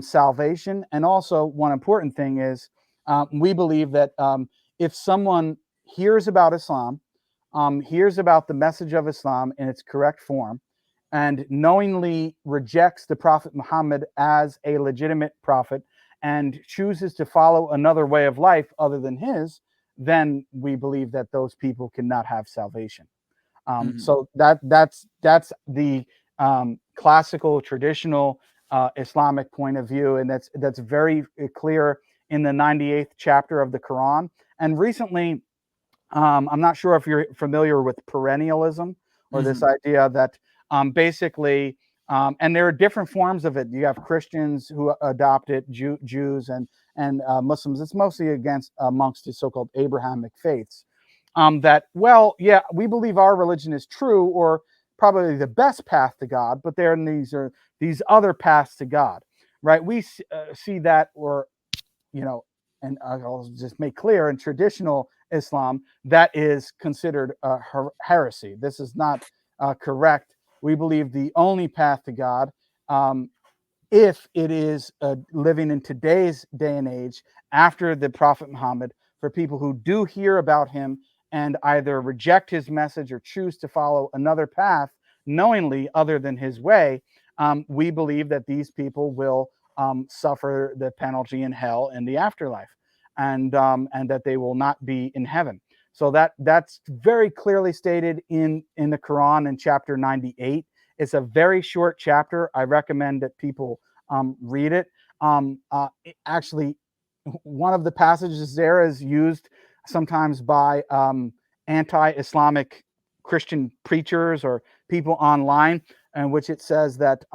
salvation. And also, one important thing is we believe that if someone hears about Islam, hears about the message of Islam in its correct form, and knowingly rejects the Prophet Muhammad as a legitimate prophet and chooses to follow another way of life other than his, then we believe that those people cannot have salvation. So that's the classical, traditional Islamic point of view, and that's very clear in the 98th chapter of the Quran. And recently, I'm not sure if you're familiar with perennialism, or this idea that basically, and there are different forms of it. You have Christians who adopt it, Jews and Muslims. It's mostly amongst the so-called Abrahamic faiths. That, well, yeah, we believe our religion is true, or probably the best path to God, but there are these other paths to God, right? We see that, or and I'll just make clear, in traditional Islam, that is considered heresy. This is not correct. We believe the only path to God, if it is living in today's day and age after the Prophet Muhammad, for people who do hear about him and either reject his message or choose to follow another path knowingly other than his way, we believe that these people will suffer the penalty in hell in the afterlife, and that they will not be in heaven. So that's very clearly stated in the Quran in chapter 98. It's a very short chapter. I recommend that people read it. Actually, one of the passages there is used sometimes by anti-Islamic Christian preachers or people online, in which it says that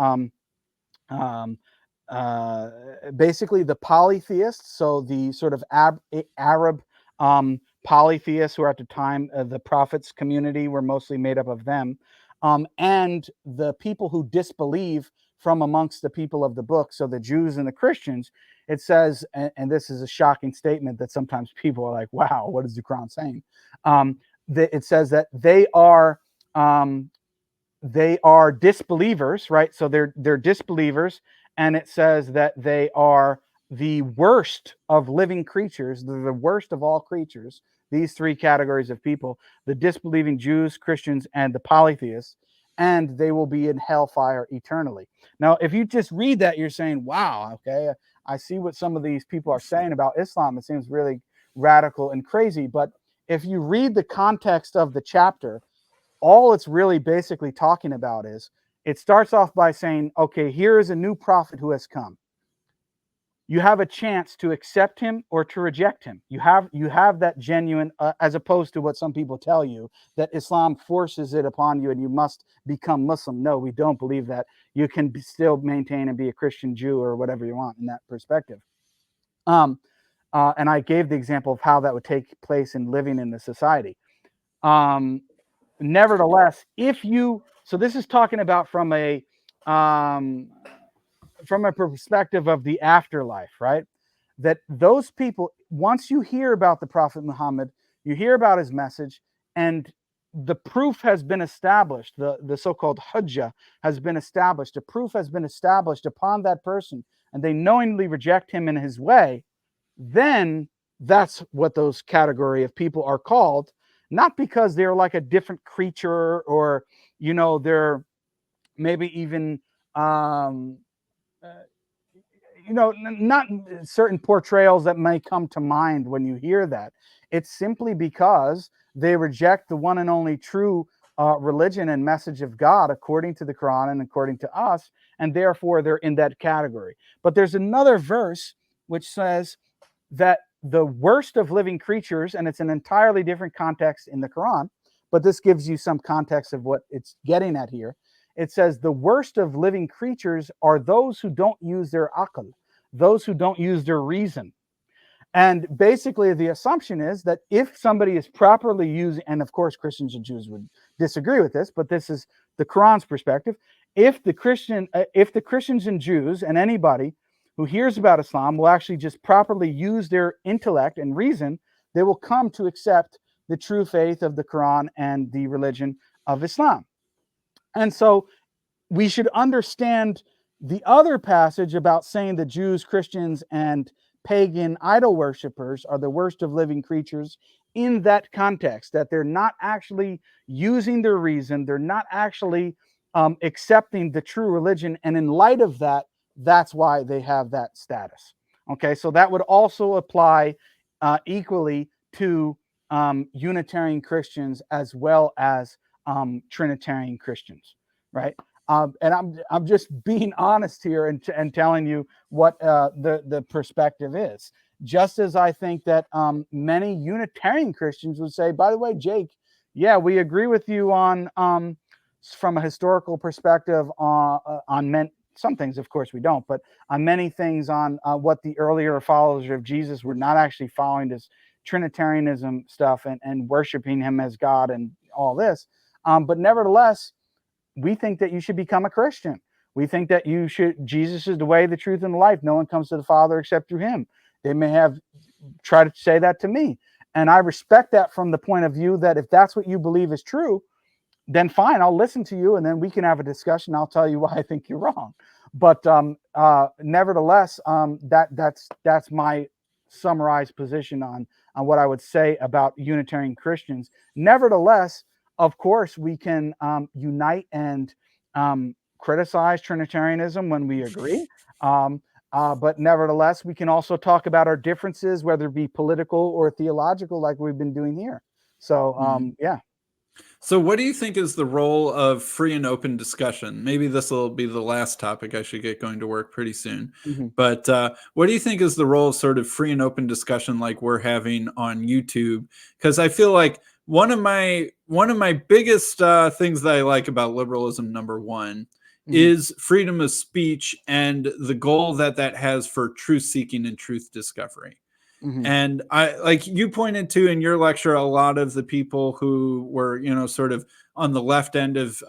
basically the polytheists, so the sort of Arab polytheists who are at the time the Prophet's community were mostly made up of them, and the people who disbelieve from amongst the people of the book, so the Jews and the Christians. It says, and this is a shocking statement that sometimes people are like, wow, what is the Quran saying? It says that they are disbelievers, right? So they're disbelievers, and it says that they are the worst of living creatures. They're the worst of all creatures. These three categories of people: the disbelieving Jews, Christians, and the polytheists, and they will be in hellfire eternally. Now, if you just read that, you're saying, wow, okay, I see what some of these people are saying about Islam. It seems really radical and crazy. But if you read the context of the chapter, all it's really basically talking about is, it starts off by saying, okay, here is a new prophet who has come. You have a chance to accept him or to reject him. You have that genuine, as opposed to what some people tell you, that Islam forces it upon you and you must become Muslim. No, we don't believe that. You can still maintain and be a Christian, Jew, or whatever you want in that perspective. And I gave the example of how that would take place in living in the society. Nevertheless, so this is talking about from a perspective of the afterlife, right? That those people, once you hear about the Prophet Muhammad, you hear about his message, and the proof has been established, the so-called hujjah has been established, the proof has been established upon that person, and they knowingly reject him in his way, then that's what those category of people are called. Not because they're like a different creature, or they're maybe even not certain portrayals that may come to mind when you hear that. It's simply because they reject the one and only true religion and message of God according to the Quran and according to us, and therefore they're in that category. But there's another verse which says that the worst of living creatures, and it's an entirely different context in the Quran, but this gives you some context of what it's getting at here. It says the worst of living creatures are those who don't use their aql, those who don't use their reason. And basically the assumption is that if somebody is properly using, and of course Christians and Jews would disagree with this, but this is the Quran's perspective. If the Christians and Jews and anybody who hears about Islam will actually just properly use their intellect and reason, they will come to accept the true faith of the Quran and the religion of Islam. And so we should understand the other passage about saying that Jews, Christians, and pagan idol worshippers are the worst of living creatures in that context, that they're not actually using their reason, they're not actually accepting the true religion, and in light of that, that's why they have that status. Okay, so that would also apply equally to Unitarian Christians as well as Trinitarian Christians, right? And I'm just being honest here and telling you what the perspective is. Just as I think that many Unitarian Christians would say, by the way, Jake, yeah, we agree with you on from a historical perspective on some things, of course, we don't, but on many things on what the earlier followers of Jesus were not actually following this Trinitarianism stuff and worshiping him as God and all this. But nevertheless, we think that you should become a Christian. We think that Jesus is the way, the truth, and the life. No one comes to the Father except through him. They may have tried to say that to me. And I respect that from the point of view that if that's what you believe is true, then fine, I'll listen to you and then we can have a discussion. I'll tell you why I think you're wrong. But nevertheless, that's my summarized position on what I would say about Unitarian Christians. Nevertheless, of course, we can unite and criticize Trinitarianism when we agree. But nevertheless, we can also talk about our differences, whether it be political or theological, like we've been doing here. So, yeah. So what do you think is the role of free and open discussion? Maybe this will be the last topic. I should get going to work pretty soon. Mm-hmm. But what do you think is the role of sort of free and open discussion like we're having on YouTube? Because I feel like one of my biggest things that I like about liberalism, number one, is freedom of speech and the goal that has for truth seeking and truth discovery. And I, like you pointed to in your lecture, a lot of the people who were, sort of on the left end of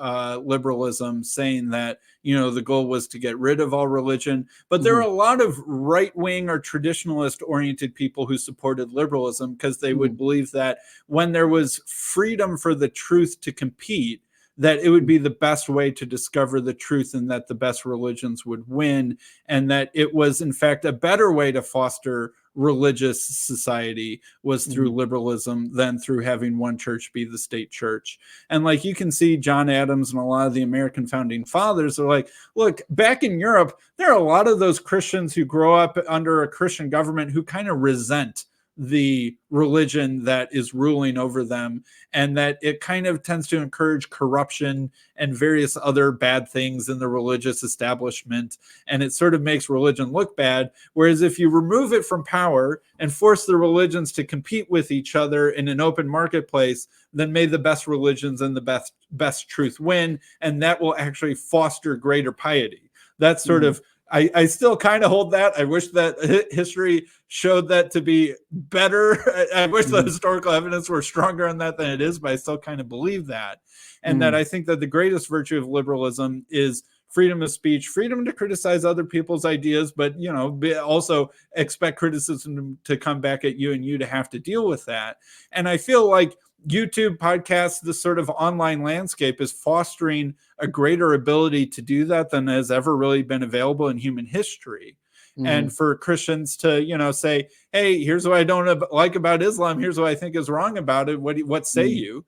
liberalism saying that, the goal was to get rid of all religion. But there are a lot of right wing or traditionalist oriented people who supported liberalism because they would believe that when there was freedom for the truth to compete, that it would be the best way to discover the truth and that the best religions would win. And that it was, in fact, a better way to foster religious society was through liberalism than through having one church be the state church. And like you can see John Adams and a lot of the American founding fathers are like, look, back in Europe, there are a lot of those Christians who grow up under a Christian government who kind of resent the religion that is ruling over them, and that it kind of tends to encourage corruption and various other bad things in the religious establishment, and it sort of makes religion look bad. Whereas if you remove it from power and force the religions to compete with each other in an open marketplace, then may the best religions and the best truth win, and that will actually foster greater piety. That's sort of, I still kind of hold that. I wish that history showed that to be better. I wish the historical evidence were stronger on that than it is, but I still kind of believe that. And that I think that the greatest virtue of liberalism is freedom of speech, freedom to criticize other people's ideas, but, also expect criticism to come back at you and you to have to deal with that. And I feel like YouTube, podcasts, this sort of online landscape is fostering a greater ability to do that than has ever really been available in human history. And for Christians to, say, hey, here's what I don't like about Islam. Here's what I think is wrong about it. What say you?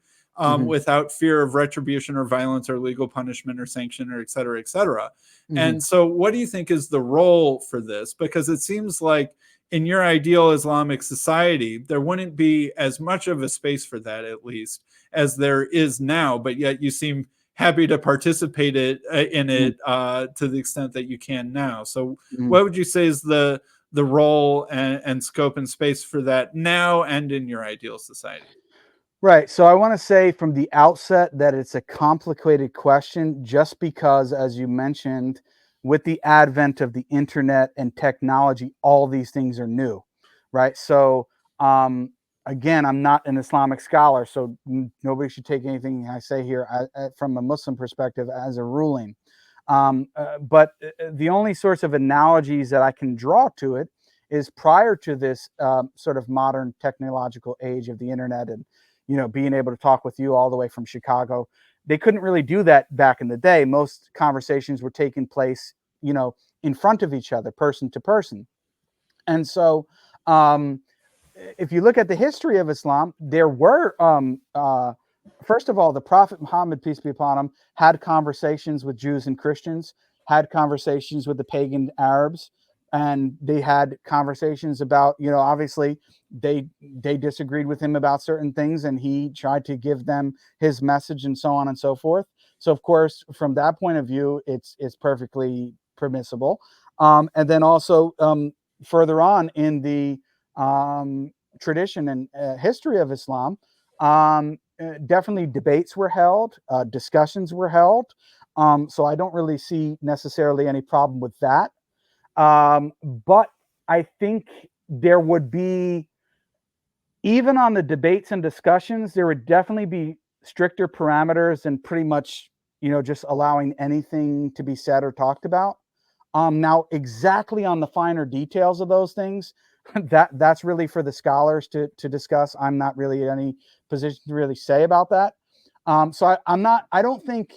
Without fear of retribution or violence or legal punishment or sanction or et cetera, et cetera. And so what do you think is the role for this? Because it seems like in your ideal Islamic society, there wouldn't be as much of a space for that, at least, as there is now, but yet you seem happy to participate in it to the extent that you can now. So what would you say is the role and scope and space for that now and in your ideal society? Right. So I want to say from the outset that it's a complicated question just because, as you mentioned, with the advent of the internet and technology, all these things are new, right? So, um, again, I'm not an Islamic scholar, so nobody should take anything I say here from a Muslim perspective as a ruling. But the only sorts of analogies that I can draw to it is prior to this sort of modern technological age of the internet and being able to talk with you all the way from Chicago. They couldn't really do that back in the day. Most conversations were taking place, in front of each other, person to person. And so, um, if you look at the history of Islam, there were, first of all, the Prophet Muhammad, peace be upon him, had conversations with Jews and Christians, had conversations with the pagan Arabs, and they had conversations about, obviously they disagreed with him about certain things, and he tried to give them his message and so on and so forth. So, of course, from that point of view, it's perfectly permissible. And then also further on in the tradition and history of Islam, definitely debates were held, discussions were held. So I don't really see necessarily any problem with that. But I think there would be, even on the debates and discussions, there would definitely be stricter parameters and pretty much, just allowing anything to be said or talked about. Now, exactly on the finer details of those things, that's really for the scholars to discuss. I'm not really in any position to really say about that. So I'm not. I don't think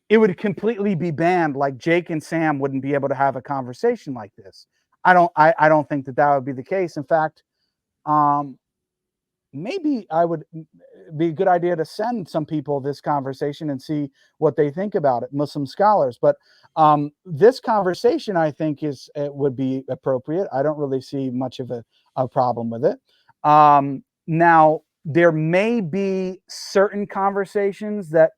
it would completely be banned. Like Jake and Sam wouldn't be able to have a conversation like this. I don't think that would be the case. In fact, um, maybe I would be a good idea to send some people this conversation and see what they think about it, Muslim scholars. But this conversation, I think, would be appropriate. I don't really see much of a problem with it. Now, there may be certain conversations that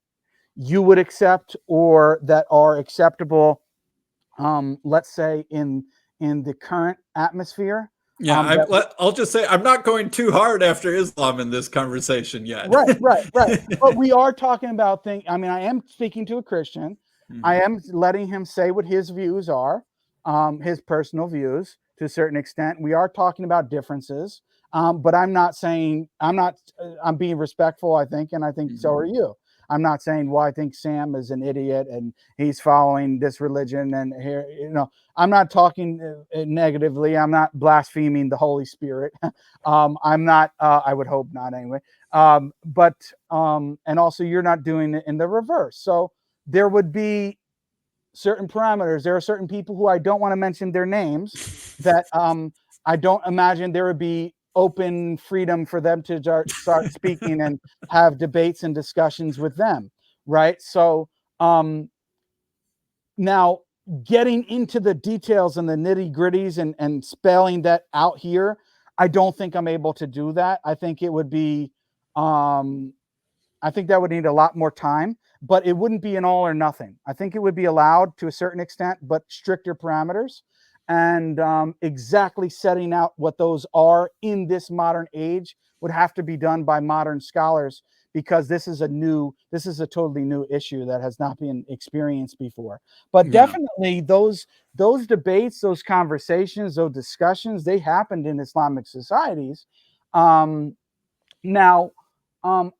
you would accept or that are acceptable, let's say in the current atmosphere. Yeah, That I'll just say I'm not going too hard after Islam in this conversation yet. Right. But we are talking about things. I mean, I am speaking to a Christian. I am letting him say what his views are, his personal views to a certain extent. We are talking about differences, but I'm not saying I'm being respectful, I think, and I think so are you. I'm not saying, well, I think Sam is an idiot and he's following this religion and here, I'm not talking negatively. I'm not blaspheming the Holy Spirit. I'm not. I would hope not, anyway. But and also you're not doing it in the reverse. So there would be certain parameters. There are certain people who I don't want to mention their names that I don't imagine there would be open freedom for them to start speaking and have debates and discussions with them, right? So now getting into the details and the nitty-gritties and spelling that out here, I don't think I'm able to do that. I think it would be I think that would need a lot more time, but it wouldn't be an all or nothing. I think it would be allowed to a certain extent, but stricter parameters, and exactly setting out what those are in this modern age would have to be done by modern scholars, because this is a totally new issue that has not been experienced before. But definitely those debates, those conversations, those discussions, they happened in Islamic societies. Now,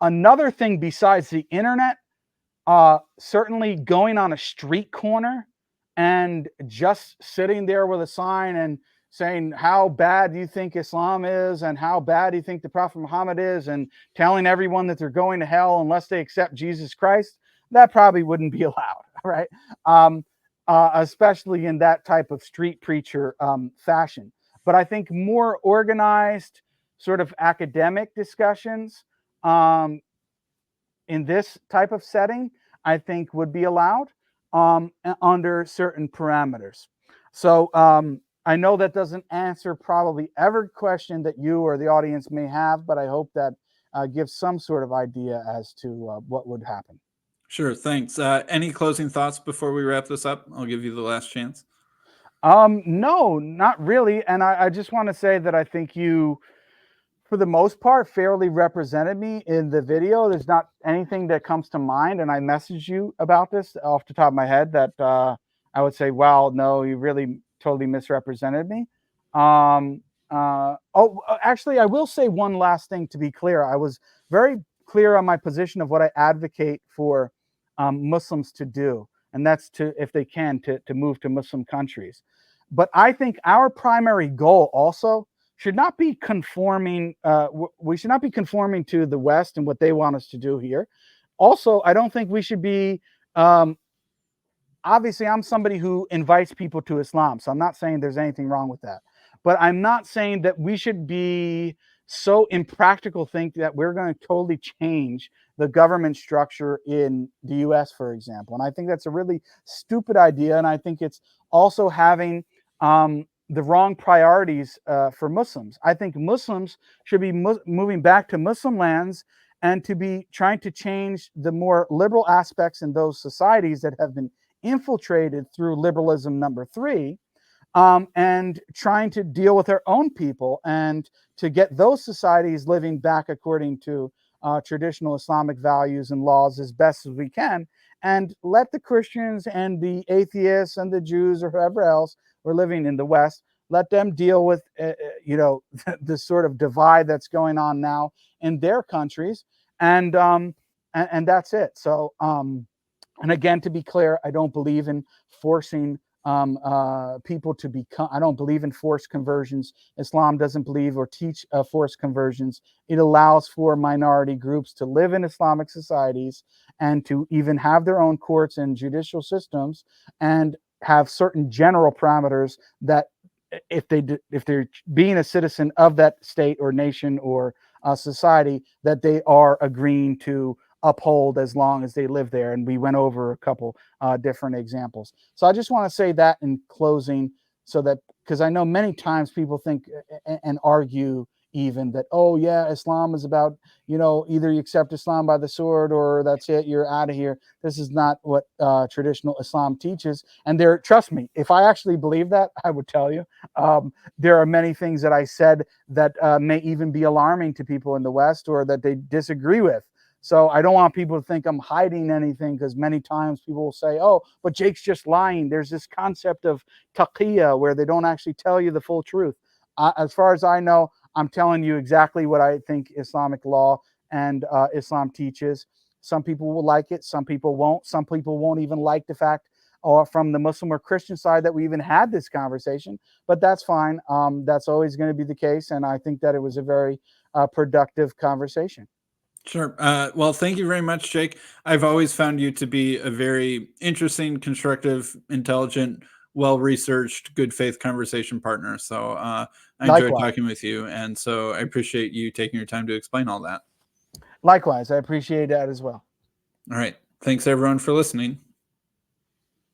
another thing besides the internet, certainly going on a street corner and just sitting there with a sign and saying how bad do you think Islam is and how bad do you think the Prophet Muhammad is, and telling everyone that they're going to hell unless they accept Jesus Christ, that probably wouldn't be allowed, right? Especially in that type of street preacher fashion. But I think more organized, sort of academic discussions um, in this type of setting, I think would be allowed under certain parameters. So I know that doesn't answer probably every question that you or the audience may have, but I hope that gives some sort of idea as to what would happen. Sure, thanks. Any closing thoughts before we wrap this up? I'll give you the last chance. No, not really. And I just want to say that I think you, for the most part, fairly represented me in the video. There's not anything that comes to mind, and I messaged you about this off the top of my head that I would say, wow, no, you really totally misrepresented me. Actually, I will say one last thing to be clear. I was very clear on my position of what I advocate for Muslims to do, and that's to, if they can, to move to Muslim countries. But I think our primary goal also should not be conforming. We should not be conforming to the West and what they want us to do here. Also, I don't think we should be. Obviously, I'm somebody who invites people to Islam, so I'm not saying there's anything wrong with that. But I'm not saying that we should be so impractical, think that we're going to totally change the government structure in the US, for example. And I think that's a really stupid idea. And I think it's also having the wrong priorities for Muslims. I think Muslims should be moving back to Muslim lands and to be trying to change the more liberal aspects in those societies that have been infiltrated through liberalism number 3, and trying to deal with their own people and to get those societies living back according to traditional Islamic values and laws as best as we can, and let the Christians and the atheists and the Jews or whoever else were living in the West, let them deal with the sort of divide that's going on now in their countries, and that's it. So and again, to be clear, I don't believe in forcing people to become. I don't believe in forced conversions. Islam doesn't believe or teach forced conversions. It allows for minority groups to live in Islamic societies and to even have their own courts and judicial systems, and have certain general parameters that if they're being a citizen of that state or nation or society, that they are agreeing to uphold as long as they live there. And we went over a couple different examples. So I just want to say that in closing, so that, because I know many times people think and argue even that, oh yeah, Islam is about, either you accept Islam by the sword or that's it, you're out of here. This is not what traditional Islam teaches. And trust me, if I actually believe that, I would tell you. There are many things that I said that may even be alarming to people in the West or that they disagree with. So I don't want people to think I'm hiding anything, because many times people will say, oh, but Jake's just lying. There's this concept of taqiyya where they don't actually tell you the full truth. As far as I know, I'm telling you exactly what I think Islamic law and Islam teaches. Some people will like it. Some people won't. Some people won't even like the fact, or from the Muslim or Christian side, that we even had this conversation. But that's fine. That's always going to be the case. And I think that it was a very productive conversation. Sure. Well, thank you very much, Jake. I've always found you to be a very interesting, constructive, intelligent, well-researched, good faith conversation partner. So I enjoyed talking with you. And so I appreciate you taking your time to explain all that. Likewise, I appreciate that as well. All right. Thanks, everyone, for listening.